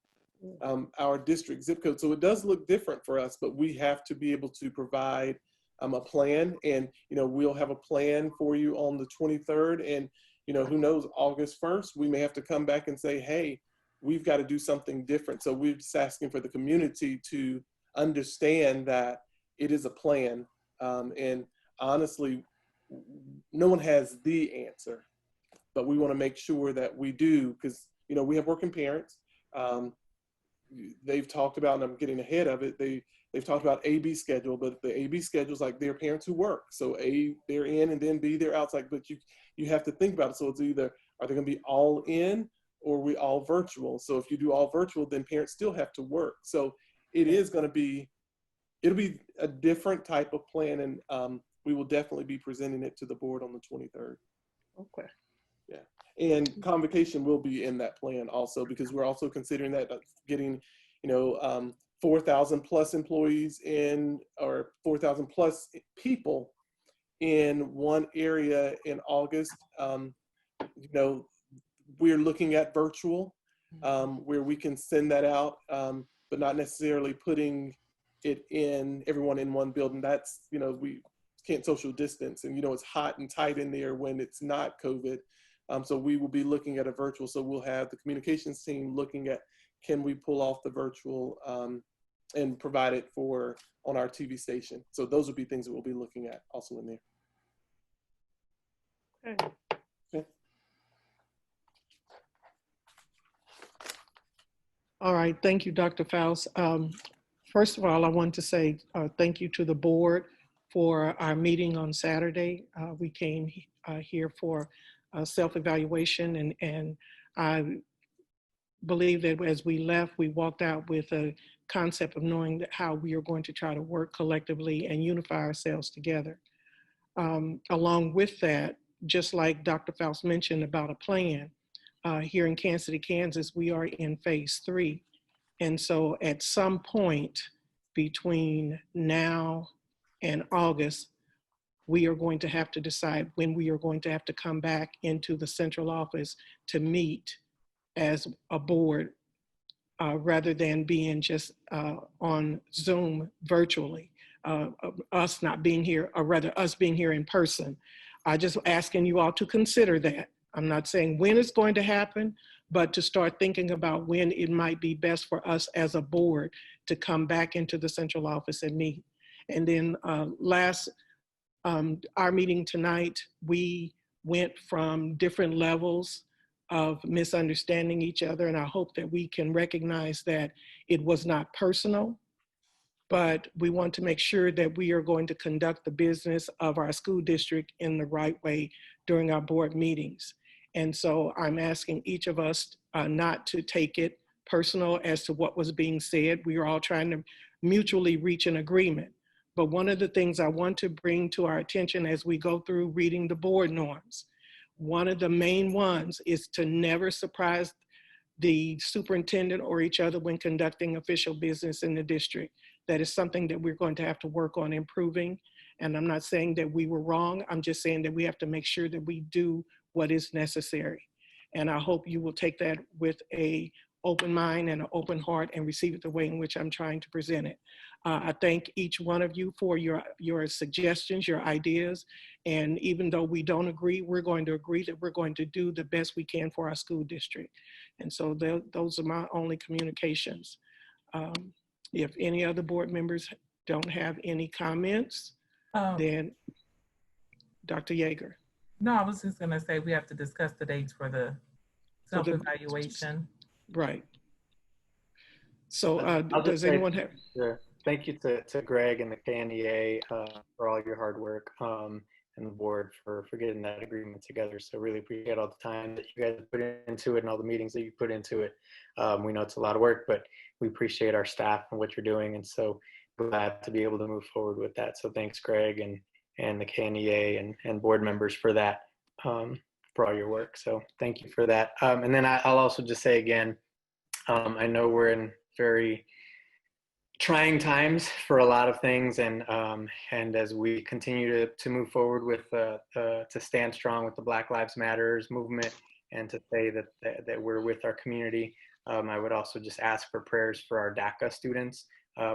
our district zip code. So it does look different for us, but we have to be able to provide a plan, and we'll have a plan for you on the 23rd, and who knows, August 1st, we may have to come back and say, hey, we've got to do something different. So we're just asking for the community to understand that it is a plan. And honestly, no one has the answer, but we want to make sure that we do, because we have working parents. They've talked about, and I'm getting ahead of it, they've talked about A-B schedule, but the A-B schedule is like their parents who work. So A, they're in, and then B, they're outside. But you have to think about it. So it's either, are they going to be all in, or are we all virtual? So if you do all virtual, then parents still have to work. So it is going to be, it'll be a different type of plan, and we will definitely be presenting it to the board on the 23rd. Okay. Yeah. And convocation will be in that plan also, because we're also considering that getting, 4,000 plus employees in, or 4,000 plus people in one area in August. We're looking at virtual, where we can send that out, but not necessarily putting everyone in one building. That's, we can't social distance, and it's hot and tight in there when it's not COVID. So we will be looking at a virtual. So we'll have the communications team looking at, can we pull off the virtual and provide it on our TV station. So those would be things that we'll be looking at also in there. Okay. Okay. All right, thank you, Dr. Faust. First of all, I want to say thank you to the board for our meeting on Saturday. We came here for self-evaluation, and I believe that as we left, we walked out with a concept of knowing that how we are going to try to work collectively and unify ourselves together. Along with that, just like Dr. Faust mentioned about a plan, here in Kansas City, Kansas, we are in phase 3. And so at some point between now and August, we are going to have to decide when we are going to have to come back into the central office to meet as a board, rather than being just on Zoom virtually, us not being here, or rather us being here in person. I just asking you all to consider that. I'm not saying when it's going to happen, but to start thinking about when it might be best for us as a board to come back into the central office and meet. And then our meeting tonight, we went from different levels of misunderstanding each other, and I hope that we can recognize that it was not personal, but we want to make sure that we are going to conduct the business of our school district in the right way during our board meetings. And so I'm asking each of us not to take it personal as to what was being said. We are all trying to mutually reach an agreement. But one of the things I want to bring to our attention as we go through reading the board norms, one of the main ones is to never surprise the superintendent or each other when conducting official business in the district. That is something that we're going to have to work on improving. And I'm not saying that we were wrong. I'm just saying that we have to make sure that we do what is necessary. And I hope you will take that with an open mind and an open heart and receive it the way in which I'm trying to present it. I thank each one of you for your suggestions, your ideas. And even though we don't agree, we're going to agree that we're going to do the best we can for our school district. And so those are my only communications. If any other board members don't have any comments, then Dr. Yeager. No, I was just gonna say we have to discuss the dates for the self-evaluation. Right. So does anyone have? Sure. Thank you to Greg and the KNEA for all your hard work. and the board for getting that agreement together. So really appreciate all the time that you guys put into it and all the meetings that you put into it. We know it's a lot of work, but we appreciate our staff and what you're doing. And so glad to be able to move forward with that. So thanks, Greg, and the KNEA and board members for that, for all your work. So thank you for that. And then I'll also just say again, I know we're in very trying times for a lot of things, and as we continue to move forward with to stand strong with the Black Lives Matters movement and to say that we're with our community, I would also just ask for prayers for our DACA students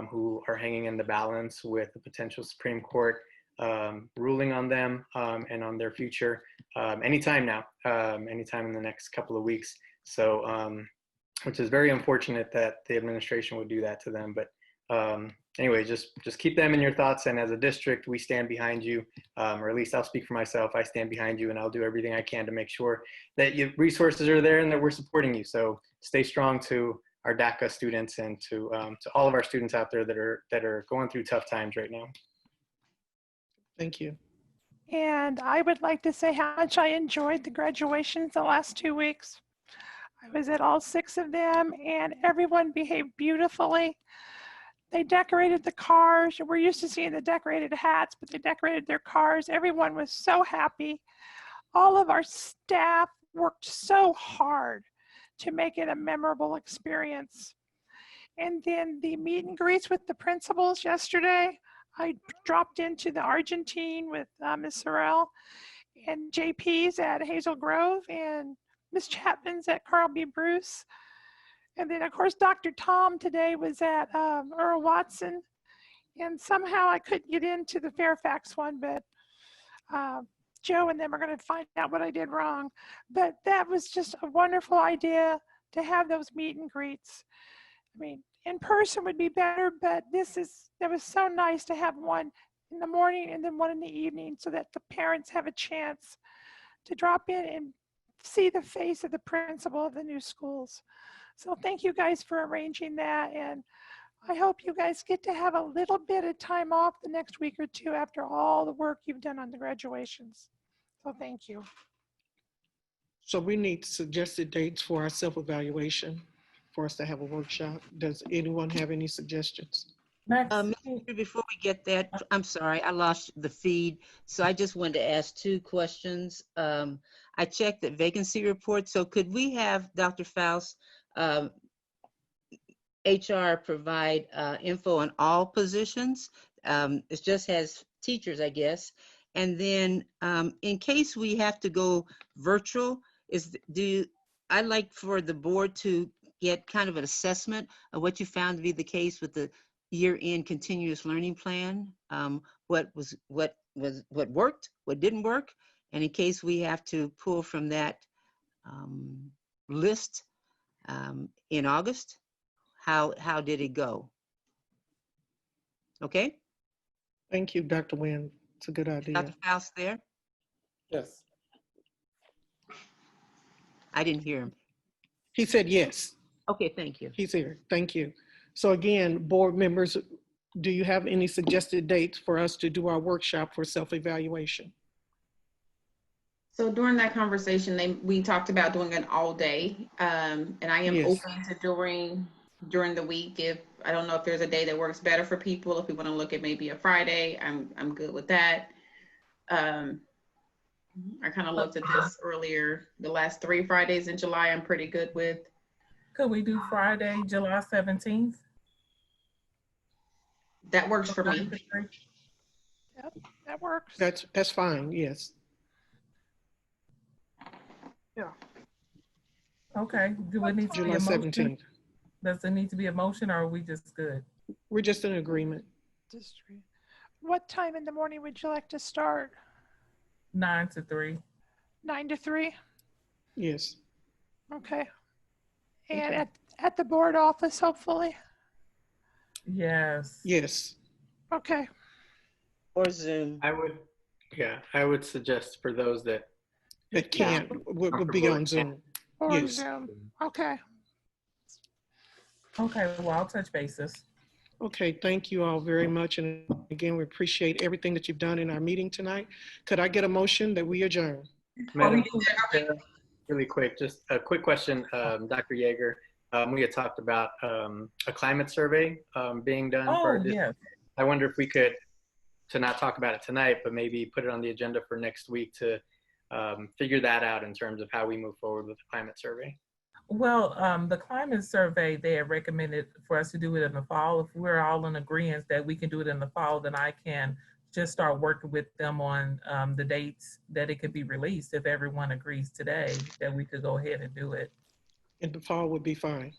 who are hanging in the balance with the potential Supreme Court ruling on them and on their future anytime now, anytime in the next couple of weeks. So, which is very unfortunate that the administration would do that to them. But anyway, just keep them in your thoughts. And as a district, we stand behind you, or at least I'll speak for myself. I stand behind you, and I'll do everything I can to make sure that your resources are there and that we're supporting you. So stay strong to our DACA students and to all of our students out there that are going through tough times right now. Thank you. And I would like to say how much I enjoyed the graduations the last 2 weeks. I was at all 6 of them, and everyone behaved beautifully. They decorated the cars. We're used to seeing the decorated hats, but they decorated their cars. Everyone was so happy. All of our staff worked so hard to make it a memorable experience. And then the meet and greets with the principals yesterday, I dropped into the Argentine with Ms. Sorrell, and JP's at Hazel Grove, and Ms. Chapman's at Carl B. Bruce. And then, of course, Dr. Tom today was at Earl Watson. And somehow I couldn't get into the Fairfax one, but Joe and them are going to find out what I did wrong. But that was just a wonderful idea to have those meet and greets. I mean, in person would be better, but that was so nice to have one in the morning and then one in the evening so that the parents have a chance to drop in and see the face of the principal of the new schools. So thank you guys for arranging that. And I hope you guys get to have a little bit of time off the next week or two after all the work you've done on the graduations. So thank you. So we need suggested dates for our self-evaluation for us to have a workshop. Does anyone have any suggestions? Before we get that, I'm sorry, I lost the feed. So I just wanted to ask 2 questions. I checked the vacancy report. So could we have Dr. Faust, HR provide info on all positions? It just has teachers, I guess. And then in case we have to go virtual, I'd like for the board to get kind of an assessment of what you found to be the case with the year-end continuous learning plan, what worked, what didn't work, and in case we have to pull from that list in August, how did it go? Okay. Thank you, Dr. Wynn. It's a good idea. Dr. Faust there? Yes. I didn't hear him. He said yes. Okay, thank you. He's here. Thank you. So again, board members, do you have any suggested dates for us to do our workshop for self-evaluation? So during that conversation, we talked about doing an all day, and I am open to during the week. If I don't know if there's a day that works better for people, if we want to look at maybe a Friday, I'm good with that. I kind of looked at this earlier. The last 3 Fridays in July, I'm pretty good with. Could we do Friday, July 17th? That works for me. Yep, that works. That's fine, yes. Yeah. Okay, do it need to be July a motion? 17th. Does there need to be a motion, or are we just good? We're just in agreement. What time in the morning would you like to start? 9 to 3. 9 to 3? Yes. Okay. And at the board office, hopefully? Yes. Yes. Okay. Or Zoom. I would suggest for those that can't, would be on Zoom. Or yes. Zoom. Okay. Okay, well, I'll touch bases. Okay, thank you all very much. And again, we appreciate everything that you've done in our meeting tonight. Could I get a motion that we adjourn? Madam Chair, really quick, just a quick question, Dr. Yeager. We had talked about a climate survey being done for our district. I wonder if we could, to not talk about it tonight, but maybe put it on the agenda for next week to figure that out in terms of how we move forward with the climate survey. Well, the climate survey, they have recommended for us to do it in the fall. If we're all in agreement that we can do it in the fall, then I can just start working with them on the dates that it could be released. If everyone agrees today that we could go ahead and do it. In the fall would be fine.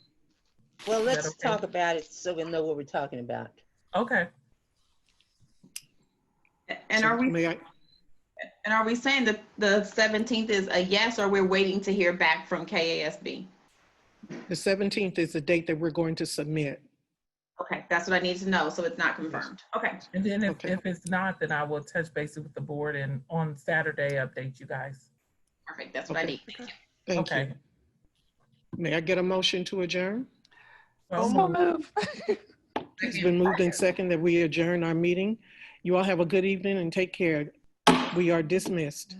Well, let's talk about it so we know what we're talking about. Okay. And are we saying that the 17th is a yes, or we're waiting to hear back from KASB? The 17th is the date that we're going to submit. Okay, that's what I need to know, so it's not confirmed. Okay. And then if it's not, then I will touch base with the board and on Saturday update you guys. Perfect, that's what I need. Thank you. Thank you. May I get a motion to adjourn? So move. It's been moved and second that we adjourn our meeting. You all have a good evening and take care. We are dismissed.